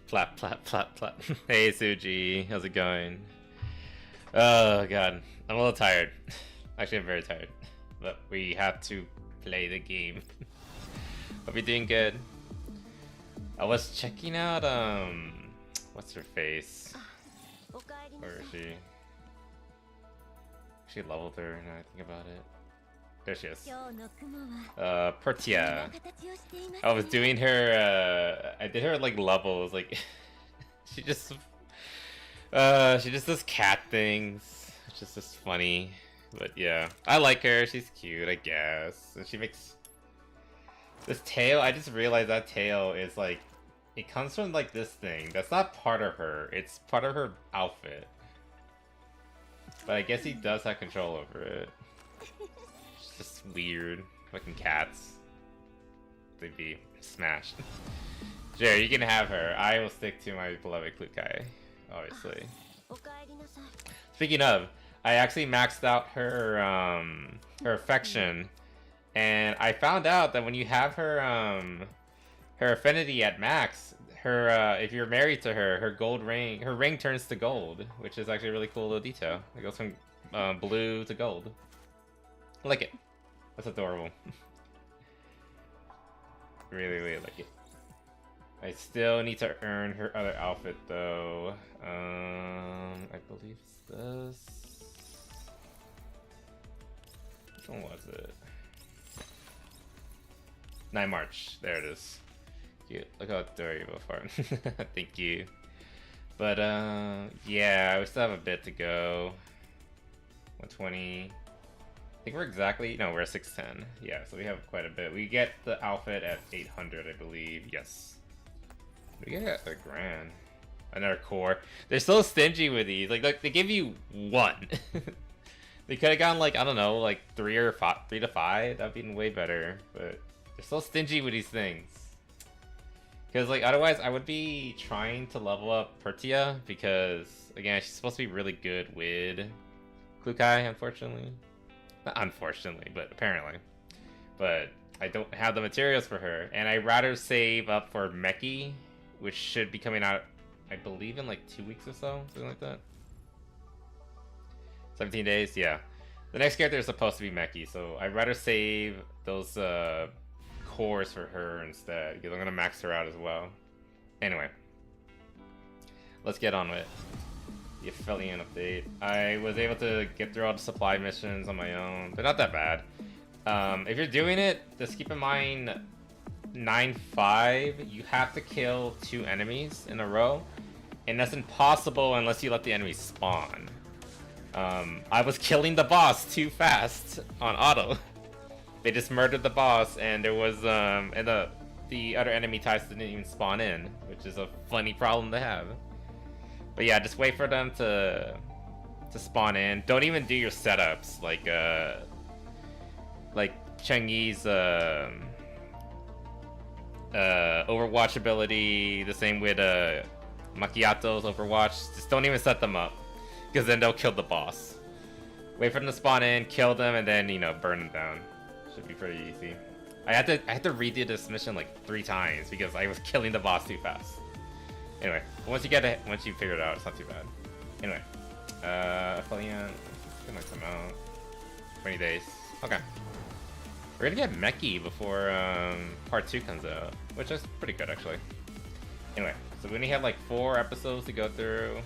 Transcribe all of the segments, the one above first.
Plap, plap, plap, plap. Hey, Suji. How's it going? Oh, God. I'm a little tired. Actually, I'm very tired. But we have to play the game. Hope you're doing good. I was checking out, what's her face? Where is she? She leveled her, now I think about it. There she is. Pertia. I was doing her, I did her like levels, like she just does cat things, which is just funny. But yeah, I like her, she's cute, I guess. And she makes this tail, I just realized that tail is like, it comes from like this thing. That's not part of her, it's part of her outfit. But I guess he does have control over it. It's just weird. Fucking cats. They'd be smashed. Sure, you can have her. I will stick to my beloved Klukai, obviously. Speaking of, I actually maxed out her her affection, and I found out that when you have her her affinity at max, her if you're married to her, her ring turns to gold, which is actually a really cool little detail. It goes from blue to gold. I like it. That's adorable. Really, really like it. I still need to earn her other outfit though. I believe it's this. Which one was it? 9 March. There it is. Cute. Look how adorable far. Thank you. But yeah, we still have a bit to go. 120. I think we're exactly, no, we're at 610. Yeah, so we have quite a bit. We get the outfit at 800, I believe. Yes. We get a grand. Another core. They're so stingy with these. Like they give you 1. They could have gotten like, I don't know, like 3 or 5, 3 to 5. That'd be way better. But they're so stingy with these things. Because like otherwise I would be trying to level up Pertia because again she's supposed to be really good with Klukai, unfortunately. Not unfortunately, but apparently. But I don't have the materials for her, and I'd rather save up for Meki, which should be coming out, I believe, in like 2 weeks or so, something like that. 17 days, yeah. The next character is supposed to be Meki, so I'd rather save those cores for her instead, because I'm gonna max her out as well. Anyway, let's get on with it. The Apelion update. I was able to get through all the supply missions on my own. They're not that bad. If you're doing it, just keep in mind 9-5, you have to kill 2 enemies in a row, and that's impossible unless you let the enemies spawn. I was killing the boss too fast on auto. They just murdered the boss, and there was and the other enemy types didn't even spawn in, which is a funny problem to have. But yeah, just wait for them to spawn in. Don't even do your setups like Cheng-Yi's Overwatch ability. The same with Macchiato's Overwatch. Just don't even set them up, because then they'll kill the boss. Wait for them to spawn in, kill them, and then burn them down. Should be pretty easy. I had to redo this mission like 3 times because I was killing the boss too fast. Anyway, once you figure it out, it's not too bad. Anyway, Apelion, it's gonna come out 20 days. Okay, we're gonna get Meki before part 2 comes out, which is pretty good actually. Anyway, so we only have like 4 episodes to go through.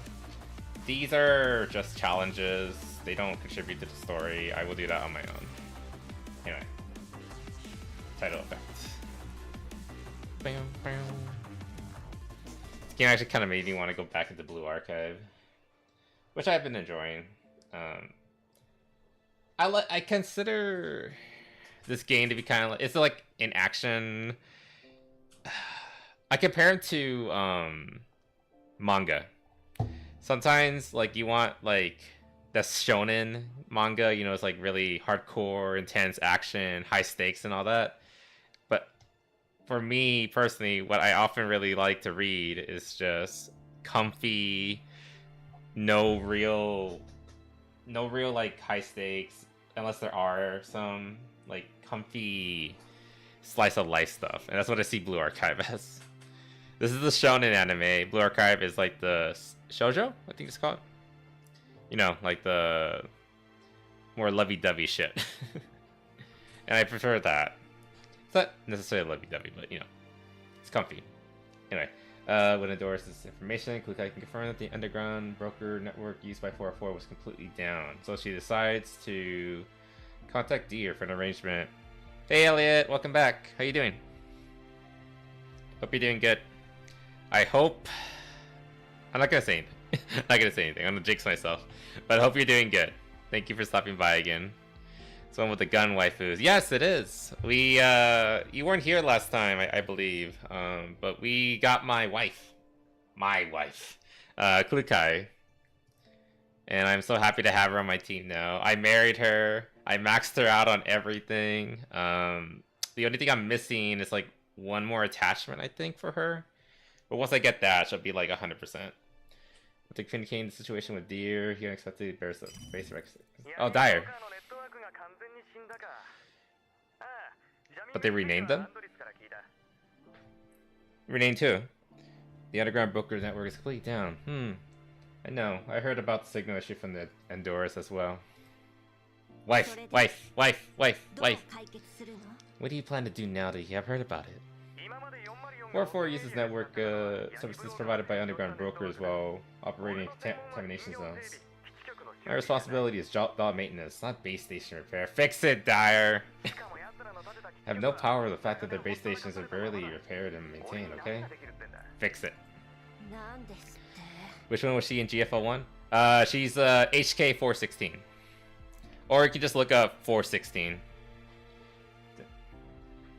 These are just challenges. They don't contribute to the story. I will do that on my own. Anyway, title effect. Bam, bam. This game actually kind of made me want to go back into Blue Archive, which I've been enjoying. I consider this game to be kind of like, it's like an action. I compare it to manga. Sometimes like you want like that's shonen manga, it's like really hardcore, intense action, high stakes and all that. But for me personally, what I often really like to read is just comfy, no real like high stakes, unless there are some like comfy slice of life stuff, and that's what I see Blue Archive as. This is the shonen anime. Blue Archive is like the shoujo, I think it's called. You know, like the more lovey-dovey shit. And I prefer that. It's not necessarily lovey-dovey, but you know, it's comfy. Anyway, would endorse this information. Click I can confirm that the underground broker network used by 404 was completely down. So she decides to contact Deer for an arrangement. Hey Elliot, welcome back. How you doing? Hope you're doing good. I hope... I'm not gonna say anything. I'm not gonna say anything. I'm gonna jinx myself. But I hope you're doing good. Thank you for stopping by again. It's one with the gun waifus. Yes, it is. We, you weren't here last time, I believe. But we got my wife. My wife. Klukai. And I'm so happy to have her on my team now. I married her. I maxed her out on everything. The only thing I'm missing is like one more attachment, I think, for her. But once I get that, she'll be like 100%. I think vindicating the situation with Deer, he unexpectedly bears the base rex. Oh, Dire. But they renamed them? Renamed too. The underground broker network is completely down. I know. I heard about the signal issue from the Endoras as well. Wife. What do you plan to do now that you have heard about it? 404 uses network services provided by underground brokers while operating contamination zones. My responsibility is job maintenance, not base station repair. Fix it, Dire! I have no power over the fact that their base stations are barely repaired and maintained, okay? Fix it. Which one was she in GFL1? She's HK 416. Or you can just look up 416.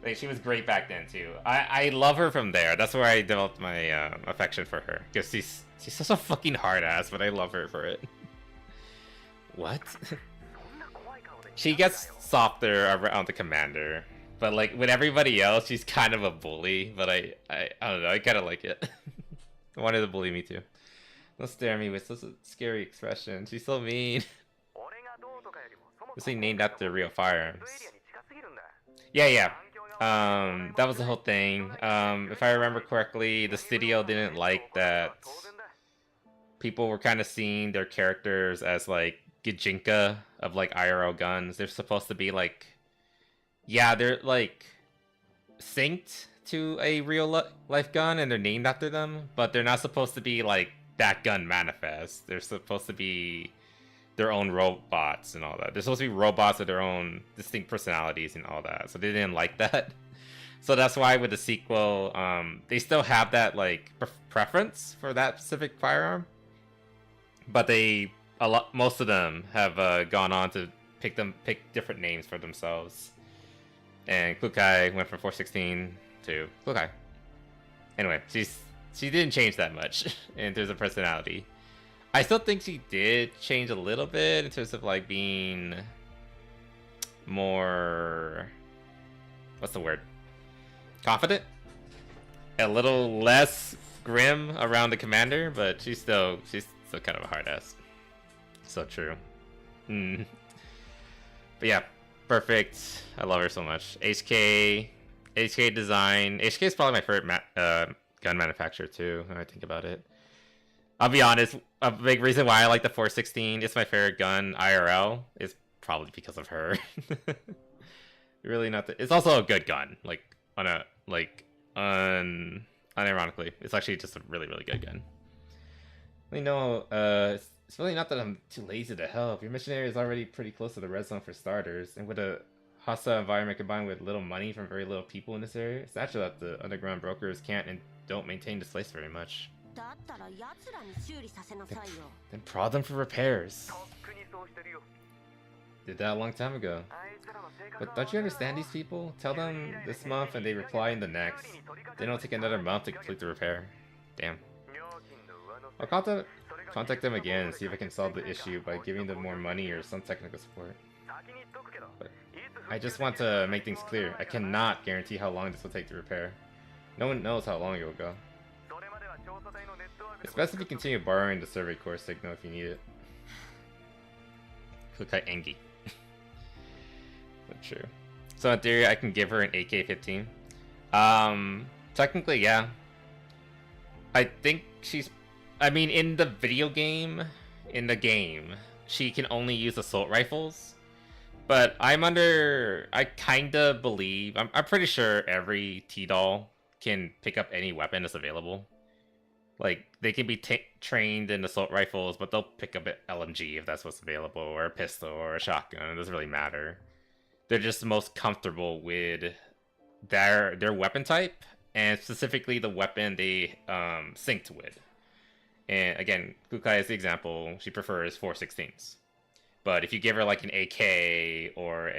Like, she was great back then too. I love her from there. That's where I developed my affection for her. Because she's such a fucking hard ass, but I love her for it. What? She gets softer around the commander. But like with everybody else, she's kind of a bully. But I don't know, I kinda like it. I wanted to bully me too. Don't stare at me with such a scary expression. She's so mean. This thing named after real firearms. Yeah. That was the whole thing. If I remember correctly, the studio didn't like that people were kind of seeing their characters as like Gijinka of like IRL guns. They're supposed to be like, yeah, they're like synced to a real life gun and they're named after them, but they're not supposed to be like that gun manifest. They're supposed to be their own robots and all that. They're supposed to be robots with their own distinct personalities and all that. So they didn't like that. So that's why with the sequel, they still have that like preference for that specific firearm. But most of them have gone on to pick different names for themselves. And Klukai went from 416 to Klukai. Anyway, she didn't change that much in terms of personality. I still think she did change a little bit in terms of like being more, what's the word? Confident? A little less grim around the commander, but she's still kind of a hard ass. So true. But yeah, perfect. I love her so much. HK design. HK is probably my favorite gun manufacturer too, when I think about it. I'll be honest, a big reason why I like the 416, it's my favorite gun IRL, is probably because of her. Really not it's also a good gun, like unironically. It's actually just a really, really good gun. It's really not that I'm too lazy to help. Your mission area is already pretty close to the red zone for starters, and with a hostile environment combined with little money from very little people in this area, it's natural that the underground brokers can't and don't maintain this place very much. Then prod them for repairs. Did that a long time ago. But don't you understand these people? Tell them this month and they reply in the next. Then it'll take another month to complete the repair. Damn. I'll contact them again and see if I can solve the issue by giving them more money or some technical support. But I just want to make things clear. I cannot guarantee how long this will take to repair. No one knows how long it will go. It's best if you continue borrowing the survey core signal if you need it. Kukai Engi. That's true. So in theory, I can give her an AK-15. Technically, yeah. I think she's... I mean, in the game, she can only use assault rifles. But I kinda believe... I'm pretty sure every T-doll can pick up any weapon that's available. Like, they can be trained in assault rifles, but they'll pick up an LMG if that's what's available, or a pistol, or a shotgun. It doesn't really matter. They're just the most comfortable with their weapon type, and specifically the weapon they synced with. And again, Kukai is the example. She prefers 416s. But if you give her like an AK or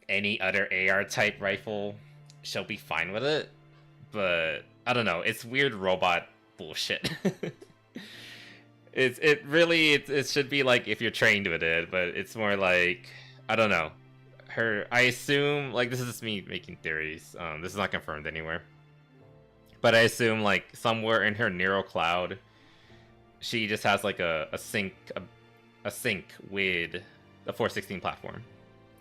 any other AR type rifle, she'll be fine with it. But I don't know, it's weird robot bullshit. It should be like if you're trained with it, but it's more like, I don't know. I assume, like, this is just me making theories. This is not confirmed anywhere. But I assume, like, somewhere in her neural cloud, she just has like a sync with the 416 platform.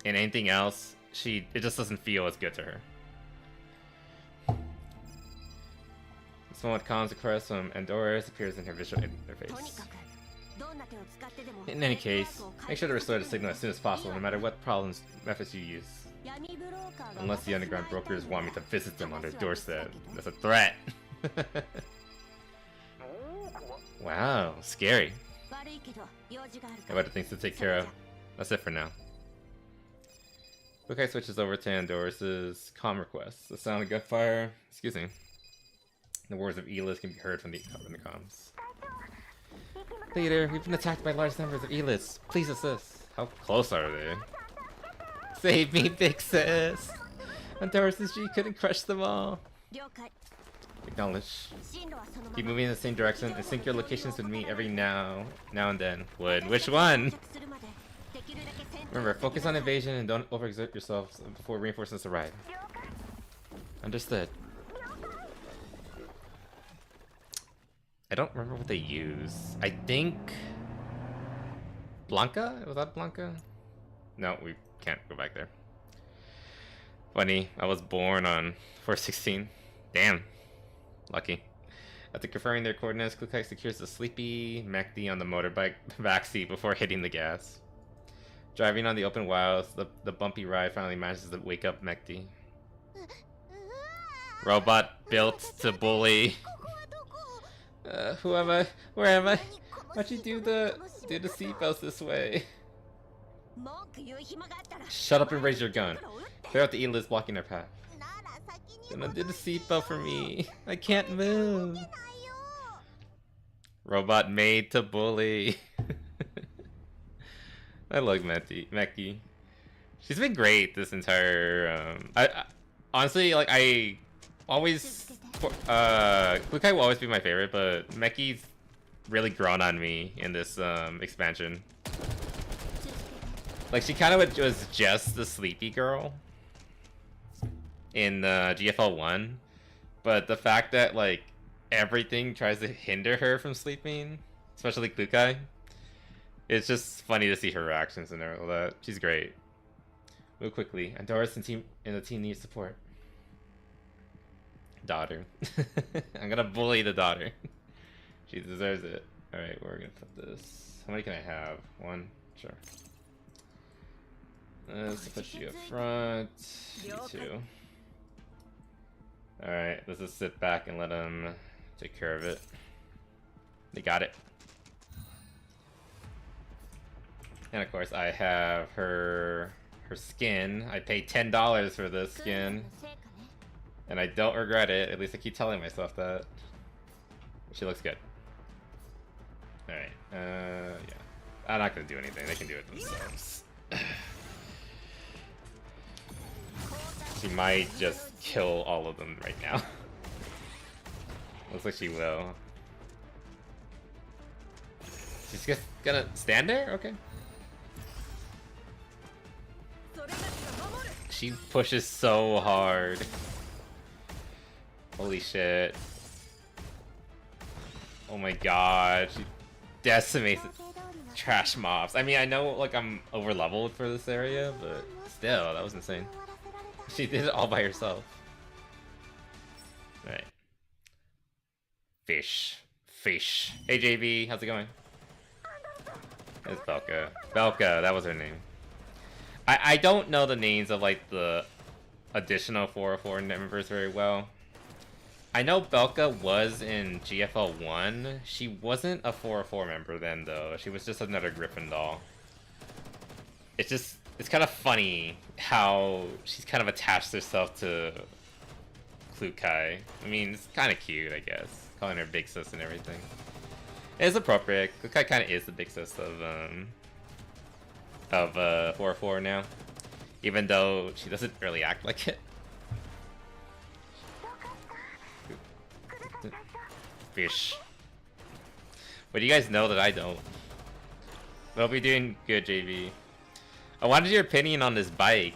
And anything else, it just doesn't feel as good to her. Somewhat comes across from Andora's appears in her visual interface. In any case, make sure to restore the signal as soon as possible, no matter what methods you use. Unless the underground brokers want me to visit them on their doorstep. That's a threat. Wow, scary. I have other things to take care of. That's it for now. Kukai switches over to Andora's comm request. The sound of gunfire, excuse me. The words of Elis can be heard from the comms. Leader, we've been attacked by large numbers of Elis. Please assist. How close are they? Save me, big sis! Andora's G couldn't crush them all. Acknowledge. Keep moving in the same direction and sync your locations with me every now and then. Which one? Remember, focus on evasion and don't overexert yourselves before reinforcements arrive. Understood. I don't remember what they use. I think... Blanca? Was that Blanca? No, we can't go back there. Funny, I was born on 416. Damn. Lucky. After confirming their coordinates, Kukai secures the sleepy Mekti on the motorbike backseat before hitting the gas. Driving on the open wilds, the bumpy ride finally manages to wake up Mekti. Robot built to bully. Who am I? Where am I? Why'd you do the seatbelts this way? Shut up and raise your gun. Clear out the Elis blocking our path. Then undo the seatbelt for me. I can't move. Robot made to bully. I like Mekti. She's been great this entire. I honestly, like, I always. Kukai will always be my favorite, but Meki's really grown on me in this expansion. Like, she kind of was just the sleepy girl in GFL1, but the fact that, like, everything tries to hinder her from sleeping, especially Kukai, it's just funny to see her reactions and all that. She's great. Move quickly. Andora's in the team needs support. Daughter. I'm gonna bully the daughter. She deserves it. Alright, where are we gonna put this? How many can I have? One? Sure. Let's put you up front. You two. Alright, let's just sit back and let them take care of it. They got it. And of course, I have her skin. I paid $10 for this skin. And I don't regret it. At least I keep telling myself that. She looks good. Alright, yeah. I'm not gonna do anything. They can do it themselves. She might just kill all of them right now. Looks like she will. She's just gonna stand there? Okay. She pushes so hard. Holy shit. Oh my god. She decimates trash mobs. I mean, I know, like, I'm over leveled for this area, but still, that was insane. She did it all by herself. Alright. Fish. Fish. Hey JB, how's it going? It's Belka. Belka, that was her name. I don't know the names of like the additional 404 members very well. I know Belka was in GFL1. She wasn't a 404 member then though. She was just another Griffin doll. It's kind of funny how she's kind of attached herself to Klukai. I mean, it's kind of cute, I guess. Calling her big sis and everything. It's appropriate. Klukai kind of is the big sis of 404 now. Even though she doesn't really act like it. Fish. But you guys know that I don't. But hope you're doing good, JV. I wanted your opinion on this bike.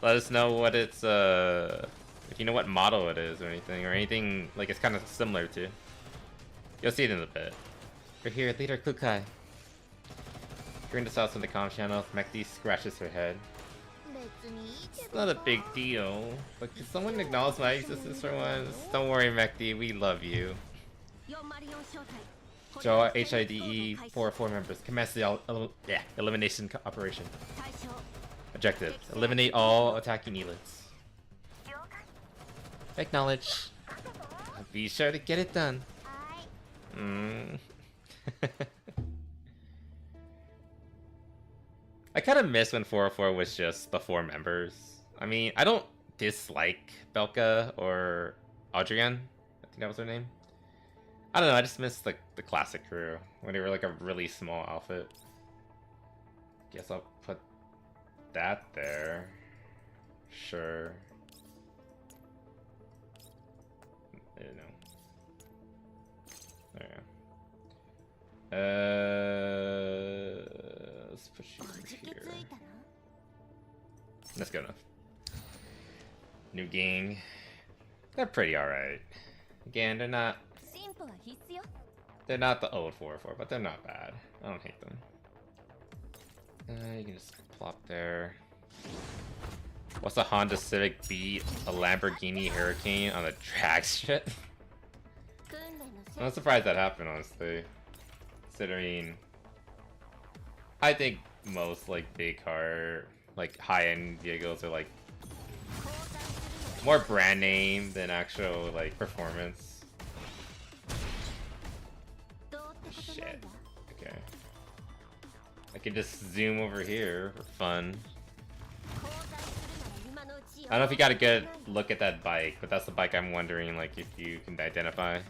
Let us know what it's, if you know what model it is or anything like it's kind of similar to. You'll see it in a bit. We're here, Leader Klukai. Hearing the sauce on the comm channel, Mekti scratches her head. It's not a big deal, but can someone acknowledge my existence for once? Don't worry, Mekti, we love you. Joe, HIDE 404 members, commence the elimination operation. Objective, eliminate all attacking elites. Acknowledge. Be sure to get it done. I kind of miss when 404 was just the 4 members. I mean, I don't dislike Belka or Adrienne. I think that was her name. I don't know, I just miss the classic crew when they were like a really small outfit. Guess I'll put that there. Sure. I don't know. There you go. Let's put you over here. That's good enough. New gang. They're pretty alright. Again, they're not the old 404, but they're not bad. I don't hate them. You can just plop there. What's a Honda Civic beat a Lamborghini Hurricane on a drag strip? I'm not surprised that happened, honestly. Considering, I think most like big car, like high-end vehicles are like more brand name than actual like performance. Shit. Okay. I can just zoom over here for fun. I don't know if you got a good look at that bike, but that's the bike I'm wondering like if you can identify.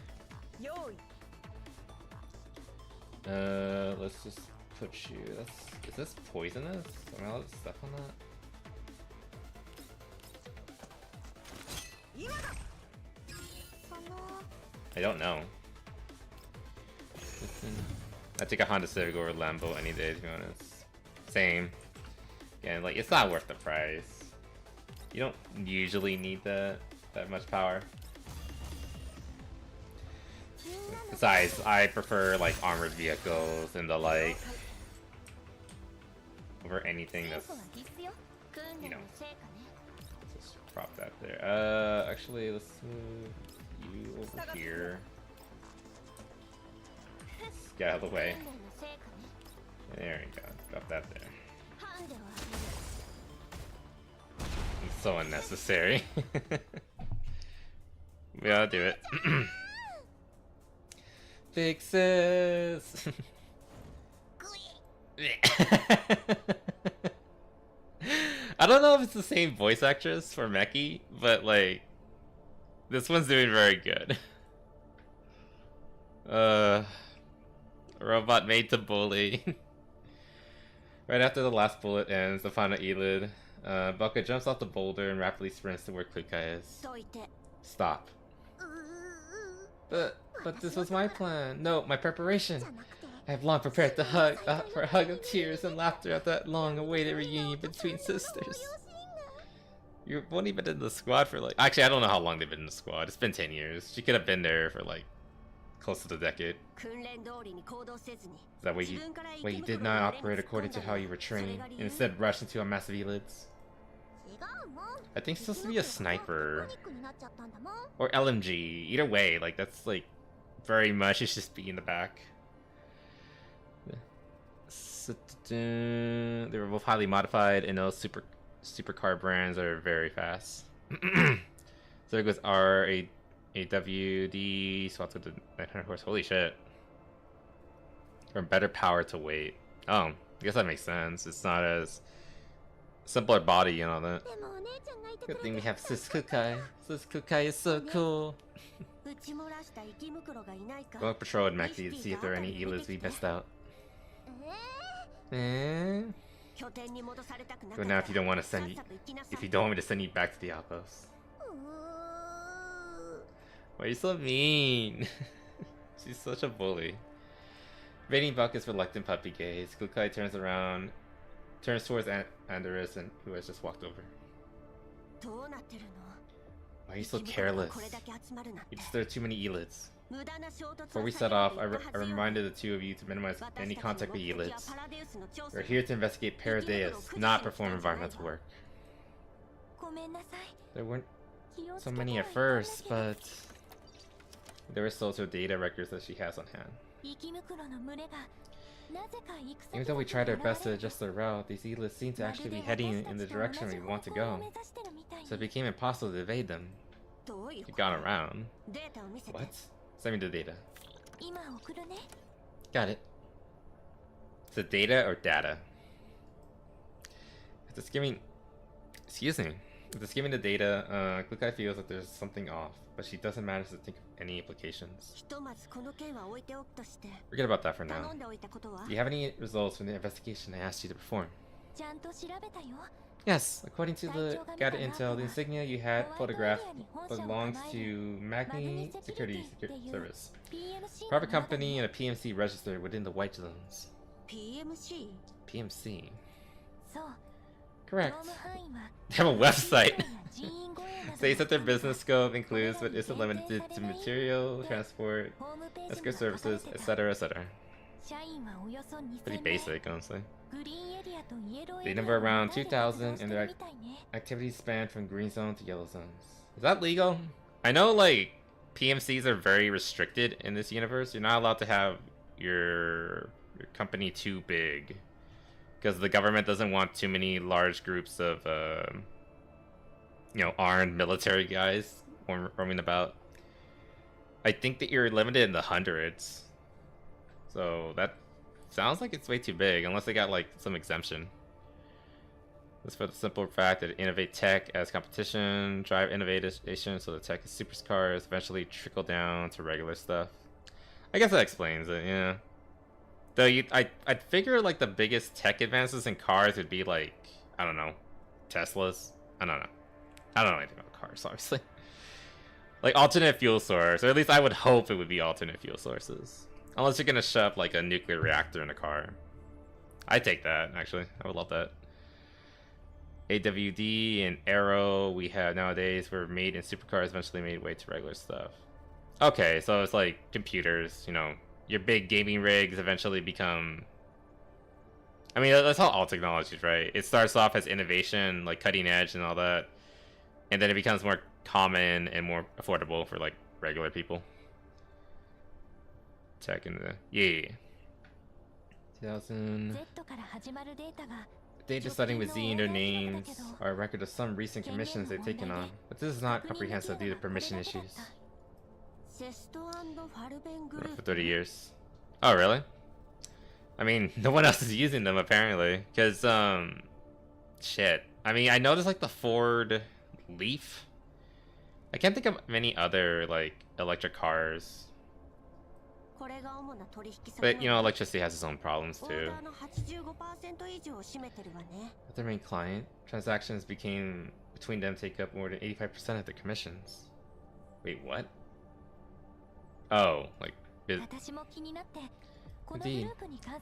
Let's just put you. Is this poisonous? Am I allowed to step on that? I don't know. I take a Honda Civic over Lambo any day, to be honest. Same. Again, like, it's not worth the price. You don't usually need that much power. Besides, I prefer, like, armored vehicles and the like over anything that's, you know. Let's just prop that there. Actually, let's move you over here. Get out of the way. There we go. Drop that there. It's so unnecessary. Yeah, I'll do it. Fixes. I don't know if it's the same voice actress for Meki, but like this one's doing very good. Robot made to bully. Right after the last bullet ends, the final Elid, Belka jumps off the boulder and rapidly sprints to where Klukai is. Stop. But this was my plan. No, my preparation. I have long prepared to hug for a hug of tears and laughter at that long-awaited reunion between sisters. You've only been in the squad for like... Actually, I don't know how long they've been in the squad. It's been 10 years. She could have been there for like close to the decade. Is that way you did not operate according to how you were trained, and instead rushed into a massive elids? I think it's supposed to be a sniper. Or LMG. Either way, like, that's like very much. It should just be in the back. They were both highly modified, and those supercar brands are very fast. So it goes R, a W, D, swapped with the 900 horse. Holy shit. Or better power to weight. Oh, I guess that makes sense. It's not as simpler body and all that. Good thing we have Sis Kukai. Sis Kukai is so cool. Go on patrol with Maki to see if there are any Elas we missed out. But now if you don't want to send you, if you don't want me to send you back to the outpost. Why are you so mean? She's such a bully. Rating Bucket's reluctant puppy gaze. Kukai turns towards Andorus, and who has just walked over. Why are you so careless? You disturbed too many Elids. Before we set off, I reminded the two of you to minimize any contact with Elids. We're here to investigate Paradeus, not perform environmental work. There weren't so many at first, but there were still two data records that she has on hand. Even though we tried our best to adjust the route, these Elids seem to actually be heading in the direction we want to go. So it became impossible to evade them. You've gone around. What? Send me the data. Got it. Is it data or data? If it's giving... Excuse me. If it's giving the data, Kukai feels that there's something off, but she doesn't manage to think of any implications. Forget about that for now. Do you have any results from the investigation I asked you to perform? Yes, according to the Gata Intel, the insignia you had photographed belongs to Magni Security Service. Private company and a PMC registered within the White Zones. PMC? Correct. They have a website. States that their business scope includes but isn't limited to material, transport, escort services, etc., etc. Pretty basic, honestly. They number around 2,000 and their activities span from green zone to yellow zones. Is that legal? I know, like, PMCs are very restricted in this universe. You're not allowed to have your company too big, because the government doesn't want too many large groups of, you know, armed military guys roaming about. I think that you're limited in the hundreds. So that sounds like it's way too big, unless they got, like, some exemption. That's for the simple fact that innovate tech as competition, drive innovation so the tech is supercars, eventually trickle down to regular stuff. I guess that explains it, yeah. Though I'd figure, like, the biggest tech advances in cars would be, like, I don't know, Teslas? I don't know. I don't know anything about cars, obviously. Like, alternate fuel source, or at least I would hope it would be alternate fuel sources. Unless you're gonna shove, like, a nuclear reactor in a car. I'd take that, actually. I would love that. AWD and Aero we have nowadays were made in supercars, eventually made way to regular stuff. Okay, so it's like computers, you know. Your big gaming rigs eventually become... I mean, that's how all technologies, right? It starts off as innovation, like cutting edge and all that. And then it becomes more common and more affordable for, like, regular people. Tech in the... Yeah. 2000... Data starting with Z in their names are a record of some recent commissions they've taken on, but this is not comprehensive due to permission issues. For 30 years. Oh, really? I mean, no one else is using them, apparently. Because, shit. I mean, I noticed, like, the Ford Leaf. I can't think of many other, like, electric cars. But, you know, electricity has its own problems, too. With their main client, transactions between them take up more than 85% of their commissions. Wait, what? Oh, like... Indeed.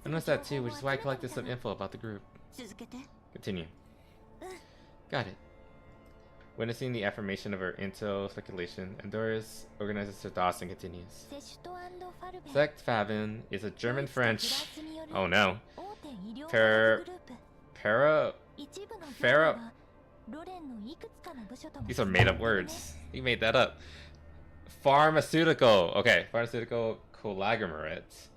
I noticed that too, which is why I collected some info about the group. Continue. Got it. Witnessing the affirmation of her intel speculation, Andorus organizes her thoughts and continues. Sect Favin is a German-French... Oh no. These are made-up words. You made that up. Pharmaceutical. Okay, pharmaceutical conglomerate.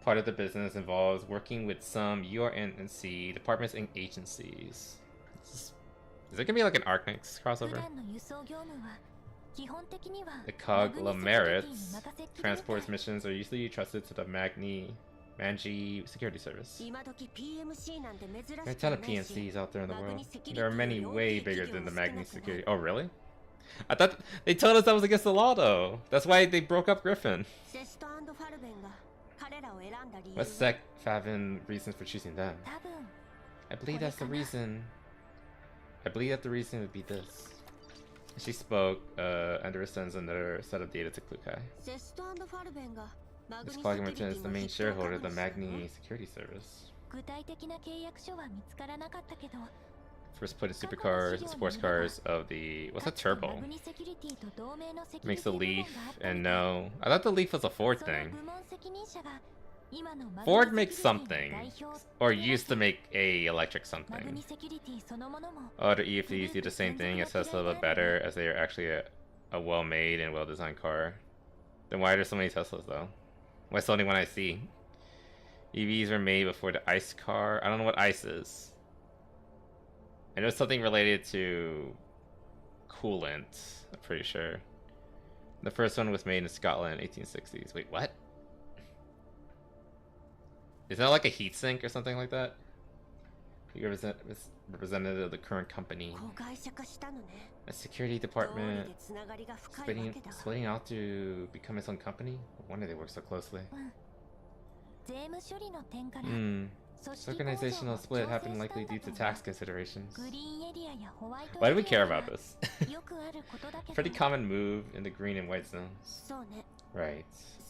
Part of the business involves working with some URNC departments and agencies. Is it gonna be like an Arknights crossover? The conglomerates transports missions are usually trusted to the Manji security service. There are a ton of PMCs out there in the world. There are many way bigger than the Magni security. Oh, really? I thought they told us that was against the law, though. That's why they broke up Griffin. What's Sec Favin reasons for choosing them? I believe that's the reason. I believe that the reason would be this. She spoke, Ender sends another set of data to Klukai. This conglomerate is the main shareholder of the Magni Security Service. First put in supercars, sports cars of the... What's a turbo? Makes the Leaf, and no... I thought the Leaf was a Ford thing. Ford makes something, or used to make a electric something. Other EFDs do the same thing as Tesla, but better, as they are actually a well-made and well-designed car. Then why are there so many Teslas, though? What's the only one I see? EVs were made before the ICE car. I don't know what ICE is. I know something related to coolant, I'm pretty sure. The first one was made in Scotland in 1860s. Wait, what? Is that like a heatsink or something like that? You representative of the current company. A security department splitting out to become its own company? No wonder they work so closely. This organizational split happened likely due to tax considerations. Why do we care about this? Pretty common move in the green and white zones. Right.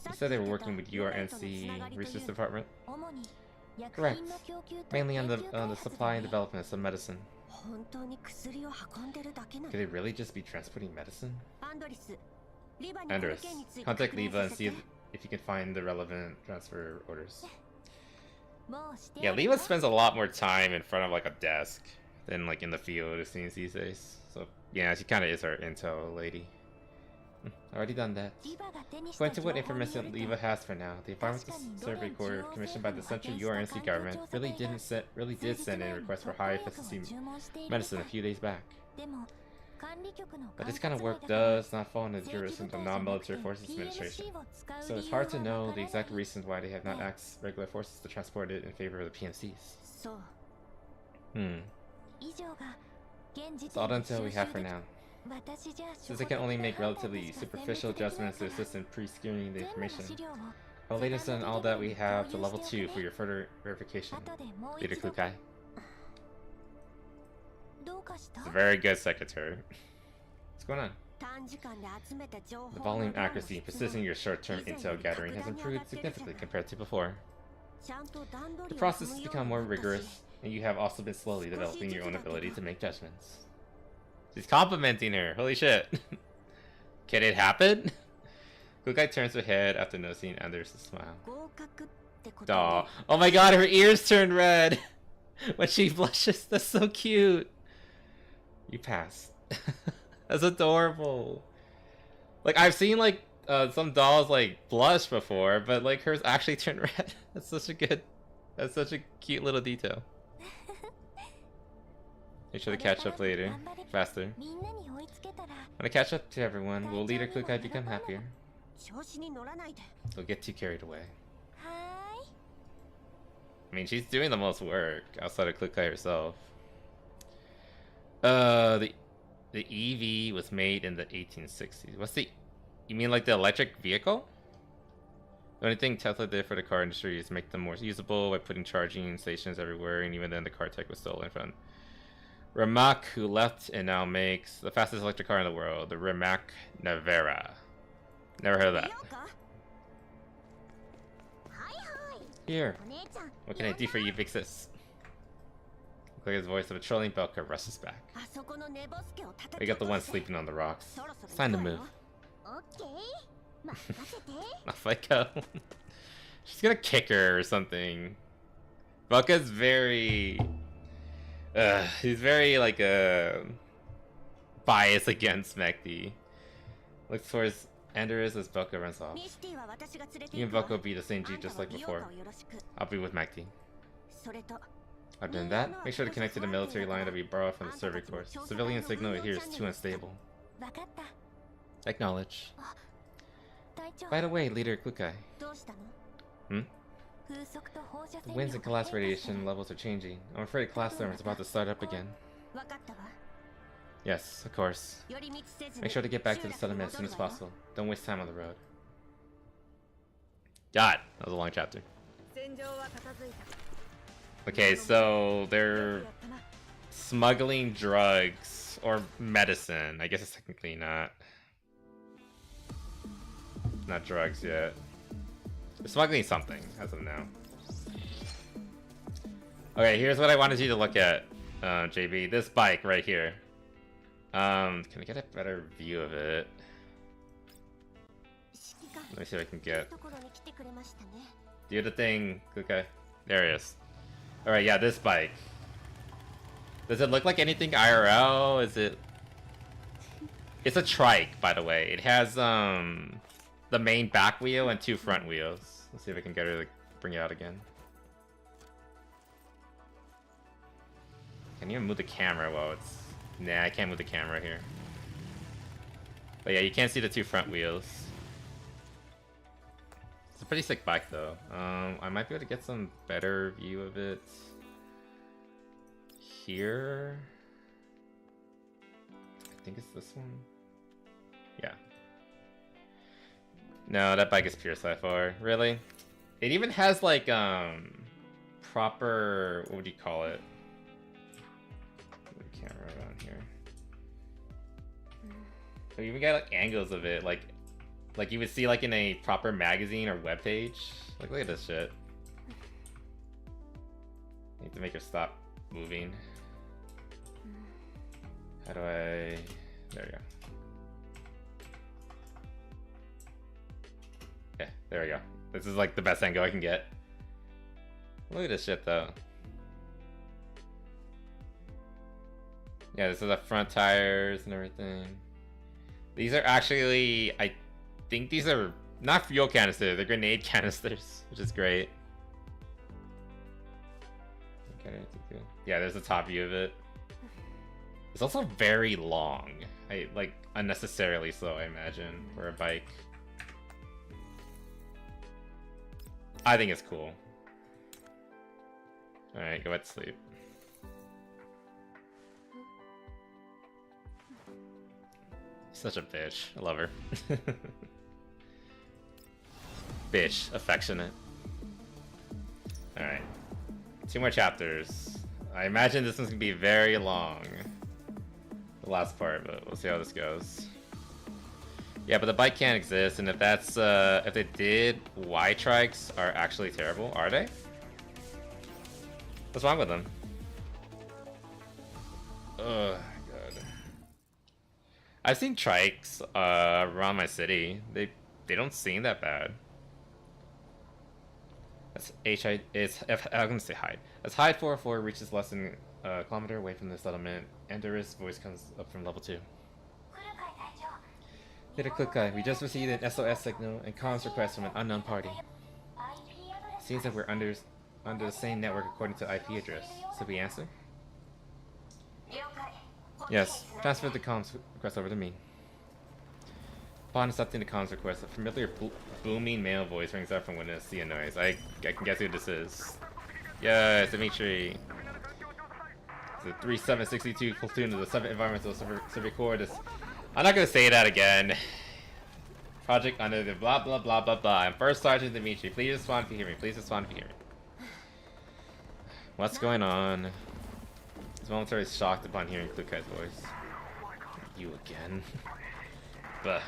You said they were working with URNC Research Department? Correct. Mainly on the supply and development of some medicine. Could they really just be transporting medicine? Andres, contact Leva and see if you can find the relevant transfer orders. Yeah, Leva spends a lot more time in front of like a desk than like in the field, it seems these days. So yeah, she kind of is our intel lady. Already done that. According to what information Leva has for now, the Environmental Survey Corps, commissioned by the Central URNC government, really did send in a request for high efficiency medicine a few days back. But this kind of work does not fall under the jurisdiction of the Non-Military Forces Administration, so it's hard to know the exact reasons why they have not asked regular forces to transport it in favor of the PMCs. That's all the intel we have for now. Since I can only make relatively superficial adjustments to assist in pre-screening the information, I'll later send all that we have to level 2 for your further verification. Leader Klukai. It's a very good secretary. What's going on? The volume, accuracy, and precision of your short-term intel gathering has improved significantly compared to before. The process has become more rigorous, and you have also been slowly developing your own ability to make judgments. She's complimenting her. Holy shit. Can it happen? Klukai turns her head after noticing Anders' smile. Aw. Oh my god, her ears turn red when she blushes. That's so cute. You passed. That's adorable. Like, I've seen like some dolls like blush before, but like hers actually turned red. That's such a cute little detail. Make sure to catch up later. Faster. When I catch up to everyone, will Leader Klukai become happier? Don't get too carried away. I mean, she's doing the most work outside of Klukai herself. The EV was made in the 1860s. What's the... You mean like the electric vehicle? The only thing Tesla did for the car industry is make them more usable by putting charging stations everywhere, and even then the car tech was stolen from Rimac, who left and now makes the fastest electric car in the world, the Rimac Nevera. Never heard of that. Here, what can I do for you, big sis? Look like his voice of a trolling Belka rushes back. We got the one sleeping on the rocks. It's time to move. Off I go. She's gonna kick her or something. Belka's very... he's very, like, biased against Mekti. Looks towards Anders as Velko runs off. You and Velko be the same Jeep just like before. I'll be with Magdi. Other than that, make sure to connect to the military line that we borrowed from the survey course. Civilian signal here is too unstable. Acknowledge. By the way, Leader Kukai. The winds and collapse radiation levels are changing. I'm afraid class storm is about to start up again. Yes, of course. Make sure to get back to the settlement as soon as possible. Don't waste time on the road. God, that was a long chapter. Okay, so they're smuggling drugs or medicine. I guess it's technically not drugs yet. They're smuggling something as of now. Okay, here's what I wanted you to look at, JB. This bike right here. Can I get a better view of it? Let me see if I can get. Do the thing. Okay, there it is. All right, yeah, this bike. Does it look like anything IRL? Is it? It's a trike, by the way. It has the main back wheel and 2 front wheels. Let's see if I can get her to bring it out again. Can you move the camera while it's... Nah, I can't move the camera here. But yeah, you can't see the 2 front wheels. It's a pretty sick bike though. I might be able to get some better view of it here. I think it's this one. Yeah. No, that bike is pure sci-fi. Really? It even has like proper, what would you call it? Put the camera around here. So you even got like angles of it, like you would see like in a proper magazine or webpage. Like look at this shit. I need to make her stop moving. How do I? There we go. Yeah, there we go. This is like the best angle I can get. Look at this shit though. Yeah, this is the front tires and everything. These are actually, I think these are not fuel canisters, they're grenade canisters, which is great. Yeah, there's a top view of it. It's also very long. Like unnecessarily so, I imagine, for a bike. I think it's cool. Alright, go back to sleep. Such a bitch. I love her. Bitch. Affectionate. Alright. 2 more chapters. I imagine this one's gonna be very long. The last part, but we'll see how this goes. Yeah, but the bike can't exist, and if that's, if they did, Y-trikes are actually terrible. Are they? What's wrong with them? Ugh, God. I've seen trikes, around my city. They don't seem that bad. That's I'm gonna say hide. As Hide 404 reaches less than a kilometer away from the settlement, Andor's voice comes up from level 2. Leader Kukai, we just received an SOS signal and comms request from an unknown party. Seems that we're under the same network according to IP address. So we answer? Yes, transfer the comms request over to me. Upon accepting the comms request, a familiar booming male voice rings out from within a sea of noise. I can guess who this is. Yes, Dimitri. The 3762 platoon of the 7th Environmental Survey Corps. I'm not gonna say that again. Project under the blah blah blah blah blah. I'm First Sergeant Dimitri. Please respond if you hear me. Please respond if you hear me. What's going on? He's momentarily shocked upon hearing Klukai's voice. You again? But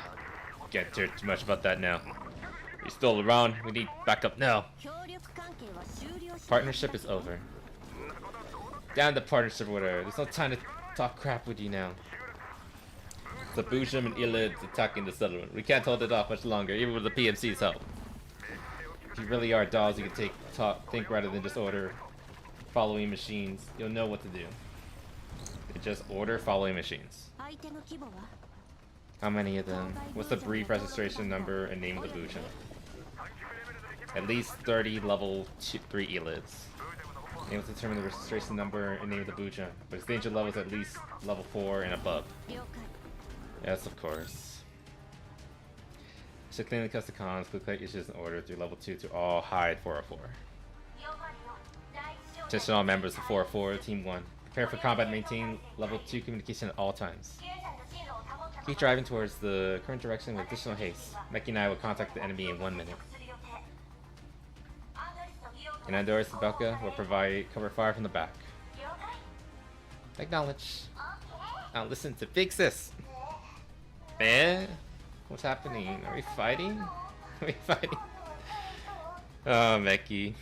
can't care too much about that now. You're still around. We need backup now. Partnership is over. Down the partnership order. There's no time to talk crap with you now. The Bujum and Ilids attacking the settlement. We can't hold it off much longer, even with the PMC's help. If you really are dolls, you can think rather than just order following machines. You'll know what to do. Just order following machines. How many of them? What's the brief registration number and name of the Bujan? At least 30 level 3 elites. Able to determine the registration number and name of the Bujan, but its danger level is at least level 4 and above. Yes, of course. Should cleanly cast the cons, click issues an order through level 2 to all hide 404. Attention all members of 404, Team 1. Prepare for combat, maintain level 2 communication at all times. Keep driving towards the current direction with additional haste. Meki and I will contact the enemy in 1 minute. And Andorra Belka will provide cover fire from the back. Acknowledge. Now listen to Big Sis. Eh? What's happening? Are we fighting? Are we fighting? Oh, Meki.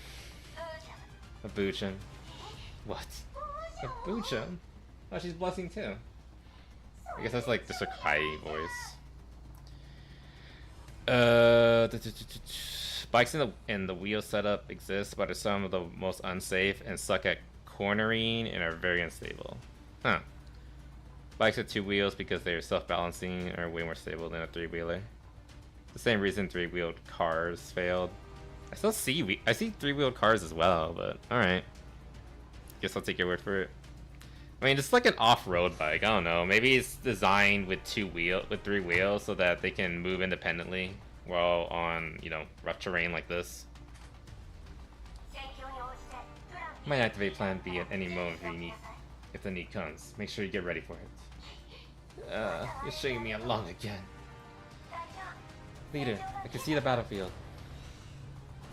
A Bujan. What? A Bujan? Oh, she's blessing too. I guess that's like just a crying voice. Bikes in the wheel setup exist, but are some of the most unsafe and suck at cornering and are very unstable. Huh. Bikes with 2 wheels because they're self-balancing are way more stable than a 3-wheeler. The same reason 3-wheeled cars failed. I see 3-wheeled cars as well, but alright. Guess I'll take your word for it. I mean, it's like an off-road bike. I don't know. Maybe it's designed with 3 wheels so that they can move independently while on, you know, rough terrain like this. Might activate Plan B at any moment if the need comes. Make sure you get ready for it. You're stringing me along again. Leader, I can see the battlefield.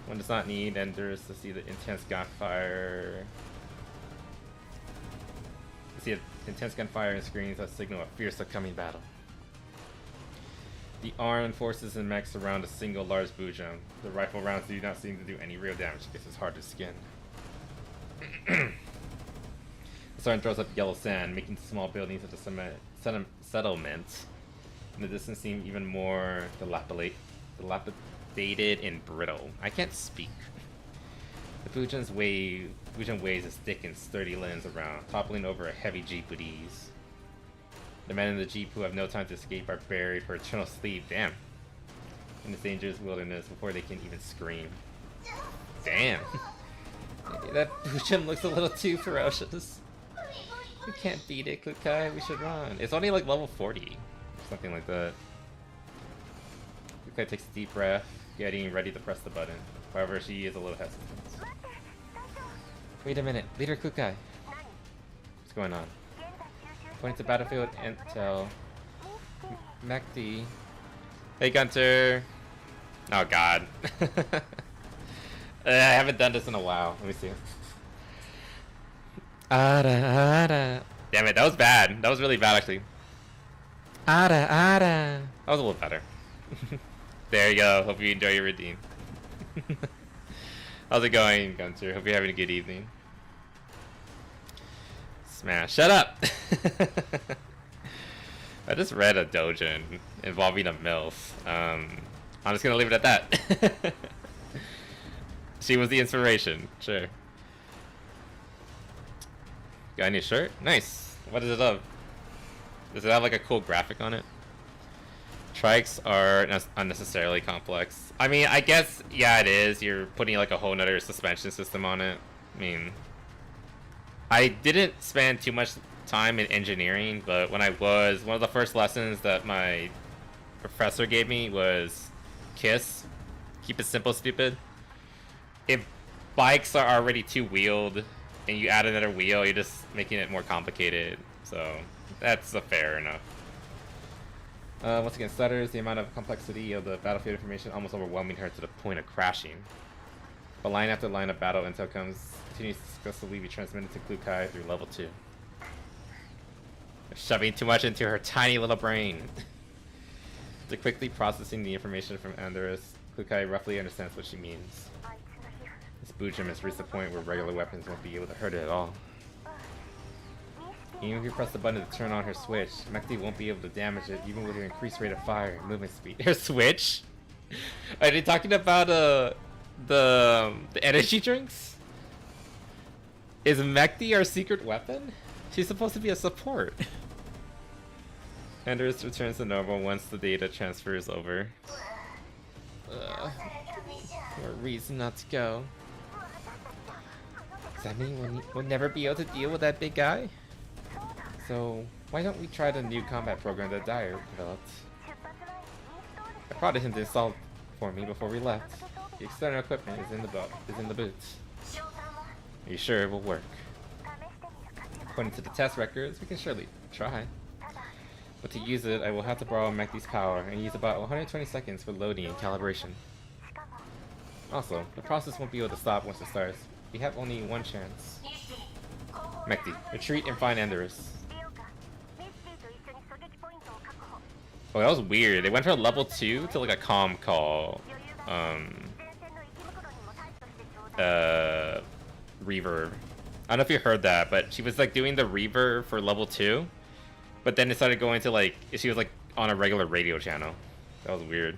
One does not need enders to see the intense gunfire. See intense gunfire and screens that signal a fierce upcoming battle. The armed forces and mechs surround a single large Bujan. The rifle rounds do not seem to do any real damage because it's hard to skin. The sergeant throws up yellow sand, making small buildings of the settlement. In the distance seem even more dilapidated and brittle. I can't speak. The Bujan weighs its thick and sturdy limbs around, toppling over a heavy jeep with ease. The men in the jeep who have no time to escape are buried for eternal sleep, damn, in this dangerous wilderness before they can even scream. Damn. That Bujan looks a little too ferocious. We can't beat it, Kukai. We should run. It's only like level 40. Something like that. Kukai takes a deep breath, getting ready to press the button. However, she is a little hesitant. Wait a minute, Leader Kukai. What's going on? Pointing to battlefield intel. Mekti. Hey, Gunter. Oh god. I haven't done this in a while. Let me see. Ada. Damn it, that was bad. That was really bad, actually. Ada. That was a little better. There you go. Hope you enjoy your redeem. How's it going, Gunter? Hope you're having a good evening. Smash. Shut up! I just read a doujin involving a MILF. I'm just gonna leave it at that. She was the inspiration. Sure. Got a new shirt? Nice. What is it of? Does it have like a cool graphic on it? Trikes are unnecessarily complex. I mean, I guess, yeah, it is. You're putting like a whole nother suspension system on it. I mean, I didn't spend too much time in engineering, but when I was, one of the first lessons that my professor gave me was KISS. Keep it simple, stupid. If bikes are already 2-wheeled and you add another wheel, you're just making it more complicated. So that's fair enough. Once again, stutters, the amount of complexity of the battlefield information almost overwhelming her to the point of crashing. But line after line of battle intel continues to successfully be transmitted to Kukai through level 2. They're shoving too much into her tiny little brain. After quickly processing the information from Andorus, Kukai roughly understands what she means. This Bujan has reached the point where regular weapons won't be able to hurt it at all. Even if you press the button to turn on her switch, Mekti won't be able to damage it, even with her increased rate of fire and movement speed. Her switch? Are they talking about the energy drinks? Is Mekti our secret weapon? She's supposed to be a support. Anders returns to normal once the data transfer is over. For a reason not to go. Does that mean we'll never be able to deal with that big guy? So, why don't we try the new combat program that Dyer developed? I prodded him to install for me before we left. The external equipment is in the boots. Are you sure it will work? According to the test records, we can surely try. But to use it, I will have to borrow Mekti's power and use about 120 seconds for loading and calibration. Also, the process won't be able to stop once it starts. We have only one chance. Mekti, retreat and find Enderus. Oh, that was weird. They went from level 2 to like a comm call. Reverb. I don't know if you heard that, but she was like doing the reverb for level 2. But then it started going to like, she was like on a regular radio channel. That was weird.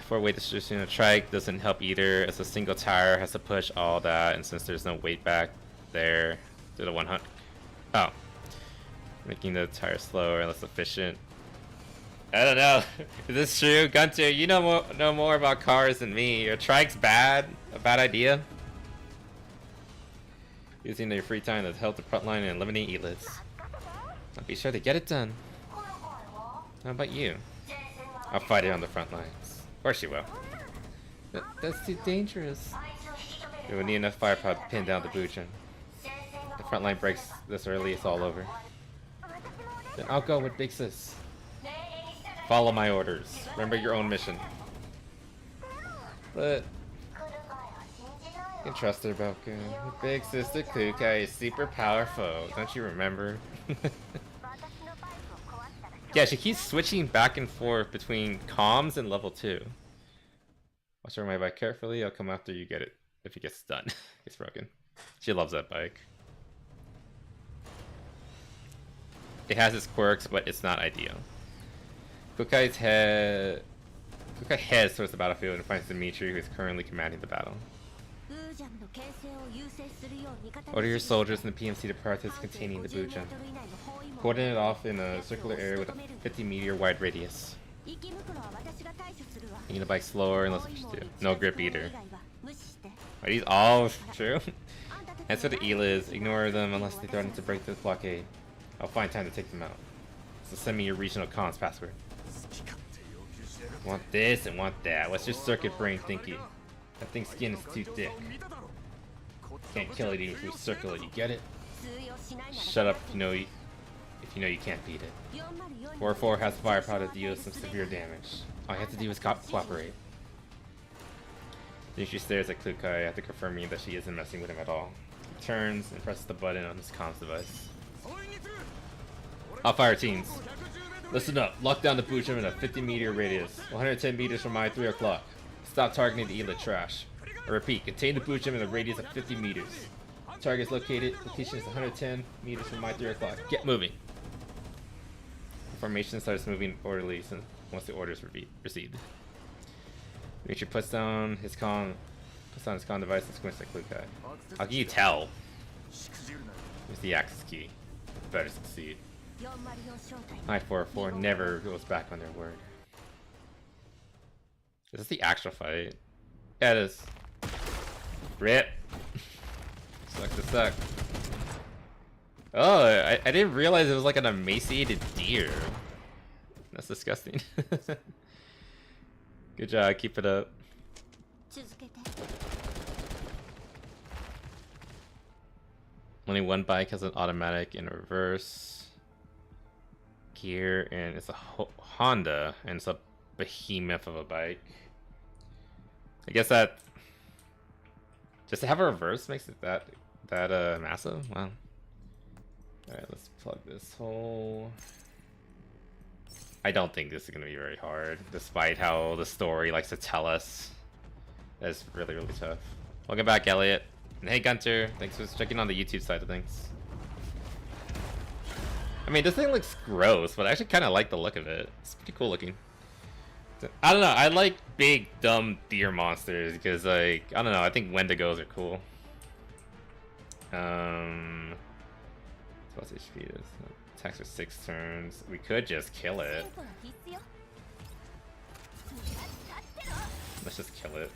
For weight distribution, a trike doesn't help either, as a single tire has to push all that, and since there's no weight back there to the 100. Oh. Making the tire slower and less efficient. I don't know. Is this true? Gunter, you know more about cars than me. Your trike's bad? A bad idea? Using your free time to help the front line and eliminate elites. I'll be sure to get it done. How about you? I'll fight it on the front lines. Of course you will. That's too dangerous. We will need enough firepower to pin down the Bujin. The front line breaks this early, it's all over. Then I'll go with Big Sis. Follow my orders. Remember your own mission. But you can trust her, Belka. Big Sister Kukai is super powerful. Don't you remember? Yeah, she keeps switching back and forth between comms and level 2. Watch her my bike carefully. I'll come after you get it if it gets done. It's broken. She loves that bike. It has its quirks, but it's not ideal. Kukai heads towards the battlefield and finds Dimitri, who is currently commanding the battle. Order your soldiers in the PMC to prioritize containing the Bujin. Coordinate it off in a circular area with a 50 meter wide radius. Making the bike slower and less efficient. No grip either. Are these all true? As for the Elids, ignore them unless they threaten to break the blockade. I'll find time to take them out. So send me your regional comms password. Want this and want that. What's your circuit brain thinking? That thing's skin is too thick. Can't kill it even if we circle it, you get it? Shut up if you know you can't beat it. 4-4 has firepower to deal some severe damage. All you have to do is cooperate. Then she stares at Kukai after confirming that she isn't messing with him at all. He turns and presses the button on his comms device. All fire teams. Listen up. Lock down the Bujin in a 50 meter radius. 110 meters from my 3 o'clock. Stop targeting the Elite trash. I repeat, contain the Bujin in a radius of 50 meters. Target is located. Location is 110 meters from my 3 o'clock. Get moving. The formation starts moving orderly once the orders received. Dimitri puts down his comm device and squints at Kukai. How can you tell? Here's the access key. Better succeed. I-4-4 never goes back on their word. Is this the actual fight? Yeah, it is. Rip. Suck to suck. Oh, I didn't realize it was like an emaciated deer. That's disgusting. Good job, keep it up. Only one bike has an automatic and reverse gear, and it's a Honda, and it's a behemoth of a bike. I guess that just to have a reverse makes it that massive. Wow. All right, let's plug this hole. I don't think this is gonna be very hard, despite how the story likes to tell us. That's really, really tough. Welcome back, Elliot. And hey, Gunter. Thanks for checking on the YouTube side of things. I mean, this thing looks gross, but I actually kind of like the look of it. It's pretty cool looking. I don't know. I like big, dumb deer monsters because, like, I don't know. I think Wendigos are cool. What's HP is attacks for 6 turns. We could just kill it. Let's just kill it.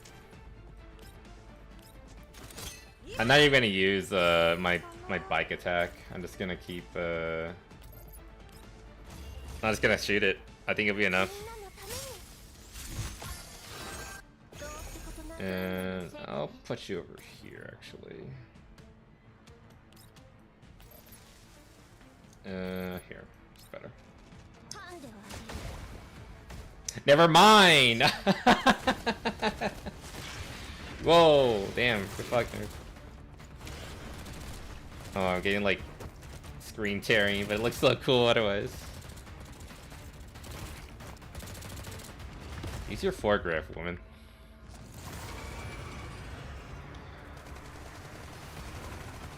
I'm not even gonna use my bike attack. I'm just gonna keep I'm just gonna shoot it. I think it'll be enough. And I'll put you over here actually. Here. It's better. Never mind! Whoa, damn, we're fucking. Oh, I'm getting like screen tearing, but it looks so cool otherwise. Use your foregrip, woman.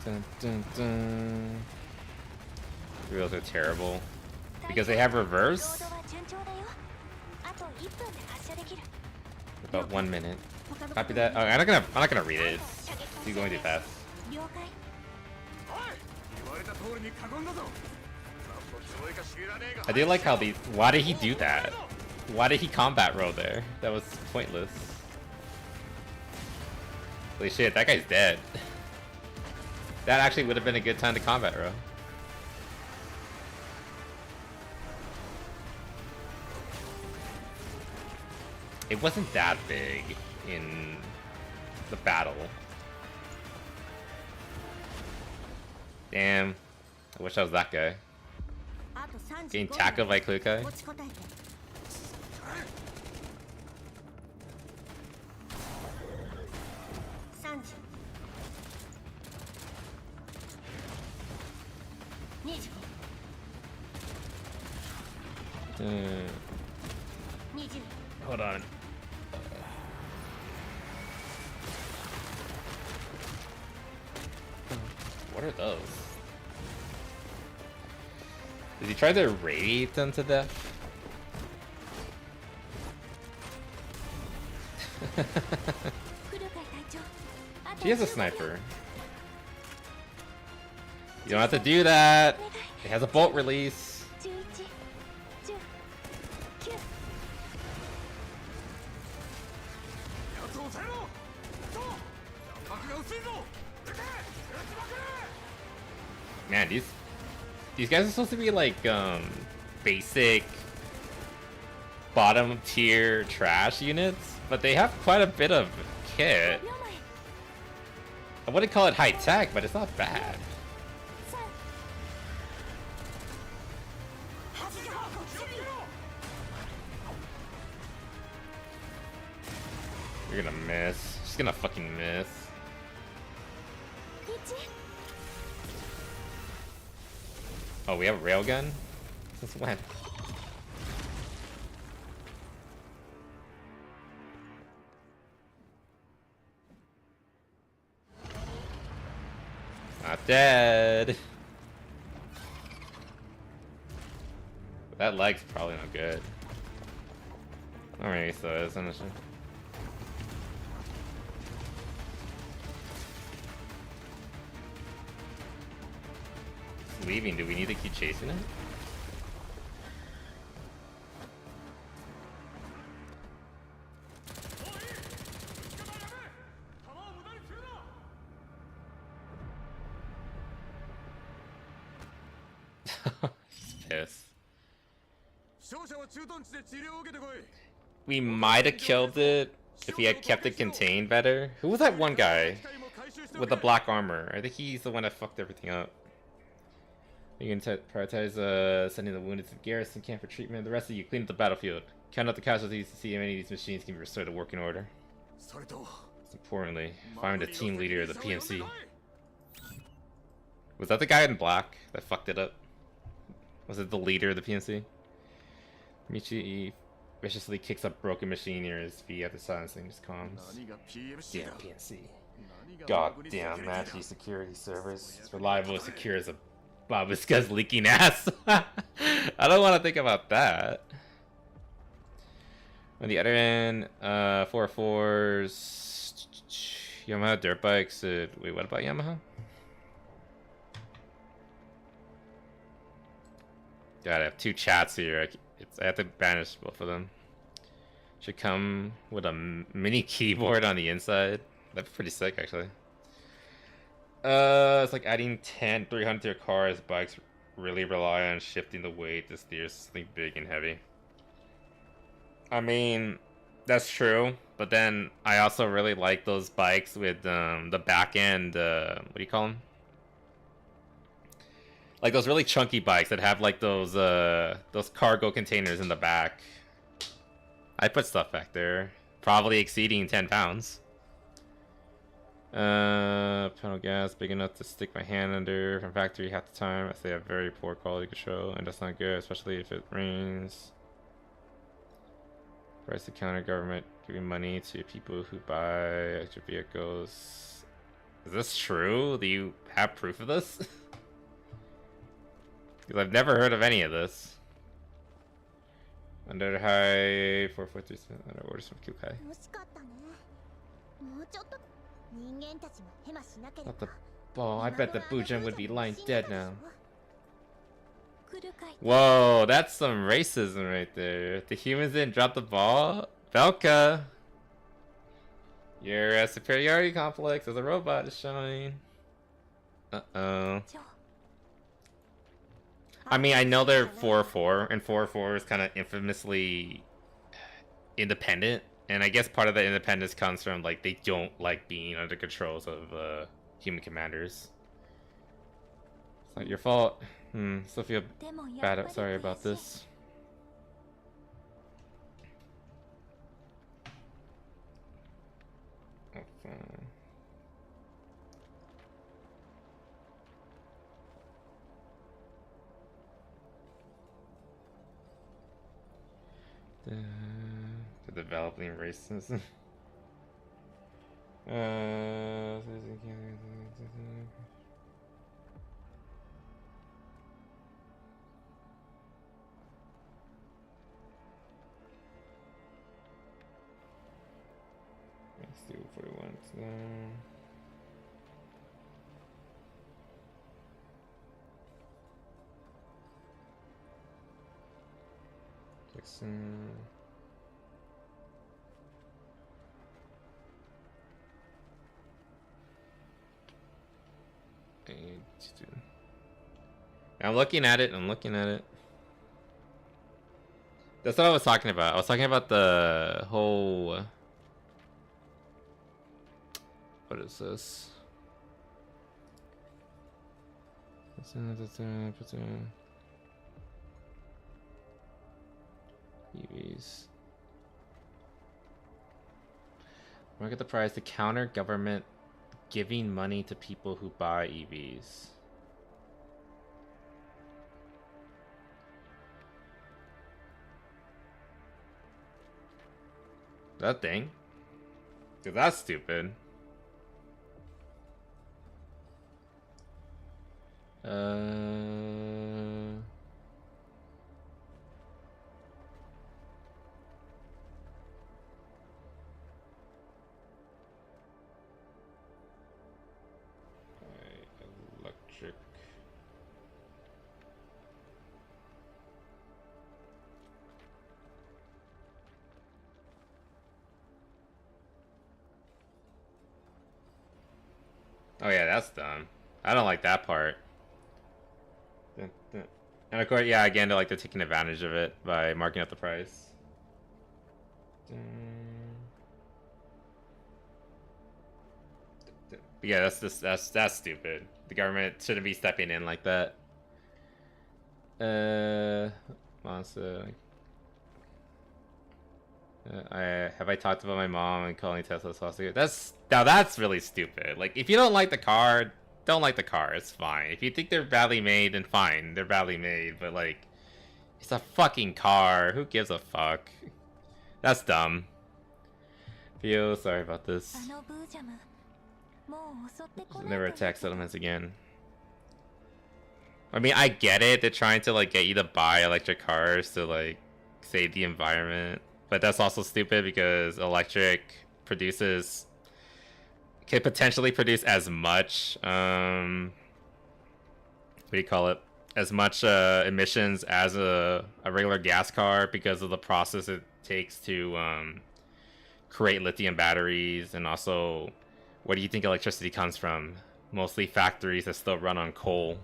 Dun, dun, dun. Reels are terrible because they have reverse. About 1 minute. Copy that. Oh, I'm not gonna read it. He's going too fast. I do like how these. Why did he do that? Why did he combat roll there? That was pointless. Holy shit, that guy's dead. That actually would have been a good time to combat roll. It wasn't that big in the battle. Damn. I wish I was that guy. Getting tackled by Kukai. Hold on. What are those? Did he try to radiate them to death? She has a sniper. You don't have to do that. It has a bolt release. Man, these guys are supposed to be like basic bottom tier trash units, but they have quite a bit of kit. I wouldn't call it high tech, but it's not bad. You're gonna miss. She's gonna fucking miss. Oh, we have a railgun? Since when? Not dead. That leg's probably not good. Alright, so it's honestly. It's leaving. Do we need to keep chasing it? He's pissed. We might have killed it if he had kept it contained better. Who was that one guy with the black armor? I think he's the one that fucked everything up. You can prioritize sending the wounded to the garrison camp for treatment. The rest of you clean up the battlefield. Count out the casualties to see if any of these machines can be restored to working order. Most importantly, find the team leader of the PMC. Was that the guy in black that fucked it up? Was it the leader of the PMC? Michi viciously kicks up broken machine near his feet after silencing his comms. Damn PMC. God damn Machi security servers. It's reliable and secure as a Babushka's leaking ass. I don't want to think about that. On the other end, 4-4s, Yamaha dirt bikes. Wait, what about Yamaha? God, I have 2 chats here. I have to banish both of them. Should come with a mini keyboard on the inside. That'd be pretty sick, actually. It's like adding 300 to your car as bikes really rely on shifting the weight to steer something big and heavy. I mean, that's true, but then I also really like those bikes with the back end, what do you call them? Like those really chunky bikes that have like those cargo containers in the back. I put stuff back there, probably exceeding 10 pounds. Pedal gas big enough to stick my hand under from factory half the time. They have very poor quality control, and that's not good, especially if it rains. Price to counter government giving money to people who buy extra vehicles. Is this true? Do you have proof of this? Because I've never heard of any of this. Under high 443 under orders from QK. Not the ball. I bet the Bujin would be lying dead now. Whoa, that's some racism right there. If the humans didn't drop the ball, Velka, your superiority complex as a robot is showing. Uh-oh. I mean, I know they're 4-4, and 4-4 is kind of infamously independent, and I guess part of that independence comes from, like, they don't like being under controls of human commanders. It's not your fault. Still feel bad. Sorry about this. The developing racism. Let's do 41. Jackson. I'm looking at it. That's what I was talking about. I was talking about the whole... What is this? EVs. Market the price to counter government giving money to people who buy EVs. That thing? Dude, that's stupid. Electric. Oh yeah, that's dumb. I don't like that part. And of course, yeah, again, they're taking advantage of it by marking up the price. But yeah, that's stupid. The government shouldn't be stepping in like that. Monster. Have I talked about my mom and calling Tesla sausage? That's really stupid. Like, if you don't like the car, don't like the car. It's fine. If you think they're badly made, then fine, they're badly made. But like, it's a fucking car. Who gives a fuck? That's dumb. Feel sorry about this. Never attack settlements again. I mean, I get it. They're trying to get you to buy electric cars to save the environment. But that's also stupid because electric can potentially produce as much, what do you call it? as much emissions as a regular gas car because of the process it takes to create lithium batteries, and also where do you think electricity comes from? Mostly factories that still run on coal.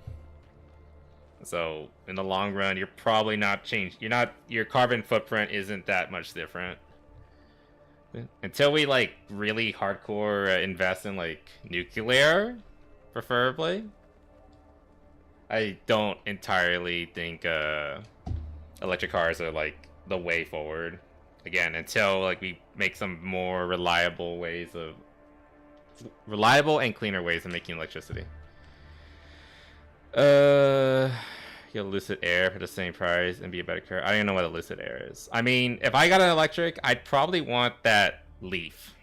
So in the long run, you're probably not changed. Your carbon footprint isn't that much different. Until we like really hardcore invest in like nuclear, preferably. I don't entirely think electric cars are like the way forward. Again, until like we make some more reliable and cleaner ways of making electricity. Get a Lucid Air for the same price and be a better car. I don't even know what a Lucid Air is. I mean, if I got an electric, I'd probably want that Leaf.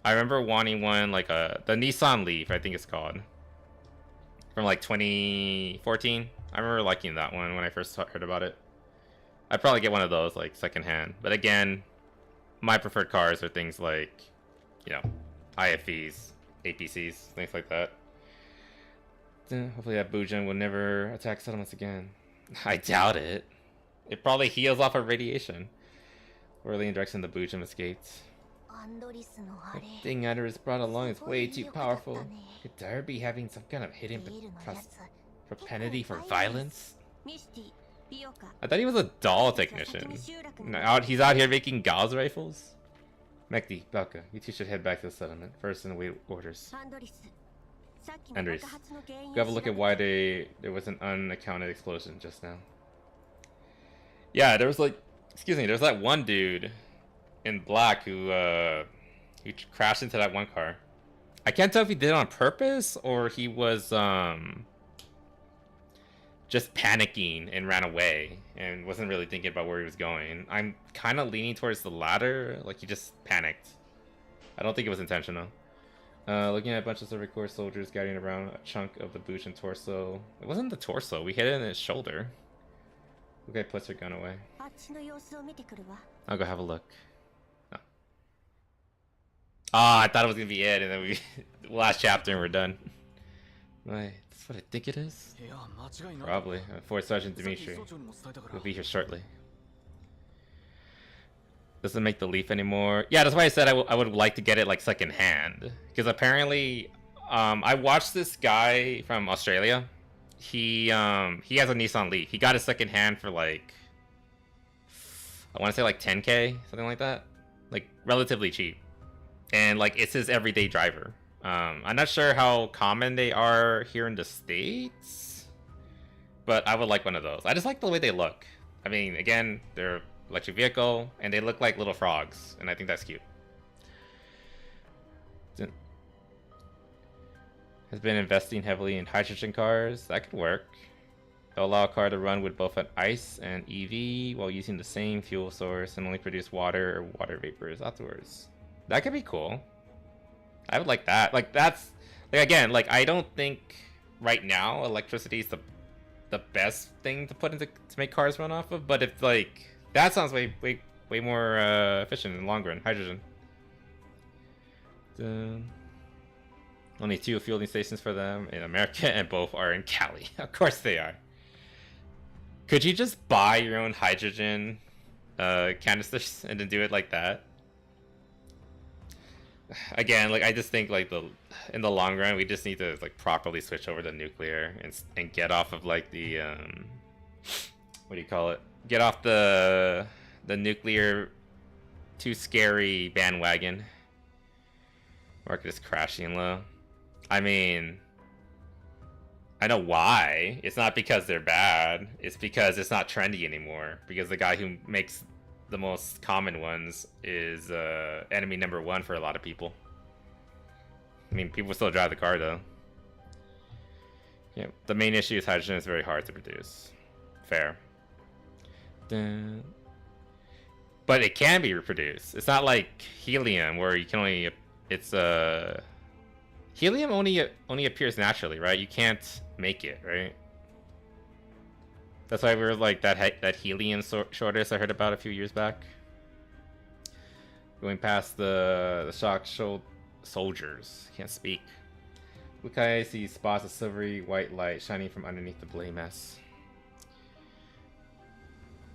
I remember wanting one like the Nissan Leaf, I think it's called, from like 2014. I remember liking that one when I first heard about it. I'd probably get one of those like secondhand. But again, my preferred cars are things like, you know, IFVs, APCs, things like that. Hopefully that Bujin will never attack settlements again. I doubt it. It probably heals off of radiation. Whirling in direction the Bujin escaped. The thing Adder is brought along is way too powerful. Could Dare be having some kind of hidden propensity for violence? I thought he was a doll technician. He's out here making Gauss rifles? Mekti, Baka, you two should head back to the settlement. First and await orders. Andres, go have a look at why there was an unaccounted explosion just now. Yeah, there was like, there's that one dude in black who crashed into that one car. I can't tell if he did it on purpose or he was just panicking and ran away and wasn't really thinking about where he was going. I'm kind of leaning towards the latter, like he just panicked. I don't think it was intentional. Looking at a bunch of Soviet Corps soldiers guiding around a chunk of the Bujin torso. It wasn't the torso, we hit it in his shoulder. Okay, puts her gun away. I'll go have a look. Oh. I thought it was gonna be it, and then we last chapter and we're done. Wait, that's what I think it is? Probably. Fourth Sergeant Dimitri. He'll be here shortly. Doesn't make the Leaf anymore. Yeah, that's why I said I would like to get it like second hand, because apparently I watched this guy from Australia. He has a Nissan Leaf. He got it second hand for like, I want to say like 10K, something like that, like relatively cheap, and like it's his everyday driver. I'm not sure how common they are here in the States, but I would like one of those. I just like the way they look. I mean, again, they're electric vehicle, and they look like little frogs, and I think that's cute. Has been investing heavily in hydrogen cars. That could work. They'll allow a car to run with both an ICE and EV while using the same fuel source and only produce water or water vapors afterwards. That could be cool. I would like that. Like, that's like, again, like, I don't think right now electricity is the best thing to put into to make cars run off of, but if like that sounds way more efficient in the long run. Hydrogen. Only 2 fueling stations for them in America, and both are in Cali. Of course they are. Could you just buy your own hydrogen canisters and then do it like that? Again, like, I just think like in the long run we just need to like properly switch over to nuclear and get off of like the what do you call it? Get off the nuclear too scary bandwagon. Market is crashing low. I mean, I know why. It's not because they're bad. It's because it's not trendy anymore. Because the guy who makes the most common ones is enemy number 1 for a lot of people. I mean, people still drive the car though. Yeah, the main issue is hydrogen is very hard to produce. Fair. But it can be reproduced. It's not like helium where you can only, it's helium only appears naturally, right? You can't make it, right? That's why we were like that helium shortage I heard about a few years back. Going past the shock soldiers, can't speak. Lukai sees spots of silvery white light shining from underneath the blade mess.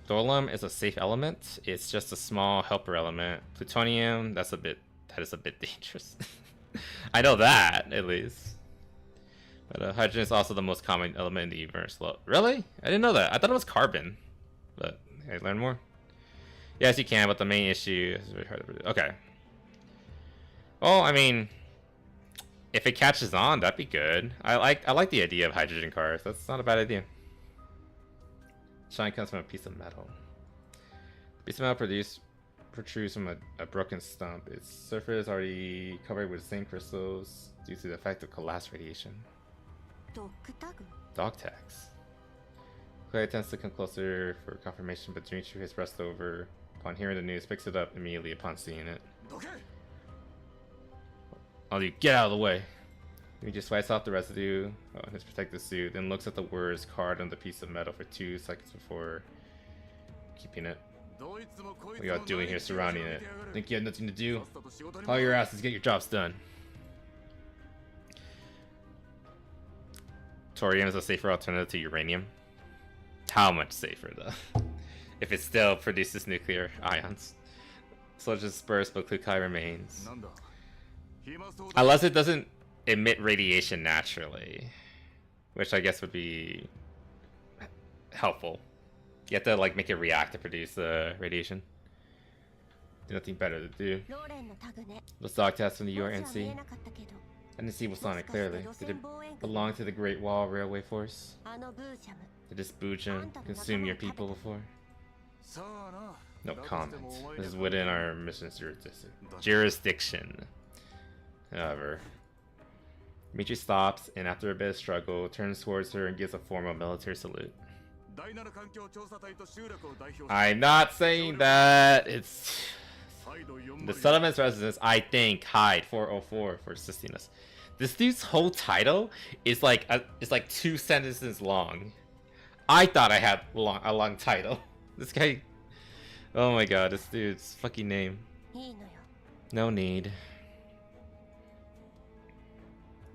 Dolum is a safe element. It's just a small helper element. Plutonium, that is a bit dangerous. I know that, at least. But hydrogen is also the most common element in the universe. Really? I didn't know that. I thought it was carbon. But I learned more. Yes, you can, but the main issue is very hard to produce. Okay. Well, I mean, if it catches on, that'd be good. I like the idea of hydrogen cars. That's not a bad idea. Shine comes from a piece of metal. A piece of metal protrudes from a broken stump. Its surface is already covered with zinc crystals due to the effect of collapse radiation. Dog tags. Clay tends to come closer for confirmation, but Dimitri has rushed over. Upon hearing the news, picks it up immediately upon seeing it. I'll get out of the way. He just wipes off the residue on his protective suit, then looks at the words carved on the piece of metal for 2 seconds before keeping it. What are y'all doing here surrounding it? Think you have nothing to do? Follow your asses, get your jobs done. Thorium is a safer alternative to uranium. How much safer though? If it still produces nuclear ions. Sludge is dispersed, but Klukai remains. Unless it doesn't emit radiation naturally, which I guess would be helpful. You have to like make it react to produce the radiation. Nothing better to do. Those dog tests from the URNC. I didn't see what's on it clearly. Did it belong to the Great Wall Railway Force? Did this Boojum consume your people before? No comment. This is within our mission's jurisdiction. However, Dimitri stops and after a bit of struggle, turns towards her and gives a formal military salute. I'm not saying that. It's the settlement's residence, I think, Hyde 404 for assisting us. This dude's whole title is like it's like 2 sentences long. I thought I had a long title. This guy, oh my god, this dude's fucking name. No need.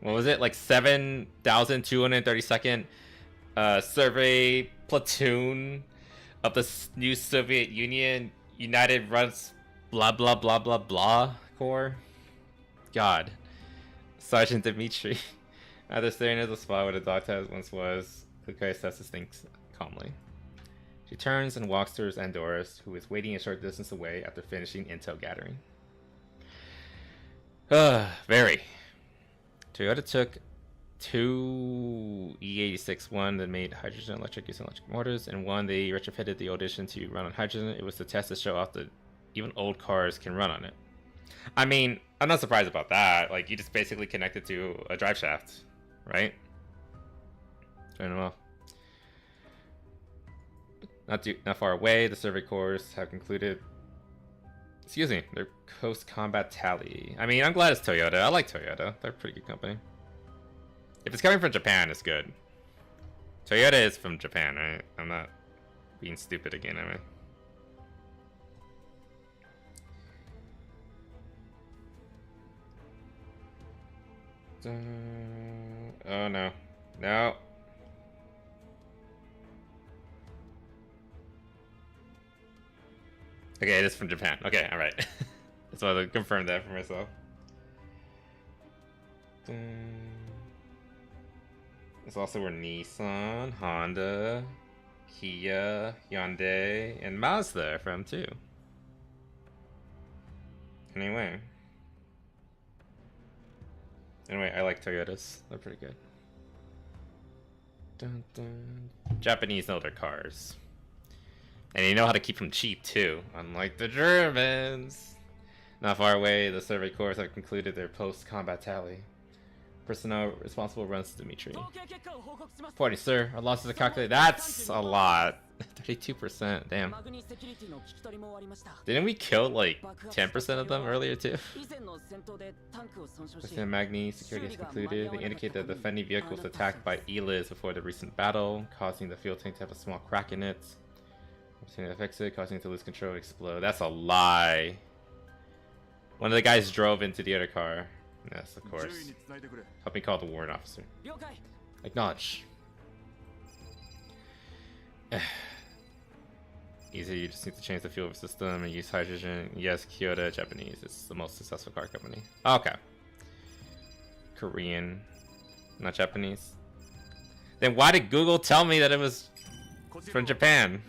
What was it? Like 7,232nd survey platoon of the new Soviet Union United Runs blah blah blah blah blah Corps. God. Sergeant Dimitri. After staring at the spot where the dog tag once was, Lukai assesses things calmly. She turns and walks towards Andoris, who is waiting a short distance away after finishing intel gathering. Very. Toyota took 2 E86, one that made hydrogen electric using electric motors, and one they retrofitted the old edition to run on hydrogen. It was to test to show off that even old cars can run on it. I mean, I'm not surprised about that. Like, you just basically connect it to a drive shaft, right? Turn them off. Not far away, the survey corps have concluded. Excuse me, their coast combat tally. I mean, I'm glad it's Toyota. I like Toyota. They're a pretty good company. If it's coming from Japan, it's good. Toyota is from Japan, right? I'm not being stupid again, am I? Oh no. No. Okay, it is from Japan. Okay, alright. That's why I confirmed that for myself. It's also where Nissan, Honda, Kia, Hyundai, and Mazda are from too. Anyway, I like Toyotas. They're pretty good. Dun, dun. Japanese know their cars. And you know how to keep them cheap too, unlike the Germans. Not far away, the survey corps have concluded their post-combat tally. Personnel responsible runs to Dimitri. Reporting, sir. Our losses are calculated. That's a lot. 32%. Damn. Didn't we kill like 10% of them earlier too? Within Magni, security has concluded. They indicate that the defending vehicle was attacked by Eliz before the recent battle, causing the fuel tank to have a small crack in it. It affects it, causing it to lose control and explode. That's a lie. One of the guys drove into the other car. Yes, of course. Help me call the warrant officer. Acknowledge. Easy, you just need to change the fuel system and use hydrogen. Yes, Kyoto, Japanese. It's the most successful car company. Okay. Korean, not Japanese. Then why did Google tell me that it was from Japan?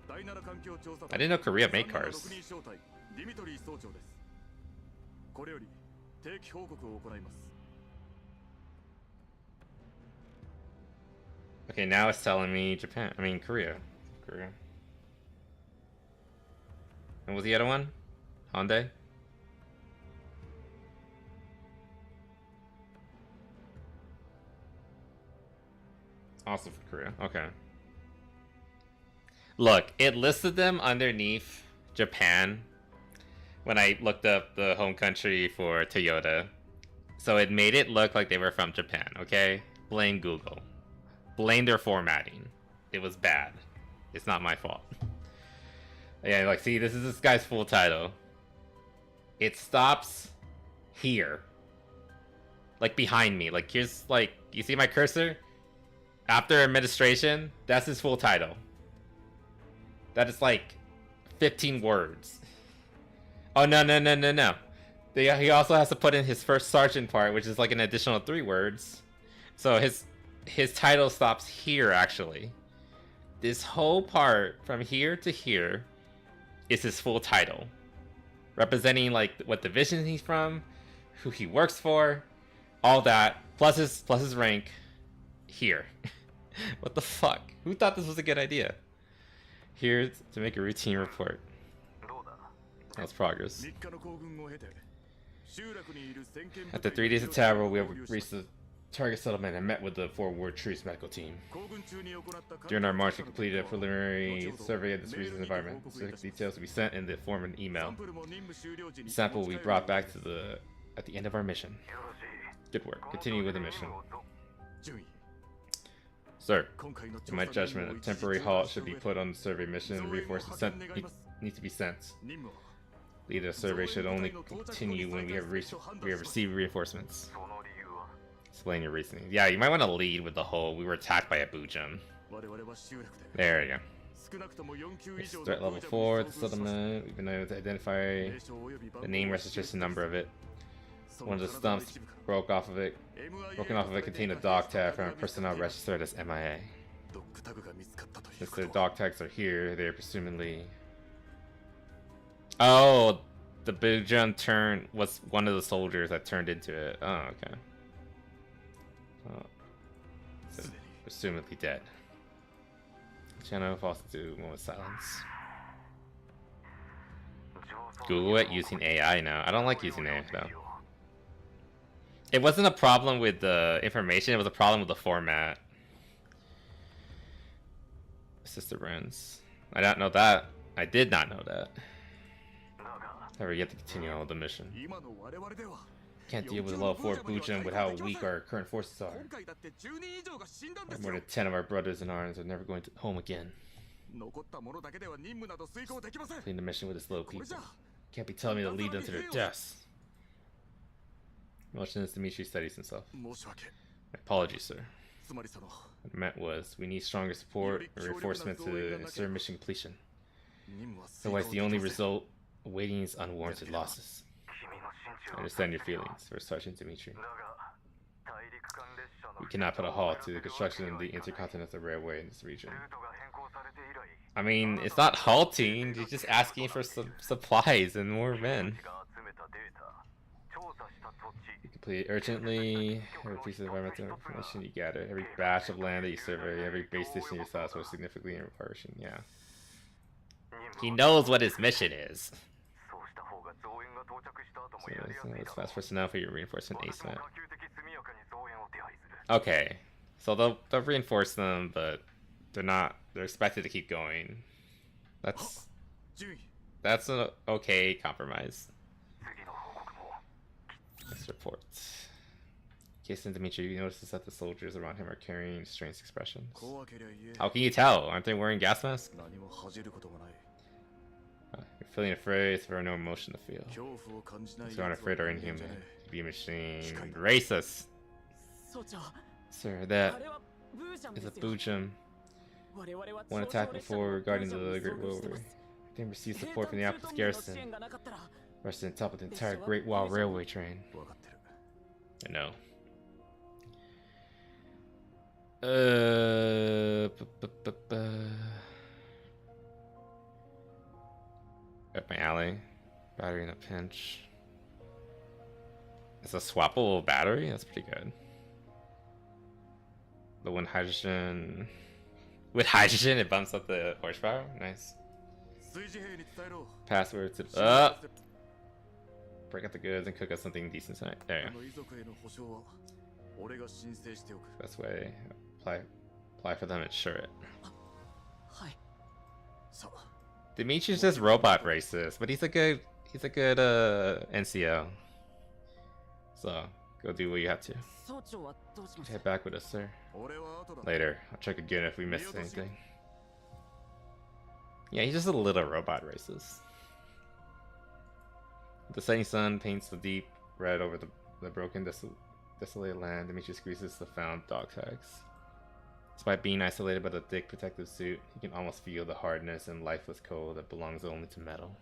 I didn't know Korea made cars. Okay, now it's telling me Japan. I mean Korea. Korea. And what's the other one? Hyundai? Also for Korea. Okay. Look, it listed them underneath Japan when I looked up the home country for Toyota. So it made it look like they were from Japan, okay? Blame Google. Blame their formatting. It was bad. It's not my fault. Yeah, like, see, this is this guy's full title. It stops here. Like, behind me. Like, here's, like, you see my cursor? After administration, that's his full title. That is, like, 15 words. Oh, no. He also has to put in his first sergeant part, which is, like, an additional 3 words. So his title stops here, actually. This whole part from here to here is his full title, representing like what division he's from, who he works for, all that, plus his rank here. What the fuck? Who thought this was a good idea? Here to make a routine report. That's progress. After 3 days of travel, we have reached the target settlement and met with the Forward Truce medical team. During our march, we completed a preliminary survey of this region's environment. Specific details will be sent in the form of an email. The sample will be brought back to at the end of our mission. Good work. Continue with the mission. Sir, in my judgment, a temporary halt should be put on the survey mission. Reinforcements need to be sent. Leader, the survey should only continue when we have received reinforcements. Explain your reasoning. Yeah, you might want to lead with the whole, we were attacked by a Bujum. There you go. It's threat level 4, the settlement. We've been able to identify the name registration number of it. One of the stumps broken off of it contained a dog tag from a personnel registered as MIA. Since the dog tags are here, they are presumably... Oh, the Bujum was one of the soldiers that turned into it. Oh, okay. So, presumably dead. Channel falls into moment of silence. Google it using AI now. I don't like using AI though. It wasn't a problem with the information, it was a problem with the format. Sister Brands. I don't know that. I did not know that. However, you have to continue on with the mission. Can't deal with a level 4 Bujum with how weak our current forces are. More than 10 of our brothers in arms are never going home again. Clean the mission with the slow people. Can't be telling me to lead them to their deaths. Motion is Dimitri studies himself. My apologies, sir. What I meant was, we need stronger support and reinforcement to ensure mission completion. Otherwise, the only result awaiting is unwarranted losses. I understand your feelings, First Sergeant Dimitri. We cannot put a halt to the construction of the Intercontinental Railway in this region. I mean, it's not halting, you're just asking for some supplies and more men. You complete it urgently. Every piece of environmental information you gather, every batch of land that you survey, every base station you saw will significantly improve. Yeah. He knows what his mission is. So let's fast personnel for your reinforcement ASMAT. Okay, so they'll reinforce them, but they're expected to keep going. That's an okay compromise. Next report. Jason Dimitri notices that the soldiers around him are carrying strange expressions. How can you tell? Aren't they wearing gas masks? Your Feeling afraid, there no emotion to feel. So aren't afraid or inhuman. Be a machine. Racist! Sir, that is a Boojum. One attack before regarding the Great Railway. Didn't receive support from the Apple's garrison. Rested on top of the entire Great Wall Railway train. I know. Up my alley. Battery in a pinch. It's a swappable battery? That's pretty good. The one hydrogen... With hydrogen, it bumps up the horsepower? Nice. Password to... Break out the goods and cook us something decent tonight. There you go. Best way. Apply for them and insure it. Dimitri's just robot racist, but he's a good NCO. So go do what you have to. Head back with us, sir. Later. I'll check again if we missed anything. Yeah, he's just a little robot racist. The setting sun paints the deep red over the broken, desolate land. Dimitri squeezes the found dog tags. Despite being isolated by the thick protective suit, he can almost feel the hardness and lifeless cold that belongs only to metal.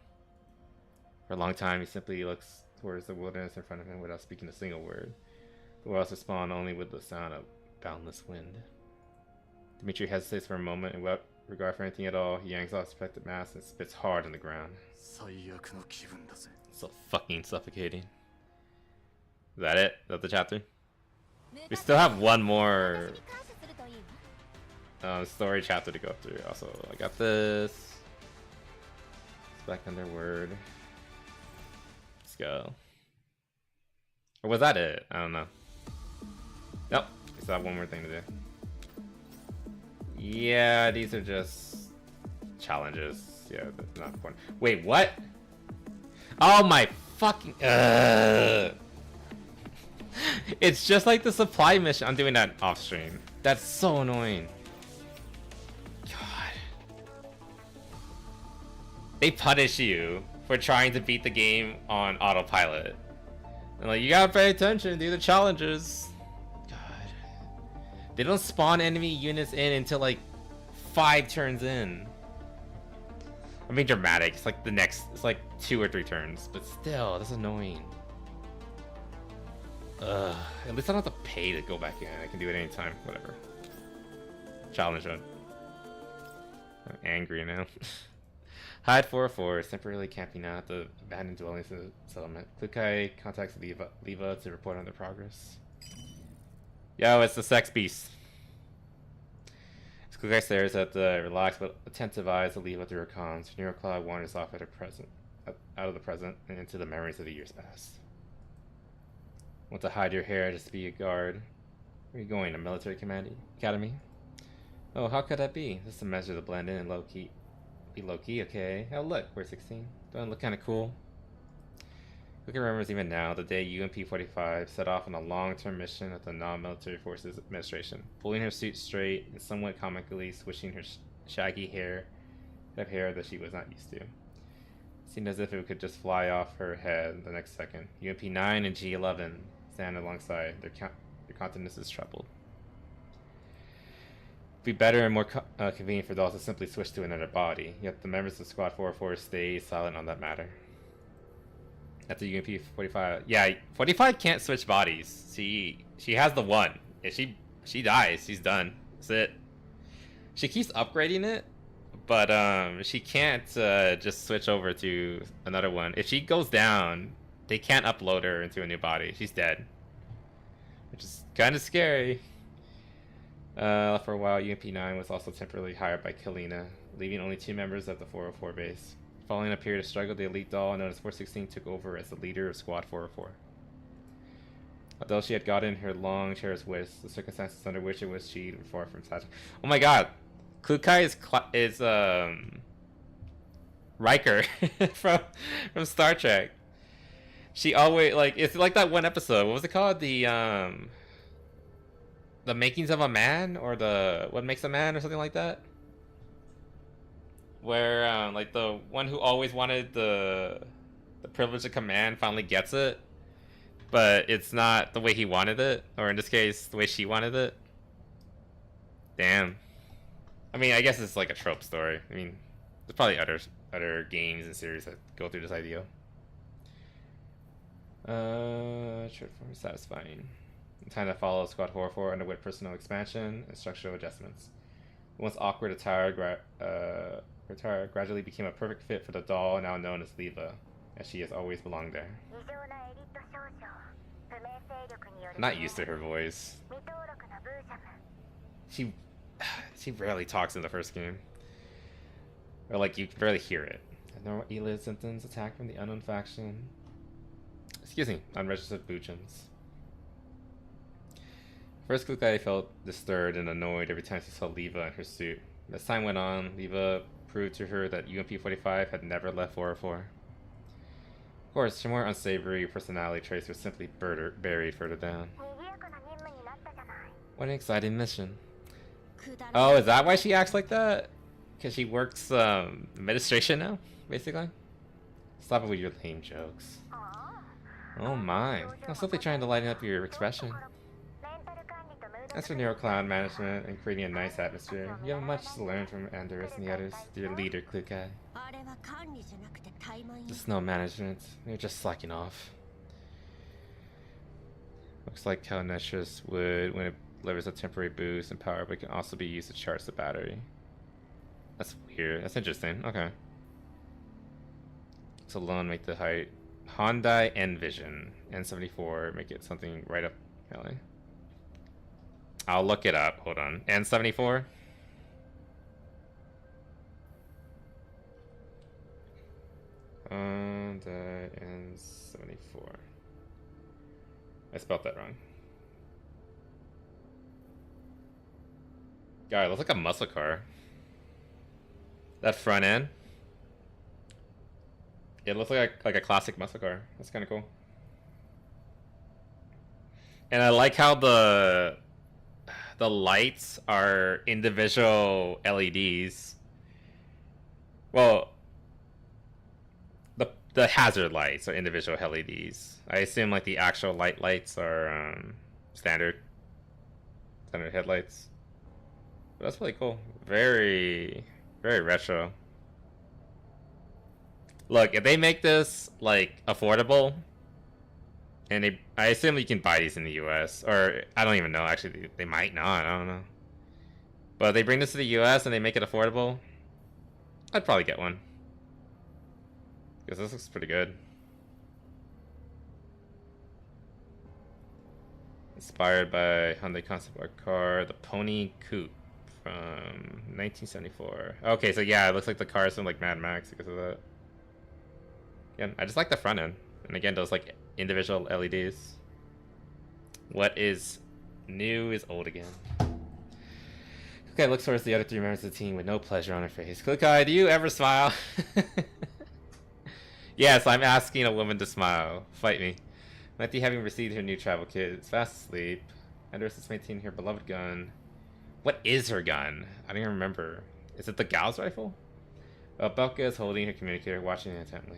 For a long time, he simply looks towards the wilderness in front of him without speaking a single word. The worlds respond only with the sound of boundless wind. Dimitri hesitates for a moment, and without regard for anything at all, he yanks off his protective mask and spits hard on the ground. So fucking suffocating. Is that it? Is that the chapter? We still have one more story chapter to go through. Also, I got this. It's back under word. Let's go. Or was that it? I don't know. Nope. We still have one more thing to do. Yeah, these are just challenges. Yeah, that's not important. Wait, what? Oh my fucking... It's just like the supply mission. I'm doing that off stream. That's so annoying. God. They punish you for trying to beat the game on autopilot. And like, you gotta pay attention, do the challenges. God. They don't spawn enemy units in until like 5 turns in. I mean, dramatic. It's like it's like 2 or 3 turns, but still, that's annoying. At least I don't have to pay to go back in. I can do it anytime. Whatever. Challenge mode. I'm angry now. Hide 404 is temporarily camping out the abandoned dwellings in the settlement. Klukai contacts Leva to report on their progress. Yo, it's the sex beast. As Klukai stares at the relaxed but attentive eyes of Leva through her comms, Neurocloud wanders off out of the present and into the memories of the years past. Want to hide your hair just to be a guard? Where are you going? A military academy? Oh, how could that be? Just a measure to blend in and low-key. Be low-key, okay. Oh look, we're 16. Don't it look kinda cool? Luca remembers even now the day UMP-45 set off on a long-term mission at the Non-Military Forces Administration, pulling her suit straight and somewhat comically swishing her shaggy hair of hair that she was not used to. It seemed as if it could just fly off her head the next second. UMP-9 and G11 stand alongside. Their countenance is troubled. It'd be better and more convenient for dolls to simply switch to another body, yet the members of Squad 404 stay silent on that matter. After UMP 45, yeah, 45 can't switch bodies. She has the one. If she dies, she's done. That's it. She keeps upgrading it, but she can't just switch over to another one. If she goes down, they can't upload her into a new body. She's dead, which is kind of scary. For a while, UMP-9 was also temporarily hired by Kalina, leaving only 2 members of the 404 base. Following a period of struggle, the elite doll known as 416 took over as the leader of Squad 404. Although she had gotten her long cherished wish, the circumstances under which it was she were far from such. Oh my god! Klukai is Riker from Star Trek. She always, like, it's like that one episode. What was it called? The Makings of a Man, or the What Makes a Man, or something like that. where like the one who always wanted the privilege of command finally gets it, but it's not the way he wanted it, or in this case, the way she wanted it. Damn. I mean, I guess it's like a trope story. I mean, there's probably other games and series that go through this idea. Short form is satisfying. Time to follow Squad Horror 4 underwent personal expansion and structural adjustments. Once awkward attire gradually became a perfect fit for the doll now known as Leva, as she has always belonged there. I'm not used to her voice. She rarely talks in the first game. Or like, you barely hear it. Normal Elid symptoms, attack from the unknown faction. Excuse me, unregistered Bujins. First Kukai felt disturbed and annoyed every time she saw Leva in her suit. As time went on, Leva proved to her that UMP-45 had never left 404. Of course, her more unsavory personality traits were simply buried further down. What an exciting mission. Oh, is that why she acts like that? Because she works administration now, basically? Stop it with your lame jokes. Oh my, I'm simply trying to lighten up your expression. As for NeuroCloud management and creating a nice atmosphere, you have much to learn from Andorus and the others, dear leader Klukai. Just no management, you're just slacking off. Looks like how Nitrous would when it delivers a temporary boost in power, but can also be used to charge the battery. That's weird, that's interesting, okay. So alone make the height. Hyundai Envision N74, make it something right up alley. I'll look it up. Hold on. N74. Hyundai N74. I spelled that wrong. God, it looks like a muscle car. That front end. It looks like a classic muscle car. That's kind of cool. And I like how the lights are individual LEDs. Well, the hazard lights are individual LEDs. I assume like the actual lights are standard headlights. But that's really cool. Very, very retro. Look, if they make this like affordable, and I assume you can buy these in the US, or I don't even know, actually they might not, I don't know. But if they bring this to the US and they make it affordable, I'd probably get one. Because this looks pretty good. Inspired by Hyundai concept art car, the Pony Coupe from 1974. Okay, so yeah, it looks like the cars from like Mad Max because of that. Again, I just like the front end. And again, those like individual LEDs. What is new is old again. Kukai looks towards the other three members of the team with no pleasure on her face. Kukai, do you ever smile? Yes, I'm asking a woman to smile. Fight me. Letty, having received her new travel kit, is fast asleep. Andorus is maintaining her beloved gun. What is her gun? I don't even remember. Is it the Gauss rifle? Belka is holding her communicator, watching it intently.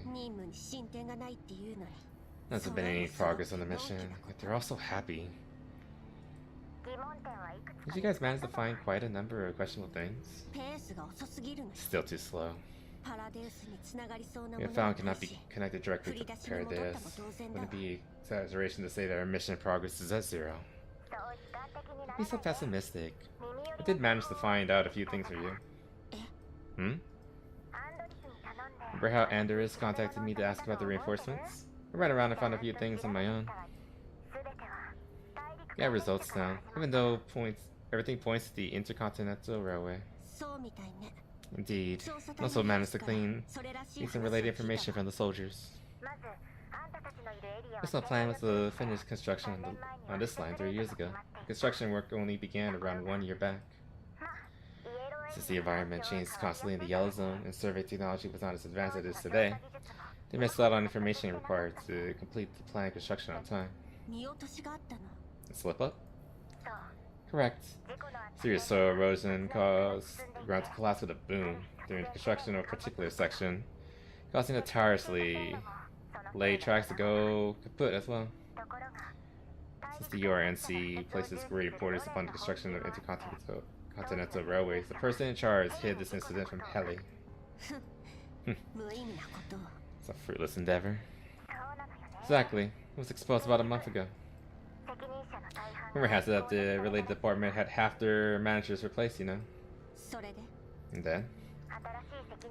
Hasn't been any progress on the mission, but they're all so happy. Did you guys manage to find quite a number of questionable things? Still too slow. If found cannot be connected directly to Paradeus, wouldn't it be exaggeration to say that our mission progress is at 0? Be so pessimistic. I did manage to find out a few things for you. Hmm? Remember how Andorus contacted me to ask about the reinforcements? I ran around and found a few things on my own. Yeah, results now. Even though everything points to the Intercontinental Railway. Indeed. Also managed to glean some related information from the soldiers. Personal plan was to finish construction on this line 3 years ago. Construction work only began around 1 year back. Since the environment changed constantly in the Yellow Zone and survey technology was not as advanced as it is today, they missed out on information required to complete the planned construction on time. A slip up? Correct. Serious soil erosion caused the ground to collapse with a boom. during construction of a particular section, causing it tirelessly lay tracks to go kaput as well. Since the URNC places great importance upon the construction of intercontinental railways, the person in charge hid this incident from Heli. It's a fruitless endeavor. Exactly. It was exposed about a month ago. Rumor has it that the related department had half their managers replaced, you know. And then,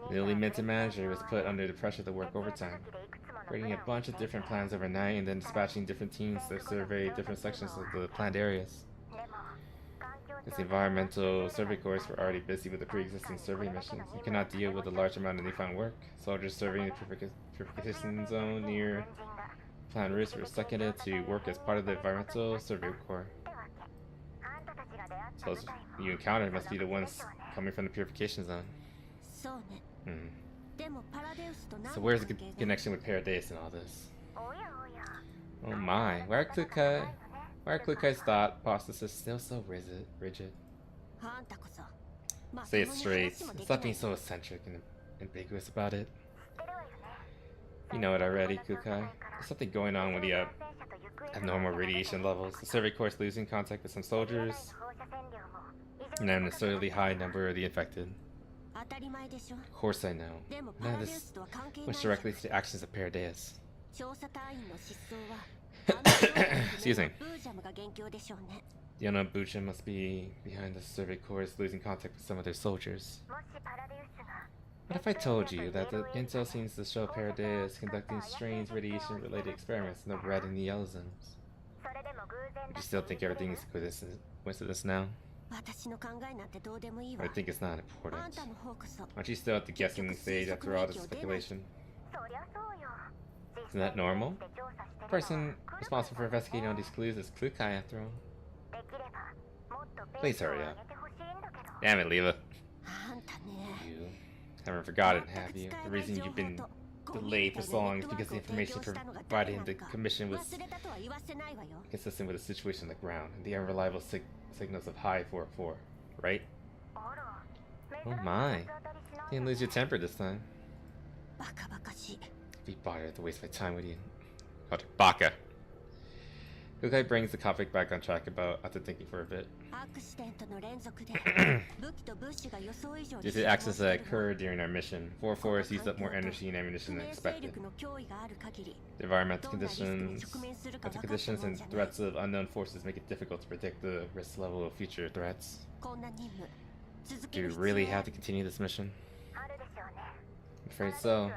the newly minted manager was put under the pressure to work overtime, creating a bunch of different plans overnight and then dispatching different teams to survey different sections of the planned areas. As the environmental survey corps were already busy with the pre-existing survey missions, you cannot deal with a large amount of newfound work. Soldiers surveying the purification zone near planned routes were seconded to work as part of the environmental survey corps. So those you encountered must be the ones coming from the purification zone. So where's the connection with Paradeus and all this? Oh my, why are Klukai's thought processes still so rigid? Say it straight. Stop being so eccentric and ambiguous about it. You know it already, Klukai. There's something going on with the abnormal radiation levels. The survey corps losing contact with some soldiers, and an absurdly high number of the infected. Of course I know. None of this went directly to the actions of Paradeus. Excuse me. The unknown Bujam must be behind the survey corps losing contact with some of their soldiers. What if I told you that the intel seems to show Paradeus conducting strange radiation-related experiments in the red and the yellow zones? Would you still think everything is coincidence now? I think it's not important. Aren't you still at the guessing stage after all this speculation? Isn't that normal? The person responsible for investigating all these clues is Klukai after all. Please hurry up. Damn it, Leela. You haven't forgotten, have you? The reason you've been delayed for so long is because the information provided in the commission was consistent with the situation on the ground and the unreliable signals of High 404, right? Oh my. You didn't lose your temper this time. Be bothered to waste my time with you. Called her Baka. Kukai brings the topic back on track after thinking for a bit. Due to the accidents that occurred during our mission, 4-4 has used up more energy and ammunition than expected. The environmental conditions and threats of unknown forces make it difficult to predict the risk level of future threats. Do we really have to continue this mission? I'm afraid so.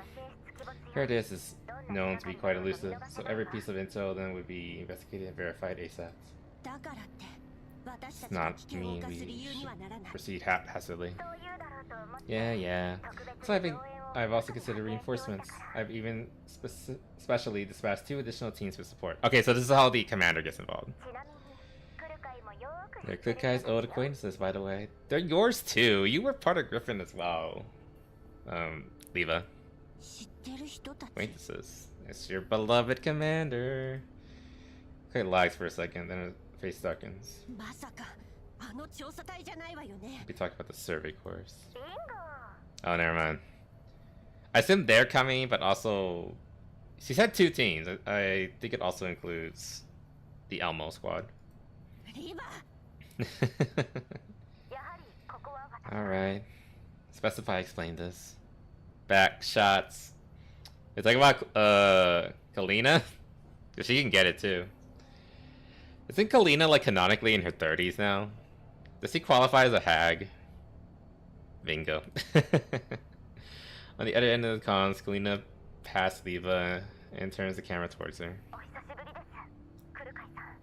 Paradeus is known to be quite elusive, so every piece of intel then would be investigated and verified ASAP. It's not mean we should proceed haphazardly. Yeah. So I've also considered reinforcements. I've even specially dispatched 2 additional teams for support. Okay, so this is how the commander gets involved. They're Klukai's old acquaintances, by the way. They're yours too. You were part of Griffin as well. Leva. Acquaintances. It's your beloved commander. Okay, lags for a second, then her face darkens. We talk about the survey course. Oh, never mind. I assume they're coming, but also she said 2 teams. I think it also includes the Elmo squad. Alright. Specify, explain this. Back shots. It's like about Kalina? Because she can get it too. Isn't Kalina like canonically in her 30s now? Does he qualify as a hag? Bingo. On the other end of the comms, Kalina passed Leva and turns the camera towards her.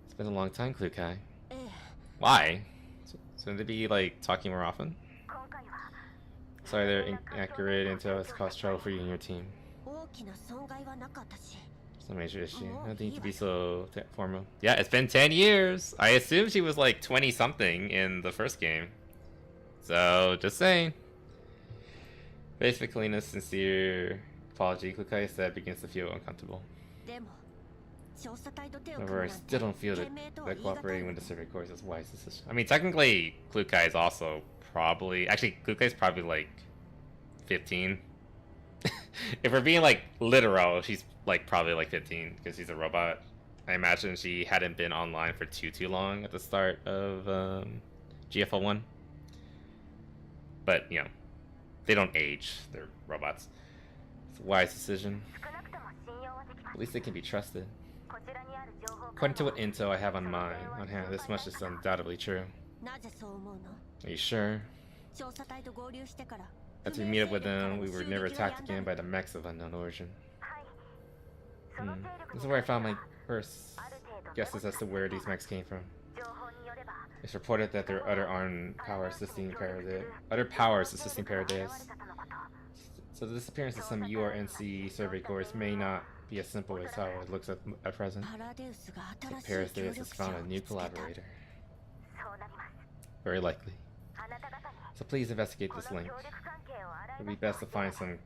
It's been a long time, Klukai. Why? Shouldn't they be like talking more often? Sorry, their inaccurate intel has caused trouble for you and your team. It's no major issue. I don't think to be so formal. Yeah, it's been 10 years. I assume she was like 20 something in the first game. So, just saying. Basically, in a sincere apology, Klukai said begins to feel uncomfortable. However, I still don't feel that cooperating with the survey corps is a wise decision. I mean, technically, Klukai is also probably... Actually, Klukai is probably like 15. If we're being like literal, she's like probably like 15 because she's a robot. I imagine she hadn't been online for too long at the start of GFL1. But you know, they don't age. They're robots. It's a wise decision. At least they can be trusted. According to what intel I have on hand, this much is undoubtedly true. Are you sure? After we meet up with them, we were never attacked again by the mechs of unknown origin. This is where I found my first guesses as to where these mechs came from. It's reported that there are other powers assisting Paradise. So the disappearance of some URNC survey cores may not be as simple as how it looks at present. So Paradise has found a new collaborator. Very likely. So please investigate this link. It would be best to find some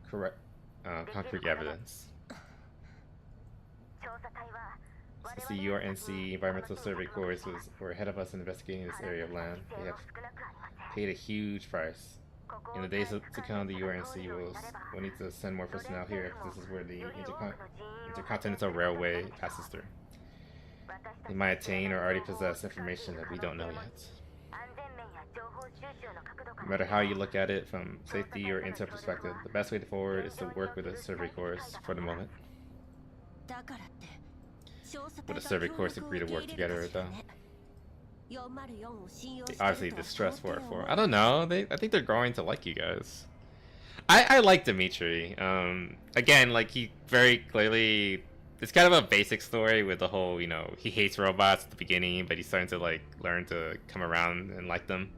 concrete evidence. Since the URNC Environmental Survey Corps were ahead of us in investigating this area of land, they have paid a huge price. In the days to come, the URNC will need to send more personnel here because this is where the Intercontinental Railway passes through. They might attain or already possess information that we don't know yet. No matter how you look at it, from safety or intel perspective, the best way forward is to work with the survey corps for the moment. Would the survey corps agree to work together, though? They obviously distrust 404. I don't know. I think they're growing to like you guys. I like Dimitri. Again, like he very clearly. It's kind of a basic story with the whole, you know, he hates robots at the beginning, but he's starting to like learn to come around and like them.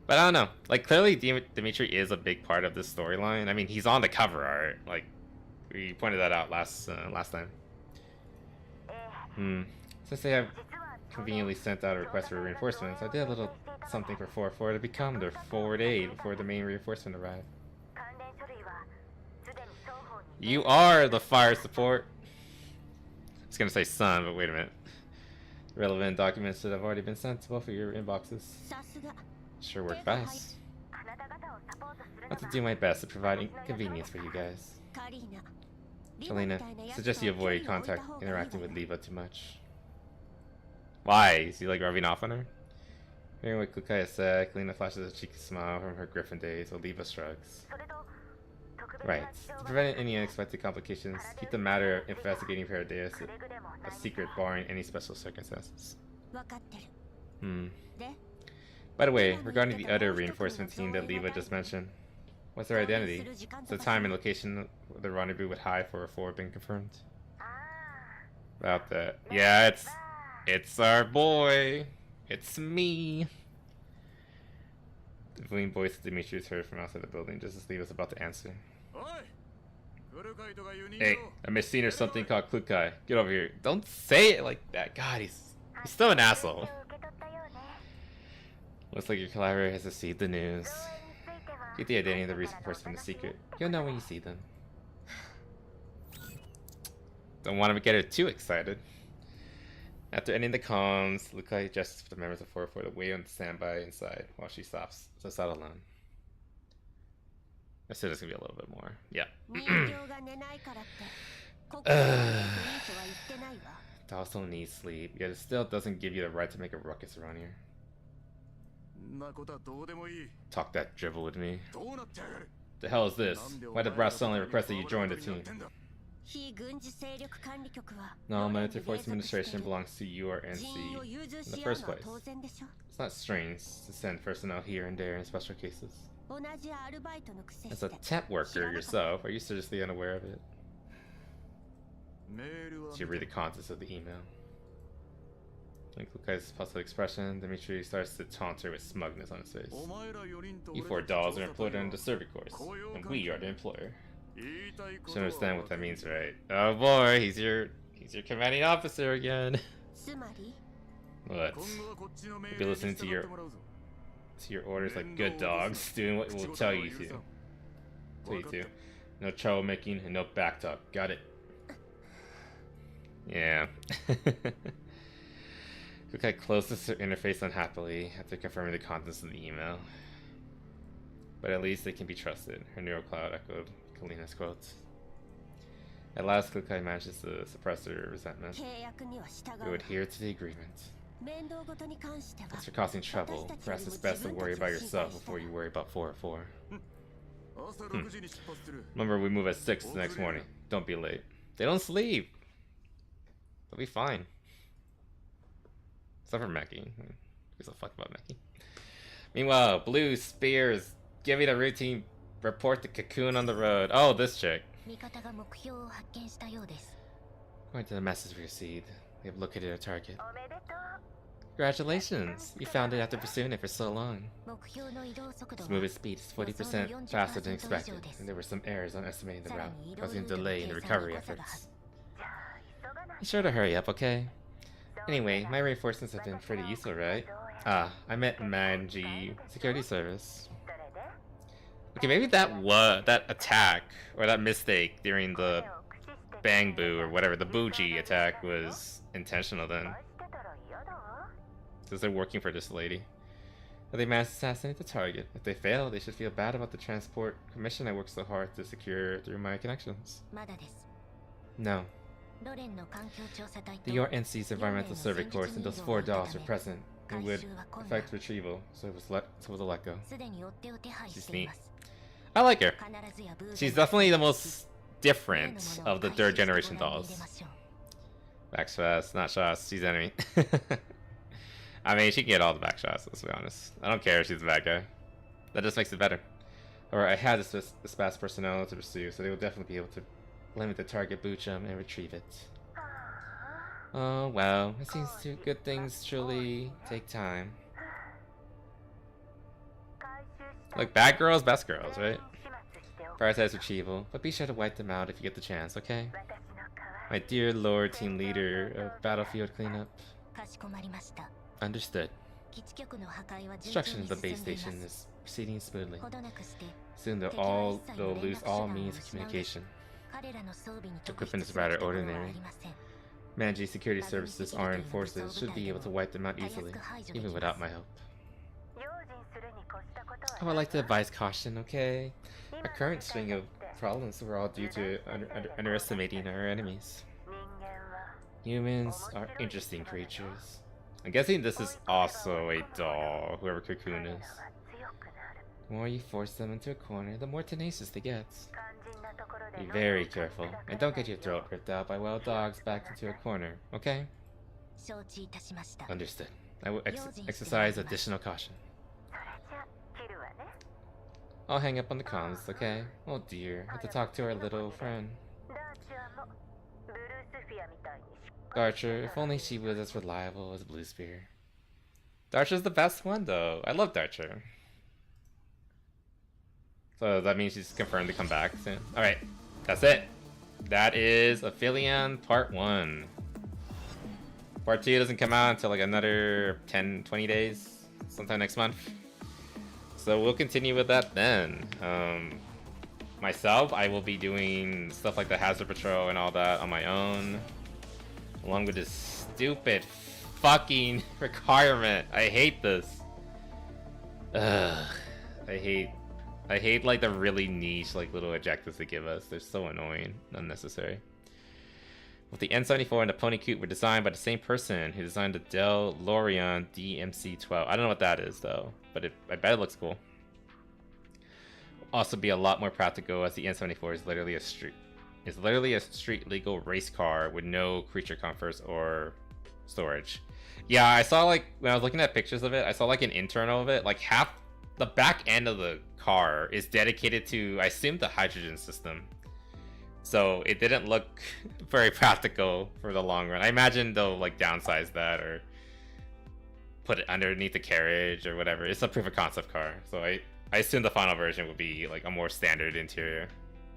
But I don't know. Like clearly, Dimitri is a big part of this storyline. I mean, he's on the cover art. Like we pointed that out last time. Since they have conveniently sent out a request for reinforcements, I did a little something for 404 to become their forward aid before the main reinforcement arrived. You are the fire support. I was gonna say son, but wait a minute. Relevant documents should have already been sent to both of your inboxes. Sure worked fast. I have to do my best to provide inconvenience for you guys. Kalina, suggest you avoid interacting with Leva too much. Why? Is he like rubbing off on her? Hearing what Kukaya said, Kalina flashes a cheeky smile from her Griffin days, while Leva shrugs. Right. To prevent any unexpected complications, keep the matter of investigating Paradise a secret, barring any special circumstances. By the way, regarding the other reinforcement team that Leva just mentioned, what's their identity? Has the time and location of the rendezvous with High 404 been confirmed? About that. Yeah, it's our boy. It's me. The booming voice of Dimitri is heard from outside the building just as Leva's about to answer. Hey, I misseen or something called Klukai. Get over here. Don't say it like that. God, he's still an asshole. Looks like your collaborator has received the news. Keep the identity of the recent person in the secret. You'll know when you see them. Don't want to get her too excited. After ending the comms, Lukai gestures for the members of 404 to wait on standby inside while she stops outside alone. I said it's gonna be a little bit more. Yeah. Dolls don't need sleep, yet it still doesn't give you the right to make a ruckus around here. Talk that drivel with me. The hell is this? Why did Brass suddenly request that you join the team? No, Military Force Administration belongs to URNC in the first place. It's not strange to send personnel here and there in special cases. As a temp worker yourself, are you seriously unaware of it? Did you read the contents of the email? Like Lukai's puzzled expression, Dimitri starts to taunt her with smugness on his face. You 4 dolls are employed under the survey course, and we are the employer. You should understand what that means, right? Oh boy, he's your commanding officer again. What? You'll be listening to your orders like good dogs, doing what we'll tell you to. No troublemaking and no backtalk. Got it? Yeah. Kukai closes her interface unhappily after confirming the contents of the email. but at least they can be trusted. Her neural cloud echoed Kalina's quotes. At last, Kukai manages to suppress her resentment. We would adhere to the agreement. As for causing trouble, perhaps it's best to worry about yourself before you worry about 4 or 4. Remember, we move at 6 the next morning. Don't be late. They don't sleep. They'll be fine. Except for Meki. Who gives a fuck about Meki? Meanwhile, Blue Spears giving a routine report to Cocoon on the road. Oh, this chick. According to the message we received, we have located our target. Congratulations! You found it after pursuing it for so long. Its movement speed is 40% faster than expected, and there were some errors on estimating the route, causing a delay in the recovery efforts. Be sure to hurry up, okay? Anyway, my reinforcements have been pretty useful, right? Ah, I met Manji Security Service. Okay, maybe that attack, or that mistake during the Bang Boo, or whatever, the Bougie attack was intentional then. Because they're working for this lady. But they managed to assassinate the target. If they fail, they should feel bad about the transport commission I worked so hard to secure through my connections. No. The UNC's environmental survey course and those 4 dogs were present. It would affect retrieval, so it was a let go. She's neat. I like her. She's definitely the most different of the 3rd generation dolls. Backshots, not shots, she's enemy. I mean, she can get all the back shots, let's be honest. I don't care if she's a bad guy. That just makes it better. Or I had the SPAS personnel to pursue, so they will definitely be able to limit the target boot jump and retrieve it. Oh, well, it seems to good things truly take time. Like, bad girls, best girls, right? Prioritize retrieval, but be sure to wipe them out if you get the chance, okay? My dear Lord Team Leader of Battlefield Cleanup. Understood. Construction of the base station is proceeding smoothly. Soon they'll lose all means of communication. Equipment is rather ordinary. Managing security services armed forces should be able to wipe them out easily, even without my help. I would like to advise caution, okay? Our current string of problems were all due to underestimating our enemies. Humans are interesting creatures. I'm guessing this is also a doll, whoever Cocoon is. The more you force them into a corner, the more tenacious they get. Be very careful, and don't get your throat ripped out by wild dogs backed into a corner, okay? Understood. I will exercise additional caution. I'll hang up on the comms, okay? Oh dear, I have to talk to our little friend. Darcher, if only she was as reliable as Blue Spear. Darcher's the best one, though. I love Darcher. So that means she's confirmed to come back soon. Alright, that's it. That is Apelion Part 1. Part 2 doesn't come out until like another 10-20 days, sometime next month. So we'll continue with that then. Myself, I will be doing stuff like the Hazard Patrol and all that on my own. Along with this stupid fucking requirement. I hate this. Ugh. I hate like the really niche like little objectives they give us. They're so annoying, unnecessary. Both the N74 and the Pony Coot were designed by the same person who designed the Dell Lorion DMC-12. I don't know what that is though, but I bet it looks cool. Will also be a lot more practical as the N74 is literally a street legal race car with no creature comforts or storage. Yeah, I saw like when I was looking at pictures of it, I saw like an internal of it, like half the back end of the car is dedicated to, I assume, the hydrogen system. So it didn't look very practical for the long run. I imagine they'll like downsize that or put it underneath the carriage or whatever. It's a proof of concept car, so I assume the final version will be like a more standard interior.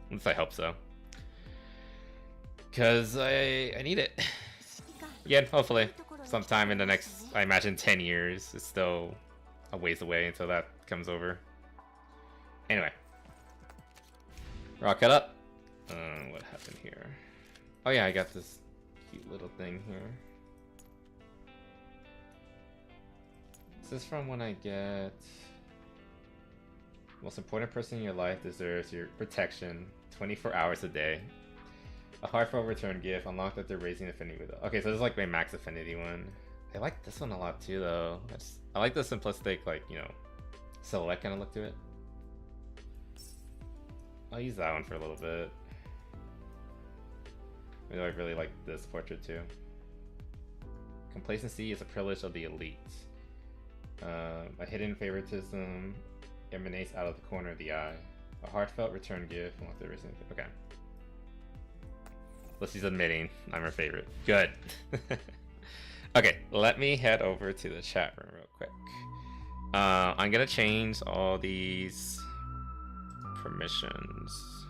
At least I hope so. Because I need it. Again, hopefully sometime in the next, I imagine 10 years. It's still a ways away until that comes over. Anyway, we're all cut up. What happened here? Oh yeah, I got this cute little thing here. Is this from when I get... Most important person in your life deserves your protection 24 hours a day. A heartfelt return gift unlocked after raising affinity with it. Okay, so this is like my max affinity one. I like this one a lot too, though. I like the simplistic, like, you know, silhouette kind of look to it. I'll use that one for a little bit. I really like this portrait too. Complacency is a privilege of the elite. A hidden favoritism emanates out of the corner of the eye. A heartfelt return gift. Okay. Lucy's admitting I'm her favorite. Good. Okay, let me head over to the chat room real quick. I'm gonna change all these permissions.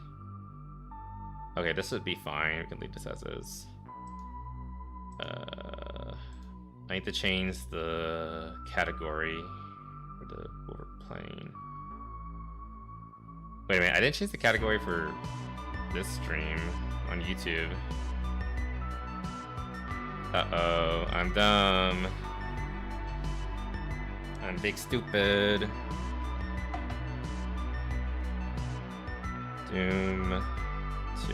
Okay, this would be fine. We can leave this as is. I need to change the category for what we're playing. Wait a minute, I didn't change the category for this stream on YouTube. Uh-oh, I'm dumb. I'm big stupid. Doom 2.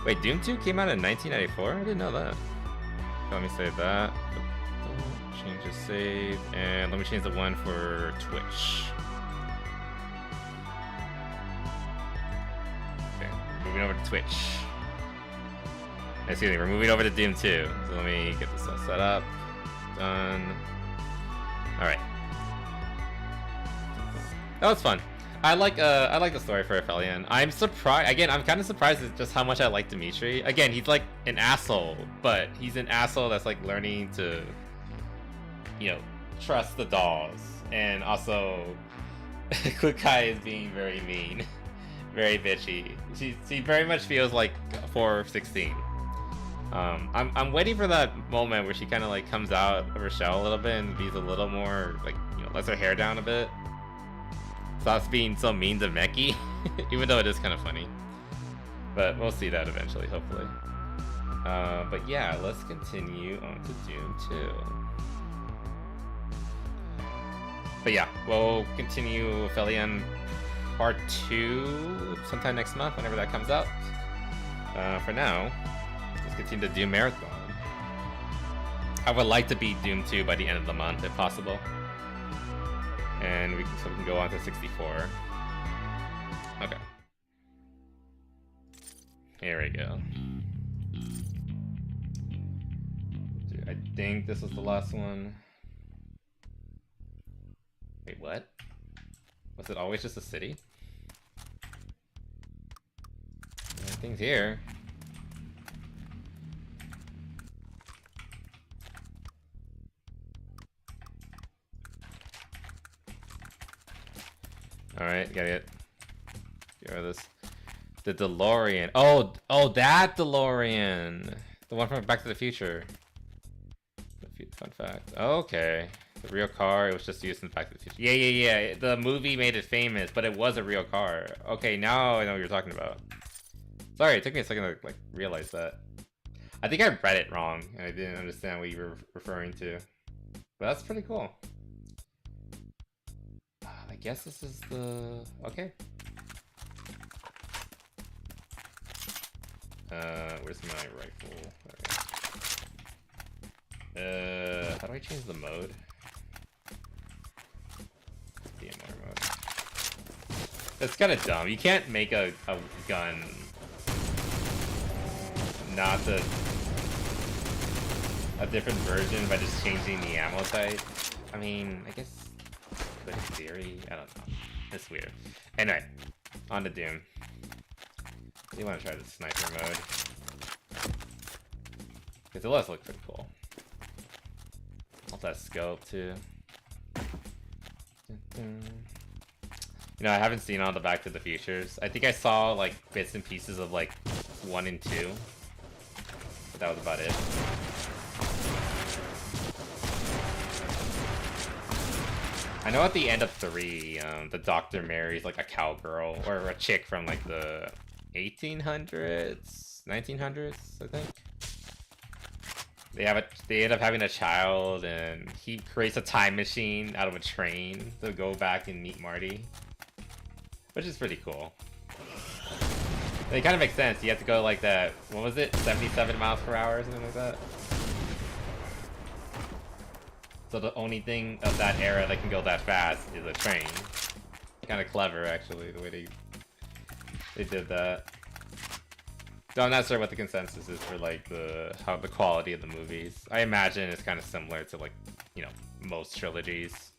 Wait, Doom 2 came out in 1994? I didn't know that. Let me save that. Change the save. And let me change the one for Twitch. Okay, moving over to Twitch. Excuse me, we're moving over to Doom 2. So let me get this all set up. Done. Alright. That was fun. I like the story for Apelion. I'm surprised. Again, I'm kind of surprised at just how much I like Dimitri. Again, he's like an asshole, but he's an asshole that's like learning to, you know, trust the dolls. And also, Kukai is being very mean, very bitchy. She very much feels like 416. I'm waiting for that moment where she kind of like comes out of her shell a little bit and be a little more like, you know, lets her hair down a bit. Stops being so mean to Meki, even though it is kind of funny. But we'll see that eventually, hopefully. But yeah, let's continue on to Doom 2. But yeah, we'll continue Apelion Part 2 sometime next month, whenever that comes out. For now, let's continue the Doom Marathon. I would like to beat Doom 2 by the end of the month, if possible. And so we can go on to 64. Okay. Here we go. Dude, I think this was the last one. Wait, what? Was it always just a city? Everything's here. Alright, get it. Get rid of this. The DeLorean. Oh, that DeLorean! The one from Back to the Future. Fun fact. Okay. The real car, it was just used in Back to the Future. Yeah. The movie made it famous, but it was a real car. Okay, now I know what you're talking about. Sorry, it took me a second to like realize that. I think I read it wrong, and I didn't understand what you were referring to. But that's pretty cool. I guess this is the... okay. Where's my rifle? How do I change the mode? DMR mode. That's kind of dumb. You can't make a gun not a different version by just changing the ammo type. I mean, I guess in theory, I don't know. It's weird. Anyway, on to Doom. I do want to try the sniper mode. Because it does look pretty cool. Also that scope too. You know, I haven't seen all the Back to the Futures. I think I saw like bits and pieces of like 1 and 2. But that was about it. I know at the end of 3, the doctor marries like a cowgirl or a chick from like the 1800s, 1900s, I think. They end up having a child, and he creates a time machine out of a train to go back and meet Marty, which is pretty cool. It kind of makes sense. You have to go like that. What was it? 77 miles per hour or something like that. So the only thing of that era that can go that fast is a train. Kind of clever, actually, the way they did that. So I'm not sure what the consensus is for like the quality of the movies. I imagine it's kind of similar to like, you know, most trilogies.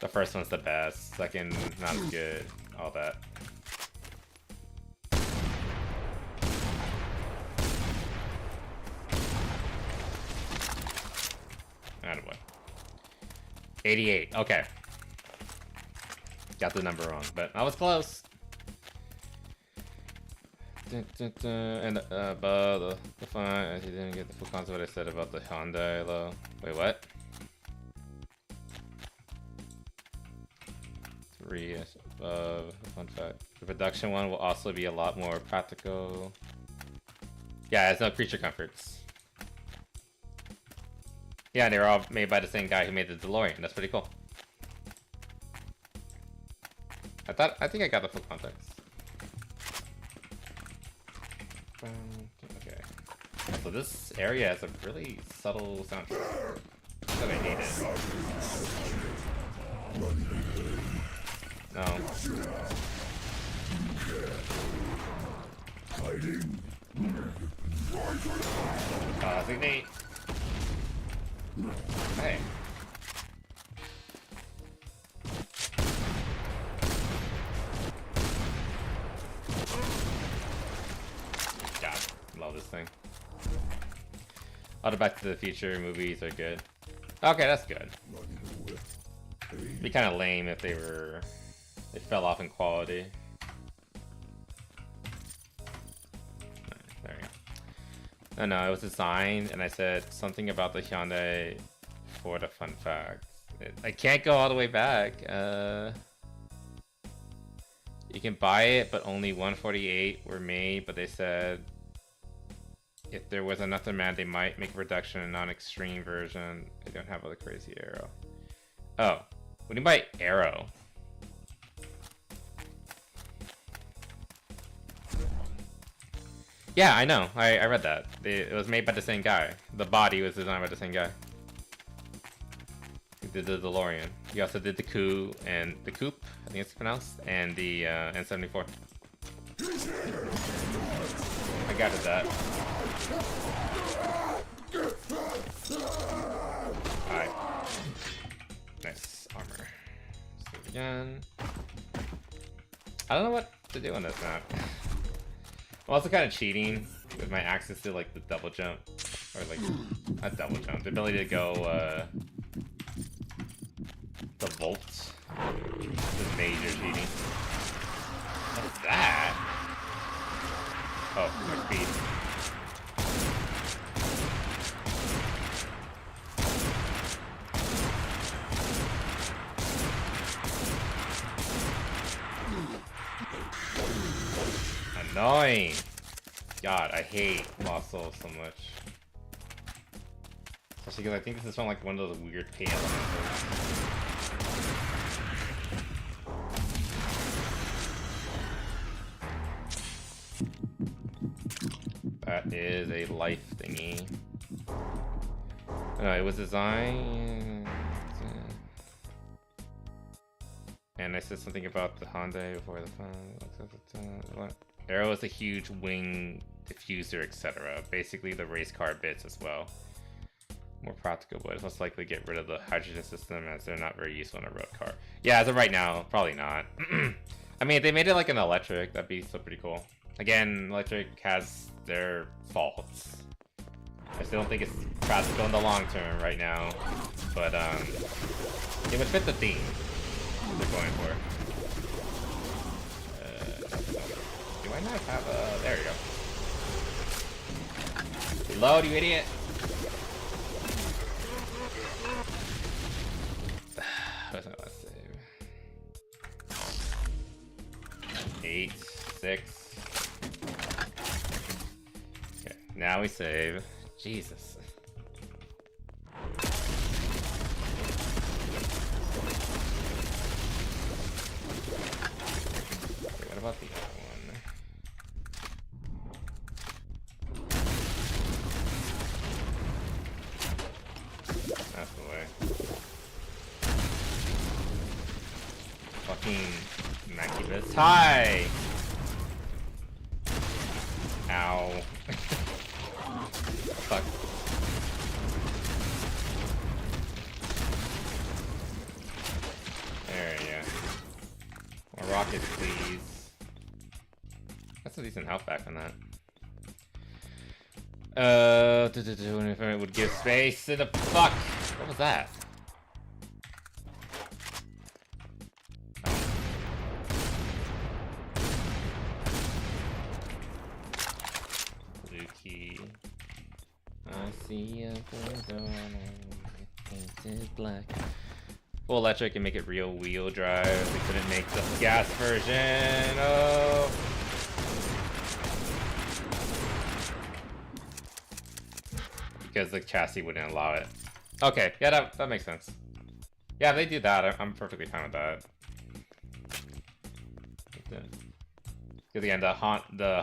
The first one's the best, second not as good, all that. Attaboy. 88. Okay. Got the number wrong, but I was close. And above the fine, as you didn't get the full concept of what I said about the Hyundai though. Wait, what? 3 is above. Fun fact. The production one will also be a lot more practical. Yeah, it's no creature comforts. Yeah, they were all made by the same guy who made the DeLorean. That's pretty cool. I think I got the full context. Okay. So this area has a really subtle soundtrack that I needed. No. Designate. Hey. God, love this thing. All the Back to the Future movies are good. Okay, that's good. It'd be kind of lame if they fell off in quality. There you go. No, it was designed, and I said something about the Hyundai for the fun fact. I can't go all the way back. You can buy it, but only 148 were made, but they said if there was enough demand, they might make a production a non-extreme version. They don't have a crazy arrow. Oh, what do you buy arrow? Yeah, I know. I read that. It was made by the same guy. The body was designed by the same guy. He did the DeLorean. He also did the Coupe, I think it's pronounced, and the N74. I got it that. Alright. Nice armor. Save again. I don't know what to do on this map. I'm also kind of cheating with my access to like the double jump, or like not double jump, the ability to go the volts. This is major cheating. What's that? Oh, my speed. Annoying. God, I hate Lost Souls so much. Especially because I think this is from like one of those weird pay elements. That is a life thingy. No, it was designed. And I said something about the Hyundai before the phone. Arrow is a huge wing diffuser, etc. Basically the race car bits as well. More practical, but it's most likely get rid of the hydrogen system as they're not very useful in a road car. Yeah, as of right now, probably not. I mean, if they made it like an electric, that'd be still pretty cool. Again, electric has their faults. I still don't think it's practical in the long term right now, but it would fit the theme they're going for. Do I not have a... There we go. Reload, you idiot! What's my last save? 8, 6. Okay, now we save. Jesus. about the other one? That's the way. Fucking Macubus. Hi! Ow. Fuck. There you go. More rockets, please. That's a decent health back on that. If it would give space to the fuck. What was that? Blue key. I see a window painted black. Full electric and make it real wheel drive. They couldn't make the gas version. Oh. Because the chassis wouldn't allow it. Okay, yeah, that makes sense. Yeah, if they do that, I'm perfectly fine with that. Because again, the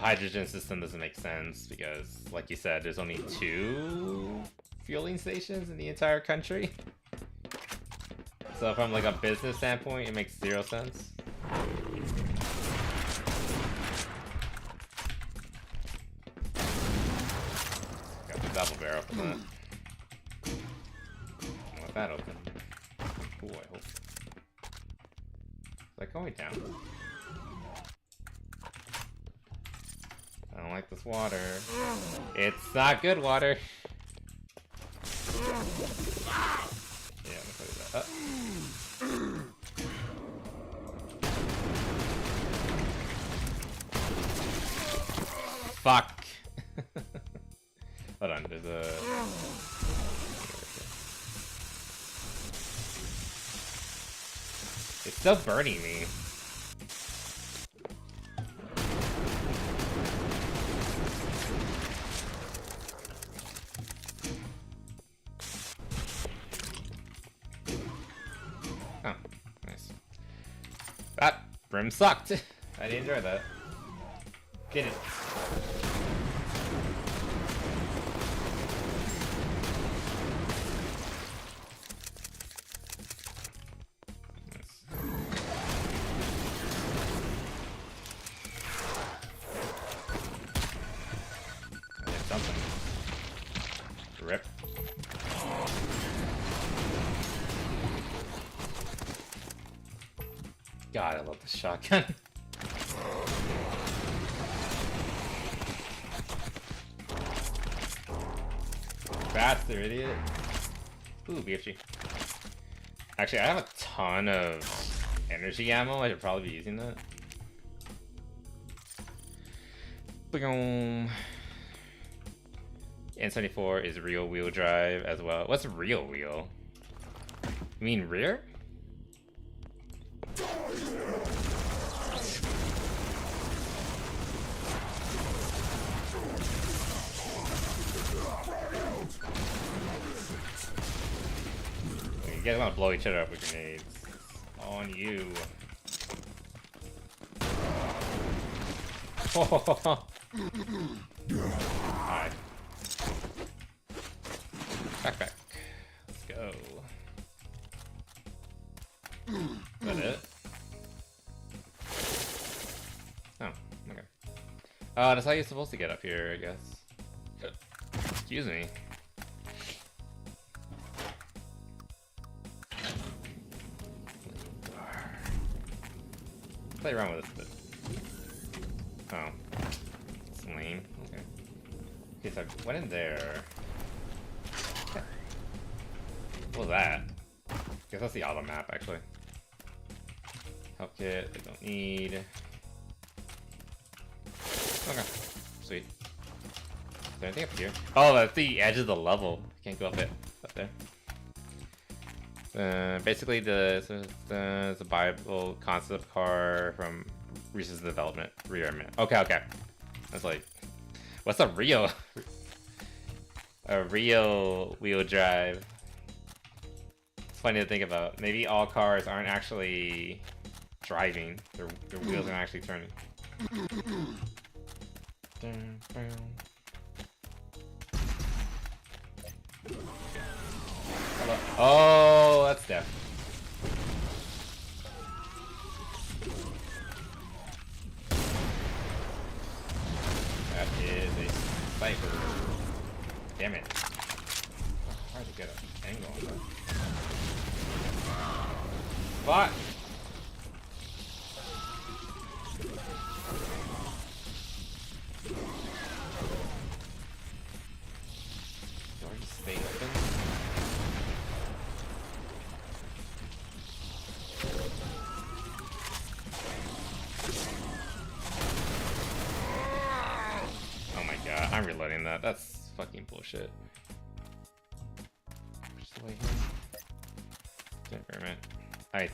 hydrogen system doesn't make sense because, like you said, there's only 2 fueling stations in the entire country. So from like a business standpoint, it makes 0 sense. Got the double barrel for that. I want that open. Ooh, I hope. Is that going down? I don't like this water. It's not good water. Yeah, I'm gonna put that up. Fuck. Hold on, there's a... It's still burning me. Oh, nice. That brim sucked. I didn't enjoy that. Didn't. Rip. God, I love the shotgun. Bastard, idiot. Ooh, BFG. Actually, I have a ton of energy ammo. I should probably be using that. Boom. N74 is real wheel drive as well. What's real wheel? You mean rear? You guys want to blow each other up with grenades. On you. Alright. Backpack. Let's go. Is that it? Oh, okay. That's how you're supposed to get up here, I guess. Excuse me. Play around with this a bit. Oh. It's lame. Okay. Okay, so I went in there. What was that? Guess that's the auto map, actually. Help kit, I don't need. Okay, sweet. Is there anything up here? Oh, that's the edge of the level. Can't go up it. Up there. Basically, the Bible concept car from recent development. Rearmament. Okay, okay. That's like, what's a real wheel drive? It's funny to think about. Maybe all cars aren't actually driving. Their wheels aren't actually turning. Hello. Oh, that's death. That is a sniper. Damn it. Hard to get an angle on that. Fuck! Doors stay open. Oh my god, I'm reloading that. That's fucking bullshit. Just the way here. Temperament. Alright,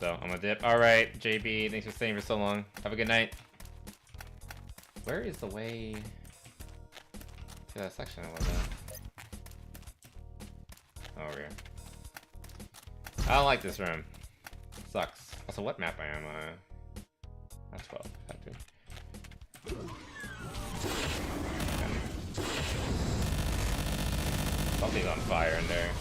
though, I'm gonna dip. Alright, JB, thanks for staying for so long. Have a good night. Where is the way to that section I was at? Over here. I don't like this room. Sucks. Also, what map I am? Not 12. Factory. Something's on fire in there.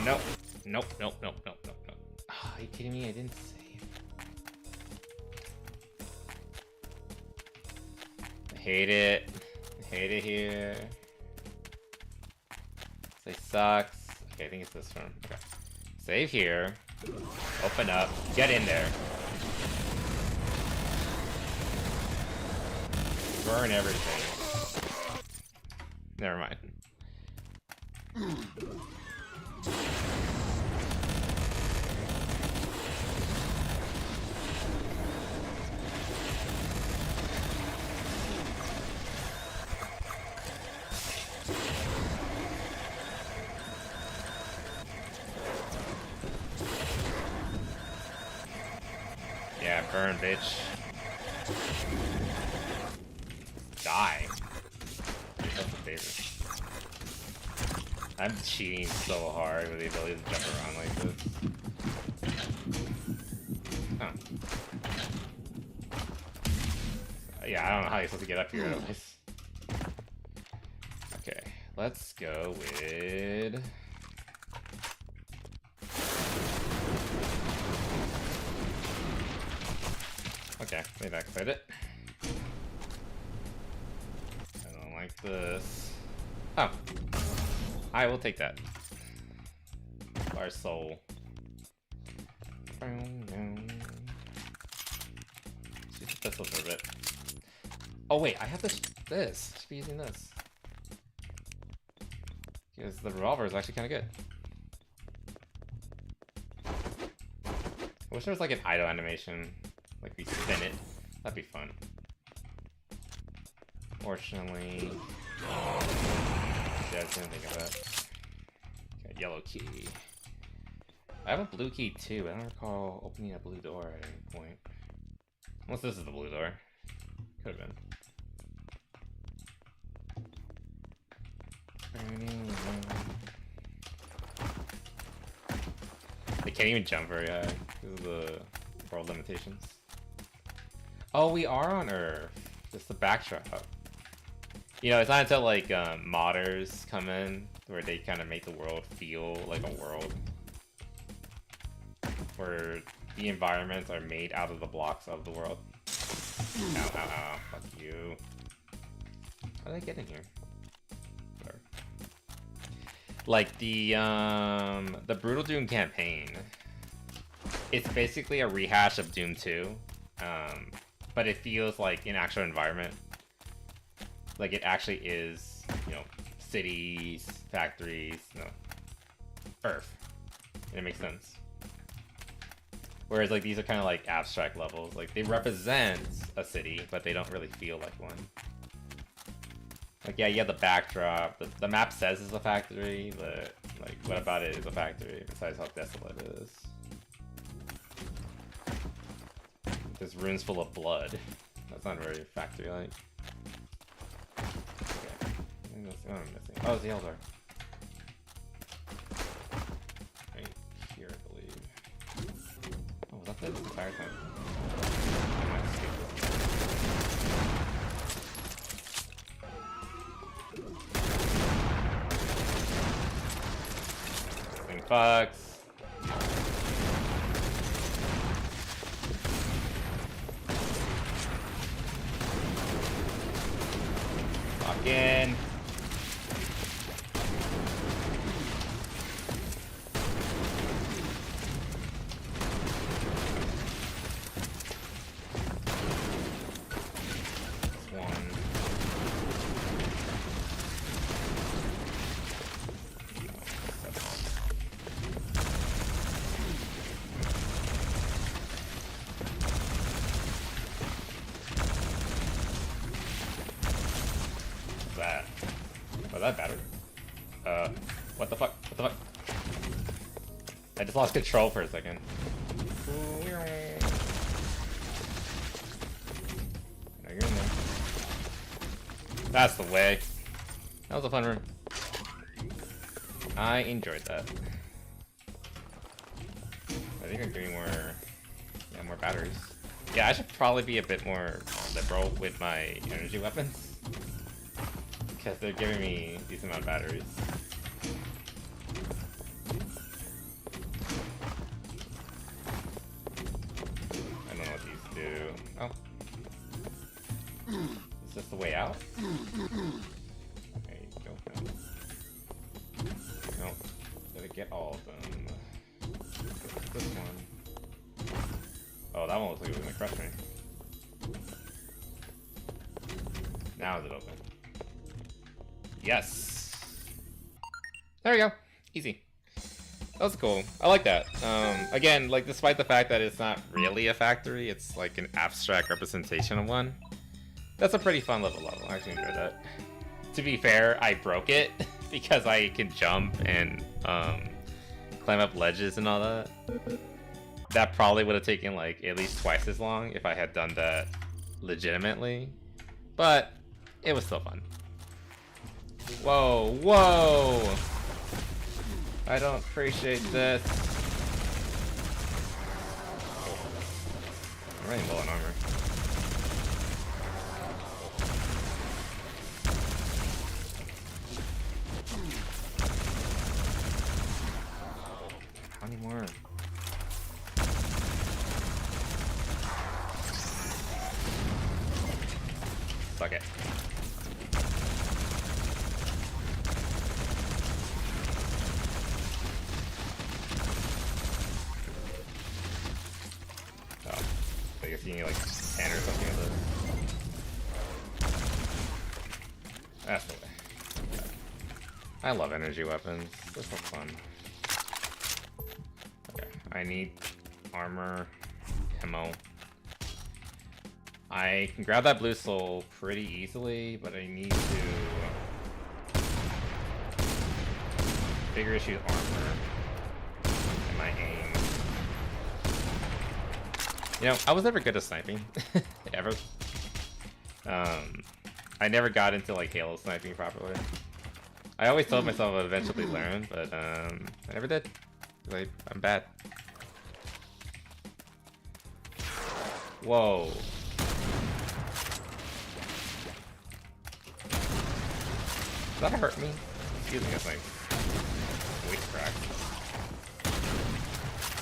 Nope. Nope, nope, nope, nope, nope, nope. Oh, are you kidding me? I didn't save. I hate it. I hate it here. This sucks. Okay, I think it's this one. Okay. Save here. Open up. Get in there. Burn everything. Never mind. Yeah, burn, bitch. Die. That's a favor. I'm cheating so hard with the ability to jump around like this. Oh. Yeah, I don't know how you're supposed to get up here otherwise. Okay, let's go with... Okay, maybe I activate it. I don't like this. Oh. I will take that. Our soul. Use the pistol for a bit. Oh wait, I have this. I should be using this. Because the revolver is actually kind of good. I wish there was like an idle animation. Like we spin it. That'd be fun. Fortunately... Yeah, I didn't think of that. Okay, yellow key. I have a blue key too, but I don't recall opening a blue door at any point. Unless this is the blue door. Could have been. They can't even jump very high because of the world limitations. Oh, we are on Earth. Just the backdrop. You know, it's not until like modders come in where they kind of make the world feel like a world. Where the environments are made out of the blocks of the world. Ow, ow, ow. Fuck you. How did I get in here? Whatever. Like the Brutal Doom campaign. It's basically a rehash of Doom 2. But it feels like an actual environment. Like it actually is, you know, cities, factories, you know, Earth. And it makes sense. Whereas like these are kind of like abstract levels. Like they represent a city, but they don't really feel like one. Like yeah, you have the backdrop. The map says it's a factory, but like what about it is a factory besides how desolate it is? This room's full of blood. That's not very factory-like. Okay. What am I missing? Oh, it's the Eldar. Right here, I believe. Oh, was that the entire time? I might skip this. Thing fucks. Lock in. That battered. What the fuck? What the fuck? I just lost control for a second. No, you're in there. That's the way. That was a fun room. I enjoyed that. I think I'm doing more, yeah, more batteries. Yeah, I should probably be a bit more liberal with my energy weapons. Because they're giving me a decent amount of batteries. I don't know what these do. Oh. Is this the way out? There you go. No. Did it get all of them? This one. Oh, that one looks like it was gonna crush me. Now is it open? Yes. There we go. Easy. That was cool. I like that. Again, like, despite the fact that it's not really a factory, it's like an abstract representation of one. That's a pretty fun level. I actually enjoyed that. To be fair, I broke it because I can jump and climb up ledges and all that. That probably would have taken like at least twice as long if I had done that legitimately. But it was still fun. Whoa, whoa! I don't appreciate this. I'm running low on armor. How many more? Fuck it. You need like 10 or something of those. That's the way. I love energy weapons. This looks fun. Okay, I need armor, ammo. I can grab that blue soul pretty easily, but I need to bigger issue armor and my aim. You know, I was never good at sniping, ever. I never got into like Halo sniping properly. I always told myself I'd eventually learn, but I never did. Like, I'm bad. Whoa. Does that hurt me? Excuse me, that's like voice crack.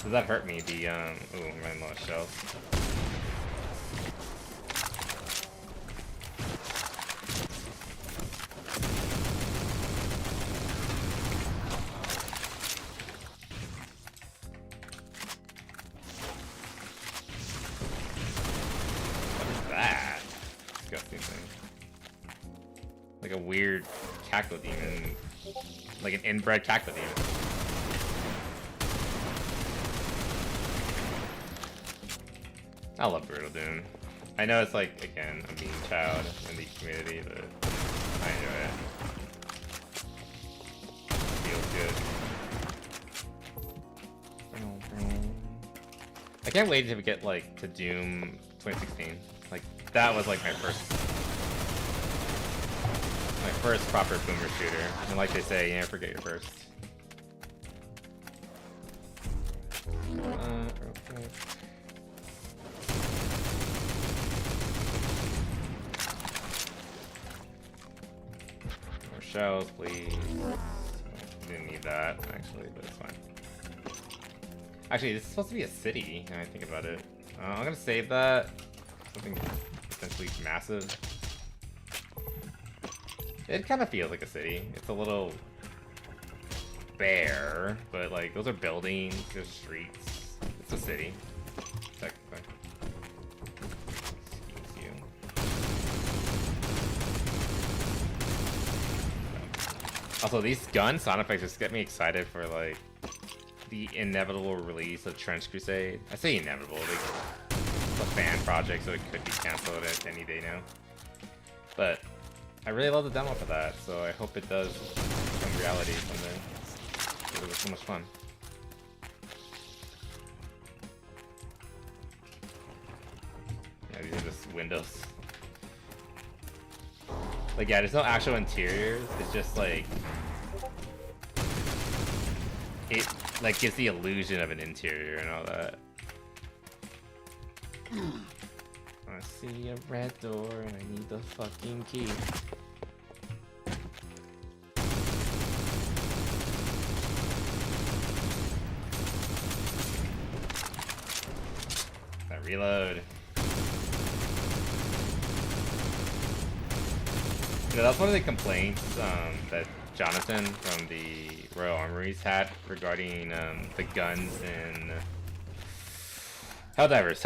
Does that hurt me? The ooh, I'm running low on shells. What is that? Disgusting thing. Like a weird cacto demon. Like an inbred cacto demon. I love Brutal Doom. I know it's like, again, I'm being child in the community, but I enjoy it. Feels good. I can't wait to get like to Doom 2016. Like that was like my first proper boomer shooter. And like they say, you never forget your first. Okay. More shells, please. Didn't need that actually, but it's fine. Actually, this is supposed to be a city, when I think about it. I'm gonna save that. Something potentially massive. It kind of feels like a city. It's a little bare, but like those are buildings, there's streets. It's a city, technically. Excuse you. Also, these gun sound effects just get me excited for like the inevitable release of Trench Crusade. I say inevitable, like it's a fan project, so it could be canceled at any day now. But I really love the demo for that, so I hope it does become reality someday. It was so much fun. Yeah, these are just windows. Like, yeah, there's no actual interiors. It's just like it like gives the illusion of an interior and all that. I see a red door and I need the fucking key. That reload. You know, that's one of the complaints that Jonathan from the Royal Armories had regarding the guns in Helldivers.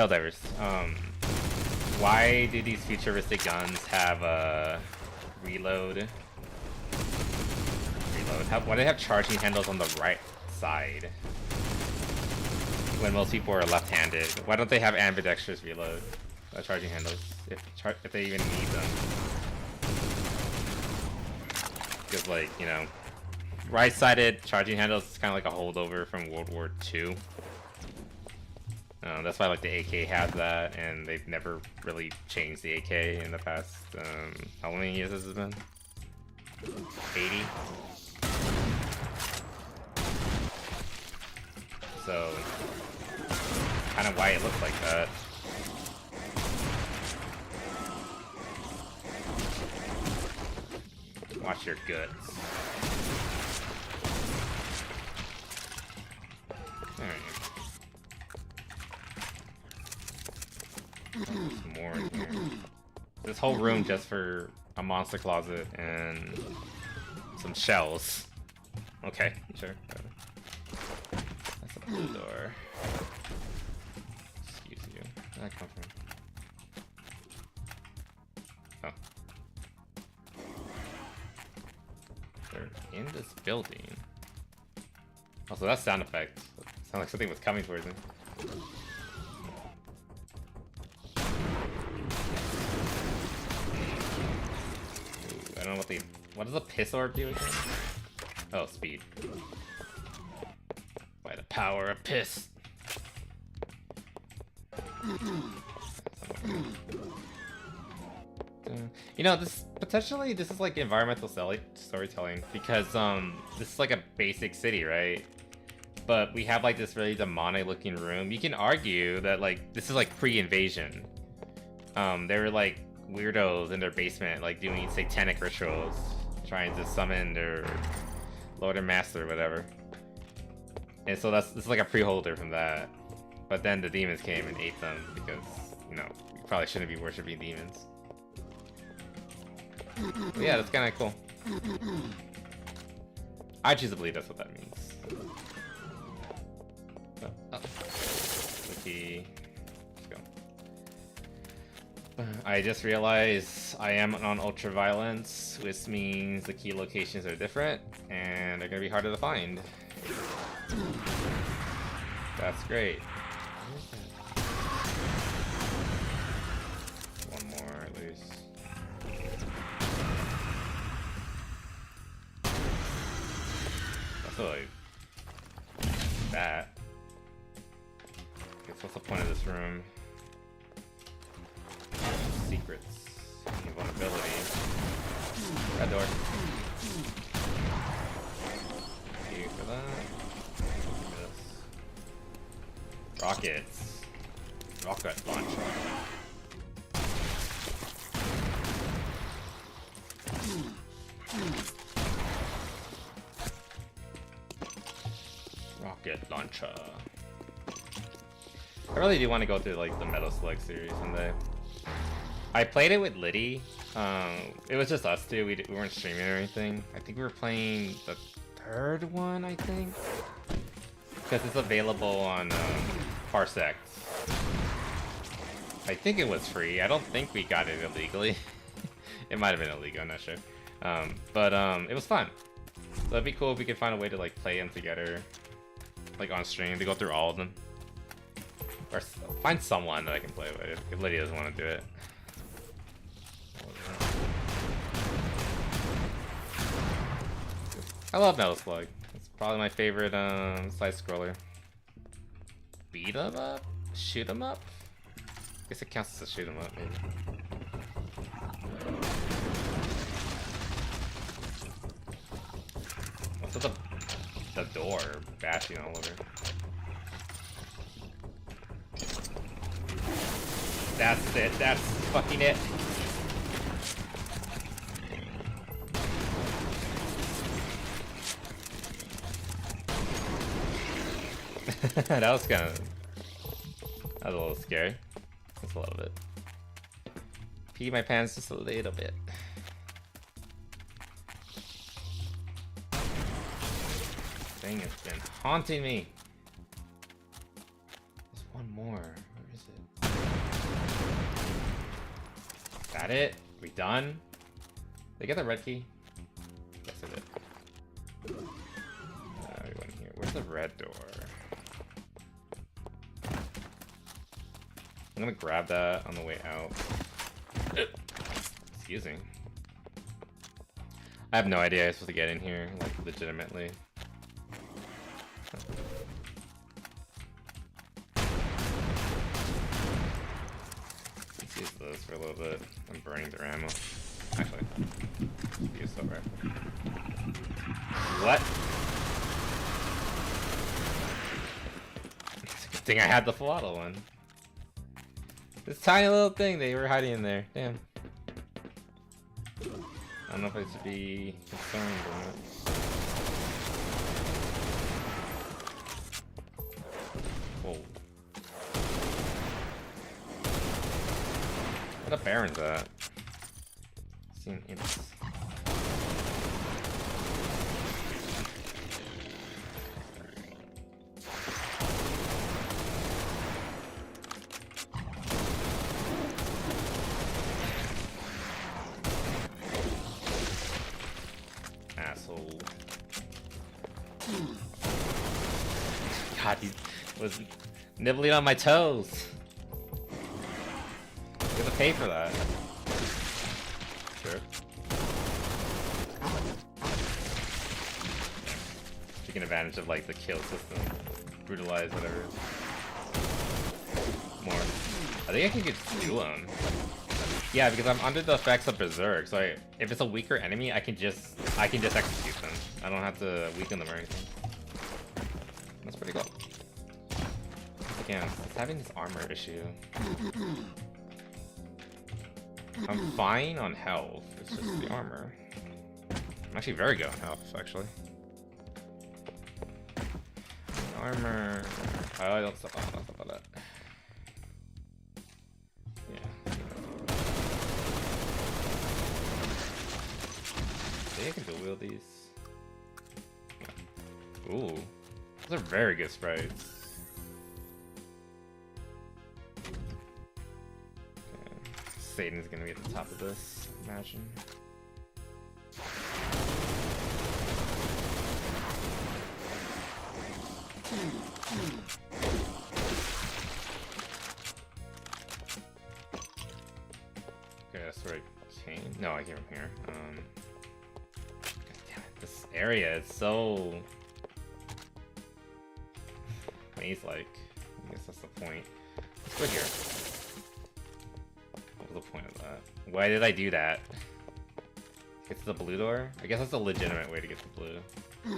Why do these futuristic guns have a reload? Why do they have charging handles on the right side when most people are left-handed? Why don't they have ambidextrous reload charging handles if they even need them? Because, like, you know, right-sided charging handles is kind of like a holdover from World War II. That's why, like, the AK has that, and they've never really changed the AK in the past. How many years has it been? 80? So, kind of why it looks like that. Watch your guts. Alright. Some more in here. This whole room just for a monster closet and some shells. Okay, sure. That's a blue door. Excuse you. Where'd that come from? Oh. They're in this building. Also, that sound effect. Sounds like something was coming towards me. I don't know what does a piss orb do again? Oh, speed. By the power of piss. You know, this is like environmental storytelling because this is like a basic city, right? But we have like this really demonic looking room. You can argue that like this is like pre-invasion. They were like weirdos in their basement, like doing satanic rituals, trying to summon their Lord and Master or whatever. And so this is like a pre-holder from that. But then the demons came and ate them because, you know, you probably shouldn't be worshiping demons. But yeah, that's kind of cool. I choose to believe that's what that means. So, the key. Let's go. I just realized I am on ultraviolence, which means the key locations are different and they're gonna be harder to find. That's great. One more at least. Also, like that. Guess what's the point of this room? Red door. Thank you for that. Rockets. Rocket launcher. Rocket launcher. I really do want to go through like the Metal Slug series someday. I played it with Liddy. It was just us two. We weren't streaming or anything. I think we were playing the third one, I think, because it's available on Parsec. I think it was free. I don't think we got it illegally. It might have been illegal, I'm not sure. But it was fun. So it'd be cool if we could find a way to like play them together, like on stream, to go through all of them. Or find someone that I can play with if Lydia doesn't want to do it. I love Metal Slug. It's probably my favorite side scroller. Beat 'em up? Shoot 'em up? I guess it counts as a shoot 'em up, maybe. What's with the door bashing all over? That's it. That's fucking it. That was kind of... That was a little scary. Just a little bit. Pee my pants just a little bit. Thing has been haunting me. There's one more. Where is it? Is that it? We done? Did they get the red key? Yes, I did. We went here. Where's the red door? I'm gonna grab that on the way out. Excuse me. I have no idea how I'm supposed to get in here, like, legitimately. Let's use this for a little bit. I'm burning their ammo. Actually, use that rifle. What? It's a good thing I had the full auto one. This tiny little thing they were hiding in there. Damn. I don't know if I should be concerned or not. Whoa. What a Baron's at? Seen imps. Asshole. God, he was nibbling on my toes. I'm gonna pay for that. Sure. Taking advantage of like the kill system. Brutalize, whatever. More. I think I can get do them. Yeah, because I'm under the effects of Berserk, so if it's a weaker enemy, I can just execute them. I don't have to weaken them or anything. That's pretty cool. Again, it's having this armor issue. I'm fine on health, it's just the armor. I'm actually very good on health, actually. Armor... Oh, don't stop on that. I can dual wield these. Ooh, those are very good sprites. Okay. Satan's gonna be at the top of this, imagine. Okay, that's where I came. No, I came from here. This area is so maze-like. I guess that's the point. Let's go here. What was the point of that? Why did I do that? Gets to the blue door? I guess that's a legitimate way to get to blue. For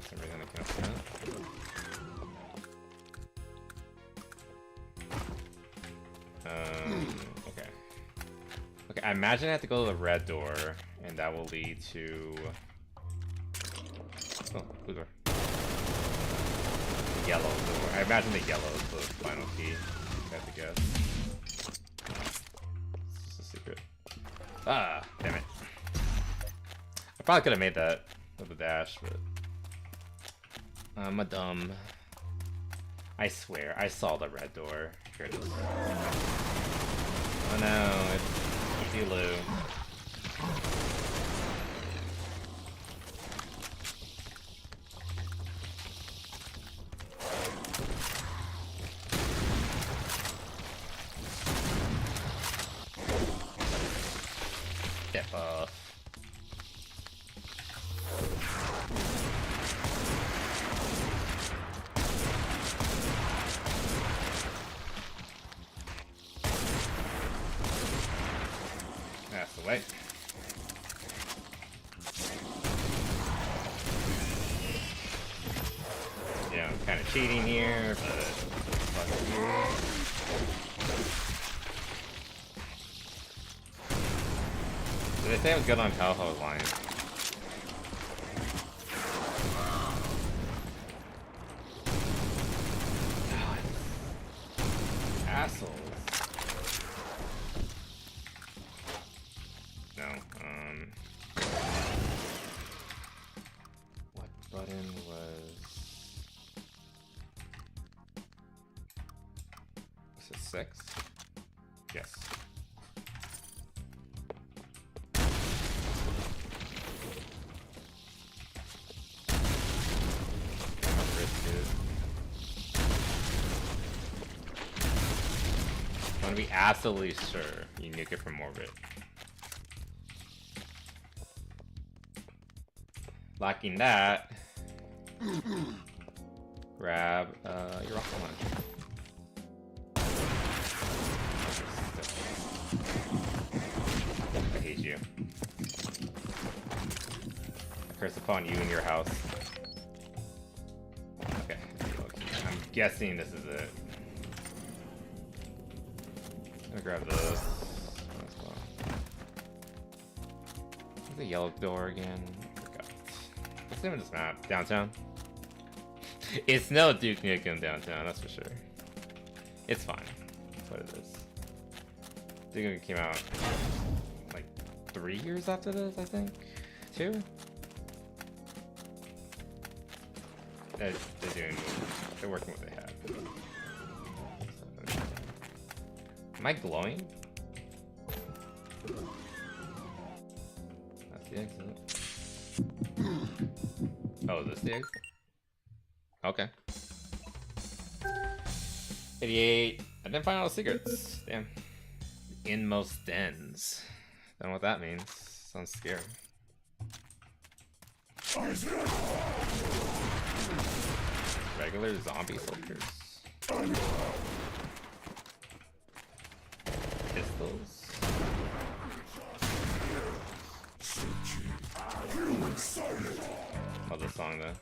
some reason I can't open it. Okay. Okay, I imagine I have to go to the red door, and that will lead to... Oh, blue door. Yellow door. I imagine the yellow is the final key. I have to guess. It's just a secret. Ah, damn it. I probably could have made that with a dash, but... I'm a dumb. I swear, I saw the red door. Here it is. Oh no, it's Zulu. Step off. That's the way. Yeah, I'm kind of cheating here, but fuck you. Did they say I was good on Calho's line? Assholes. No, what button was it 6? Yes. I want to be absolutely sure you nuke it from orbit. Lacking that, grab your rocket launcher. I hate you. I curse upon you and your house. Okay, I'm guessing this is it. I'm gonna grab this as well. There's a yellow door again. What's the name of this map? Downtown? It's no Duke Nukem Downtown, that's for sure. It's fine. That's what it is. Duke Nukem came out like 3 years after this, I think? 2? They're working with what they have. Am I glowing? That's the exit. Oh, is this the exit? Okay. 88. I didn't find all the secrets. Damn. Inmost dens. Don't know what that means. Sounds scary. Regular zombie soldiers. Pistols. Love this song though.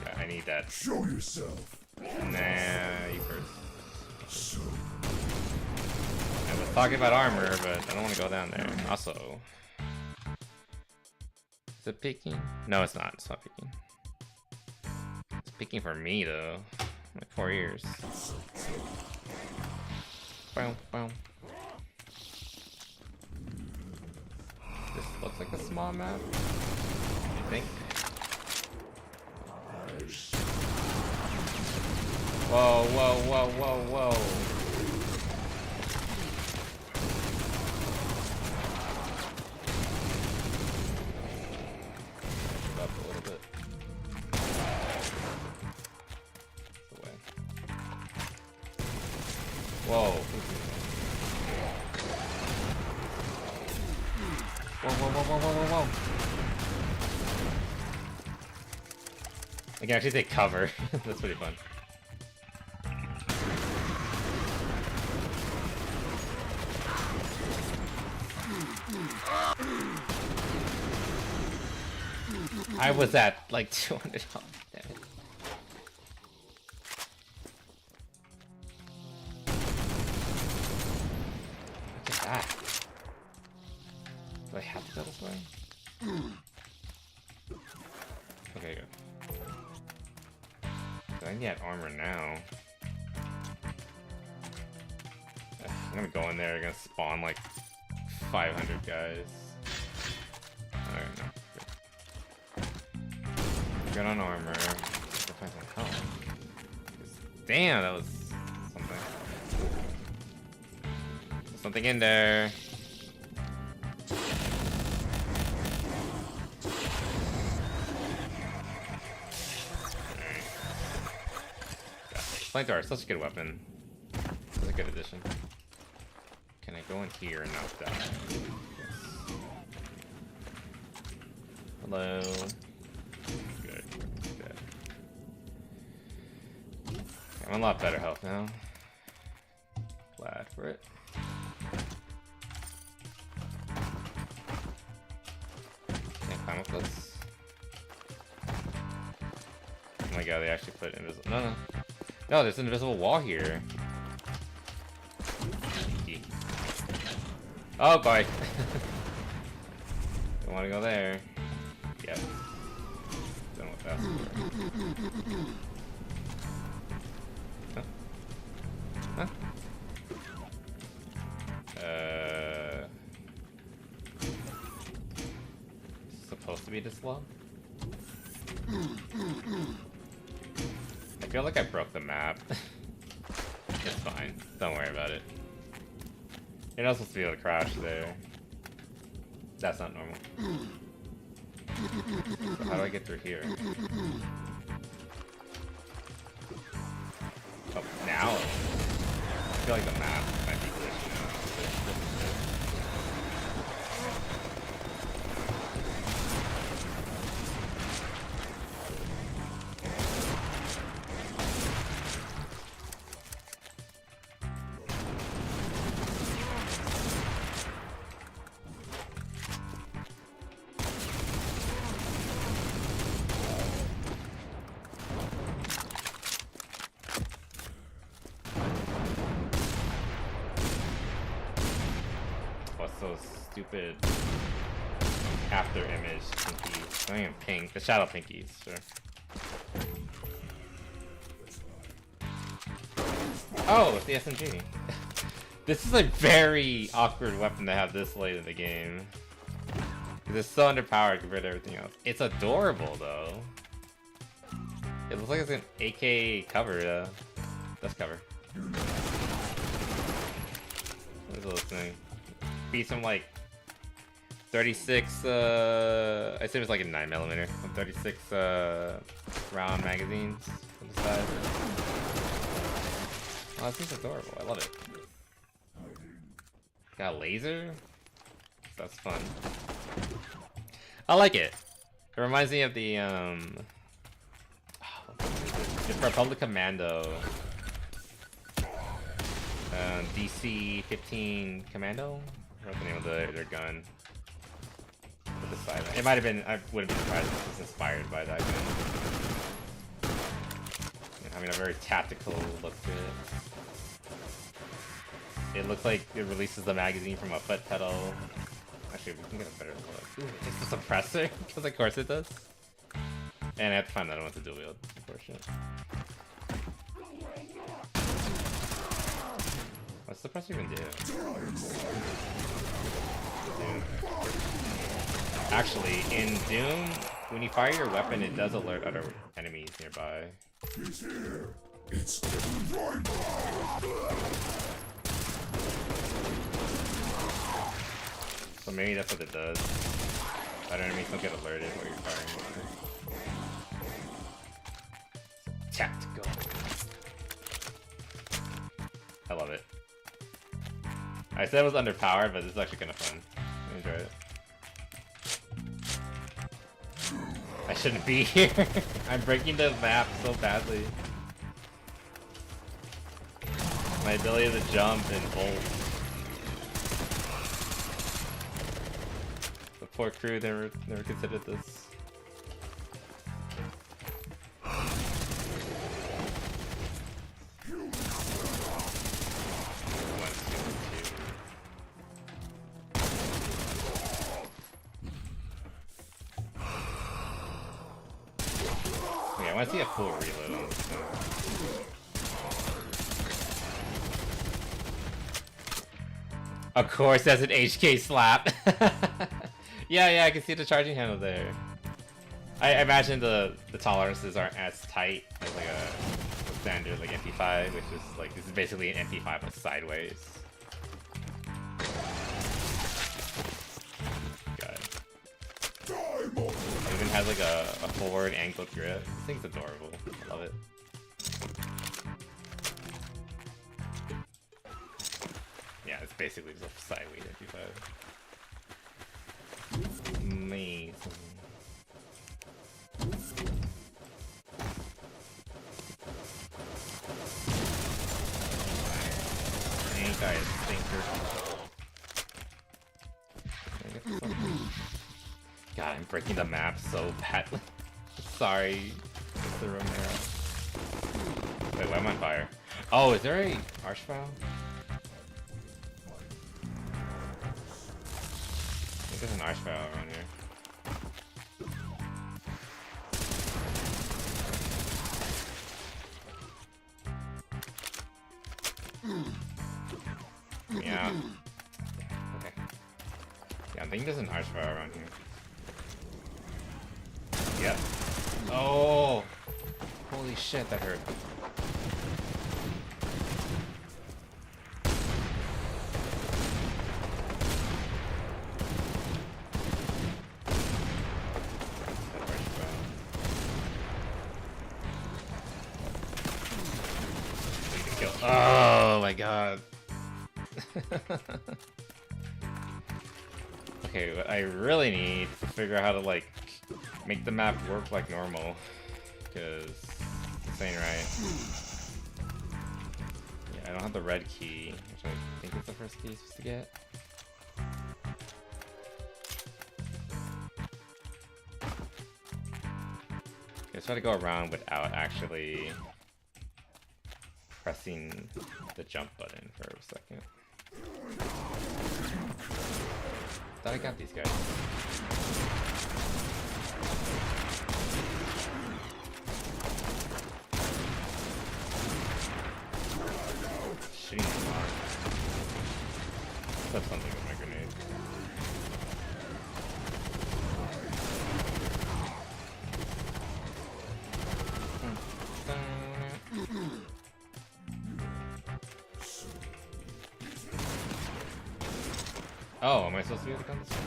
Yeah, I need that. Show yourself. Nah, you first. I was talking about armor, but I don't want to go down there. Also, is it picking? No, it's not. It's not picking. It's picking for me though. Like 4 years. Boom, boom. This looks like a small map. You think? Whoa, whoa, whoa, whoa, whoa. Up a little bit. Away. Whoa. Whoa, whoa, whoa, whoa, whoa, whoa, whoa. I can actually take cover. That's pretty fun. I was at like 200 health. Damn it. Look at that. Do I have to go this way? Okay, good. I need armor now. I'm gonna go in there, I'm gonna spawn like 500 guys. Alright, no. Good on armor. Find some health. Damn, that was something. Something in there. Flamethrower, such a good weapon. That's a good addition. Can I go in here and not die? Yes. Hello. Good. Good. I'm a lot better health now. Glad for it. Can't climb up this. Oh my god, they actually put invisible. No. No, there's an invisible wall here. Oh boy. Don't want to go there. Yep. Don't know what that's for. Huh? Huh? Supposed to be this low? I feel like I broke the map. It's fine. Don't worry about it. You're not supposed to be able to crash there. That's not normal. So how do I get through here? Oh, now? I feel like the map might be glitching out. Those stupid after image pinkies. Not even pink, the shadow pinkies, sure. Oh, it's the SMG. This is a very awkward weapon to have this late in the game. Because it's so underpowered compared to everything else. It's adorable though. It looks like it's an AK cover, that's cover. What is this thing? Be some like 36 I assume it's like a 9mm, some 36 round magazines on the side. Oh, this is adorable, I love it. Got a laser? That's fun. I like it. It reminds me of the Republic Commando DC-15 Commando? What's the name of their gun? With the side. It might have been. I wouldn't be surprised if it was inspired by that gun. Having a very tactical look to it. It looks like it releases the magazine from a foot pedal. Actually, we can get a better look. Ooh, it's a suppressor, because of course it does. And I have to find that one with the dual wield, unfortunately. What's the suppressor even do? Actually, in Doom, when you fire your weapon, it does alert other enemies nearby. So maybe that's what it does. Other enemies don't get alerted while you're firing. Tactical. I love it. I said it was underpowered, but this is actually kind of fun. I enjoy it. I shouldn't be here. I'm breaking the map so badly. My ability to jump and bolt. The poor crew never considered this. want to see a full reload on this thing. Of course, that's an HK slap. Yeah, I can see the charging handle there. I imagine the tolerances aren't as tight as like a standard like MP5, which is like this is basically an MP5 but sideways. God. It even has like a forward angled grip. This thing's adorable. I love it. Yeah, it's basically just a sideways MP5. Amazing. Ain't guy a stinker. God, I'm breaking the map so badly. Sorry, Mr. Romero. Wait, why am I on fire? Oh, is there a Archvile? I think there's an Archvile around here. Yeah. Okay. Yeah, I think there's an Archvile around here. Yep. Oh! Holy shit, that hurt. Oh my god. Okay, what I really need to figure out how to like make the map work like normal, because this ain't right. Yeah, I don't have the red key, which I think is the first key supposed to get. Okay, let's try to go around without actually pressing the jump button for a second. Thought I got these guys. Shooting them hard. That's something with my grenade. Oh, am I supposed to be able to come this way?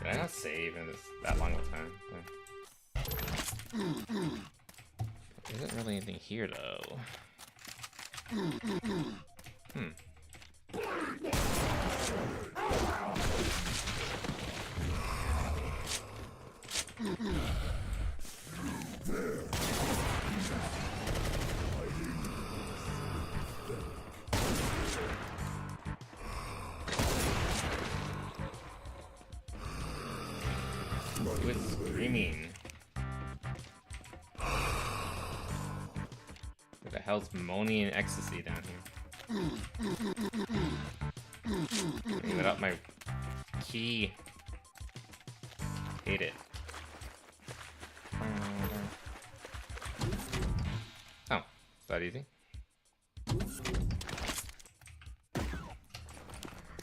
Did I not save in this that long of a time? There isn't really anything here though. Who is screaming? What the hell's moaning in ecstasy down here? Give it up my key. Hate it. Oh, is that easy?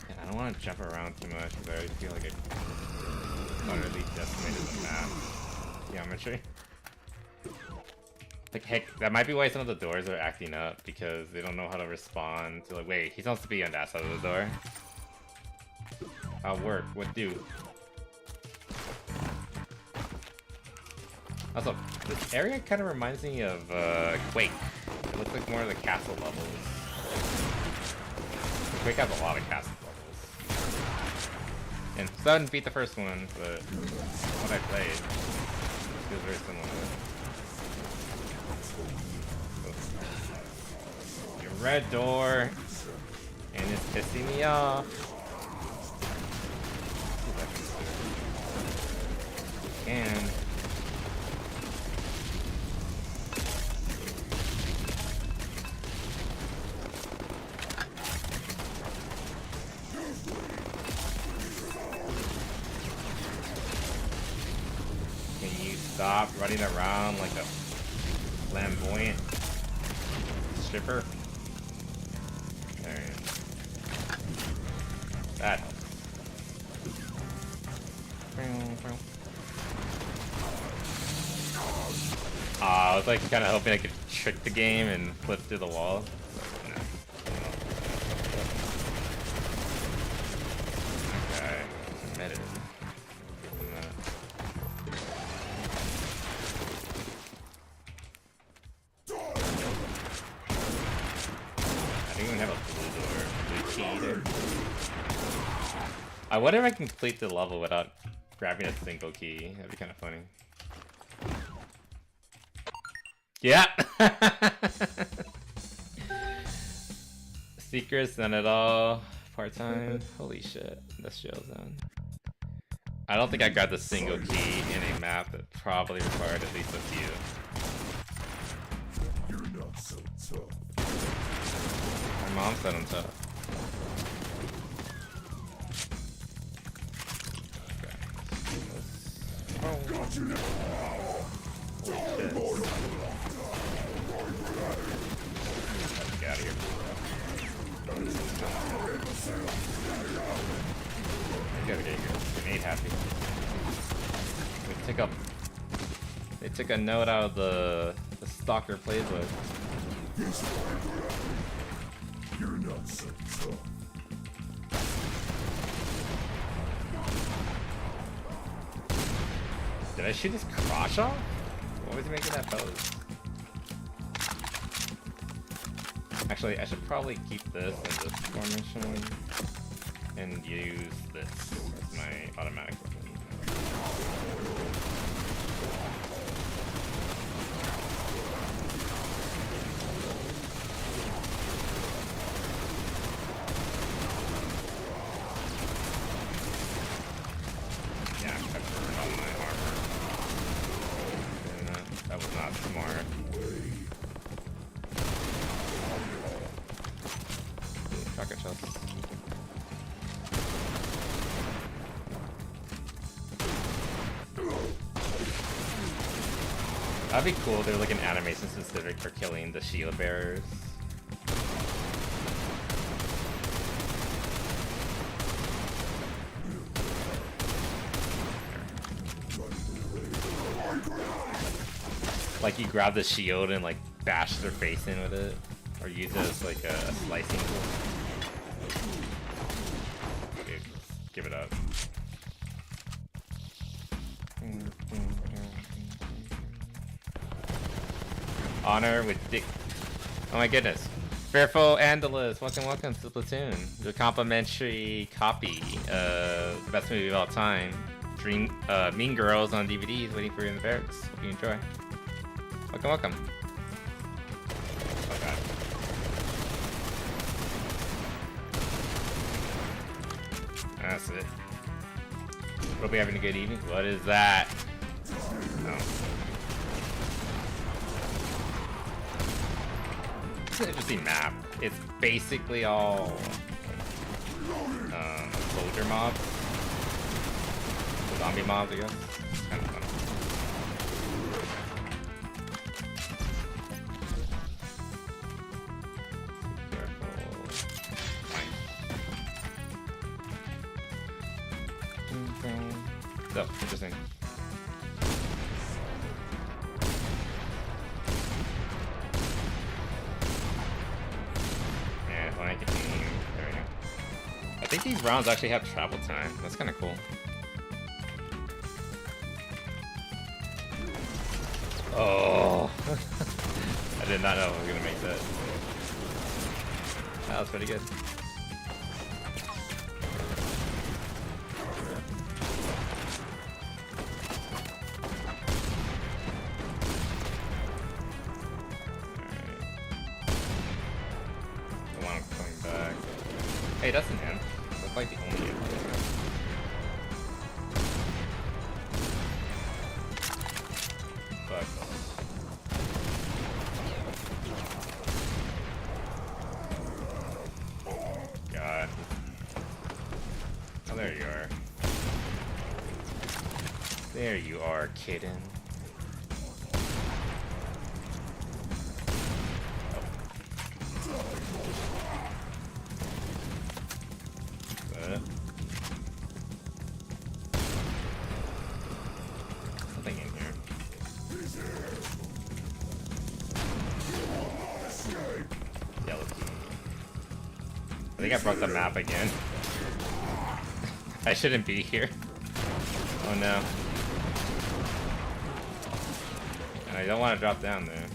Yeah, I don't want to jump around too much because I always feel like I utterly decimated the map geometry. Like, heck, that might be why some of the doors are acting up, because they don't know how to respond to, like, wait, he's supposed to be on that side of the door. I'll work. What do? Also, this area kind of reminds me of Quake. It looks like more of the castle levels. Quake has a lot of castle levels. And so I didn't beat the first one, but what I played feels very similar. Your red door, and it's pissing me off. And stop running around like a flamboyant stripper? There you go. That helps. I was like kind of hoping I could trick the game and flip through the wall. Okay, committed. I don't even have a blue key either. I wonder if I can complete the level without grabbing a single key. That'd be kind of funny. Yeah! Secrets, none at all. Part-time. Holy shit. Industrial zone. I don't think I got the single key in a map that probably required at least a few. You're not so tough. My mom said I'm tough. Okay. Got you now. Shit. Get out of here. You gotta get your grenade happy. They took a note out of the stalker plays with. You're not so tough. Did I shoot his crotch off? What was he making that pose? Actually, I should probably keep this in this formation and use this as my automatic weapon. Yeah, I burned all my armor. That was not smart. Shotgun shells. That'd be cool. There's like an animation specific for killing the shield bearers. Like you grab the shield and like bash their face in with it, or use it as like a slicing tool. Dude, give it up. Honor with Dick. Oh my goodness. Fearful Andalus, welcome to the Platoon. The complimentary copy of the best movie of all time. Mean Girls on DVDs waiting for you in the barracks. Hope you enjoy. Welcome. Oh god. That's it. Hope you're having a good evening. What is that? Oh. It's an interesting map. It's basically all soldier mobs. Zombie mobs, I guess. It's kind of fun. Oh, interesting. And when I can aim, there we go. I think these rounds actually have travel time. That's kind of cool. Oh, I did not know I was gonna make that. That was pretty good. Hey, that's an imp. That's like the only imp. But God. Oh, there you are. There you are, kitten. nothing in here. Yellow key. I think I broke the map again. I shouldn't be here. Oh no. And I don't want to drop down there.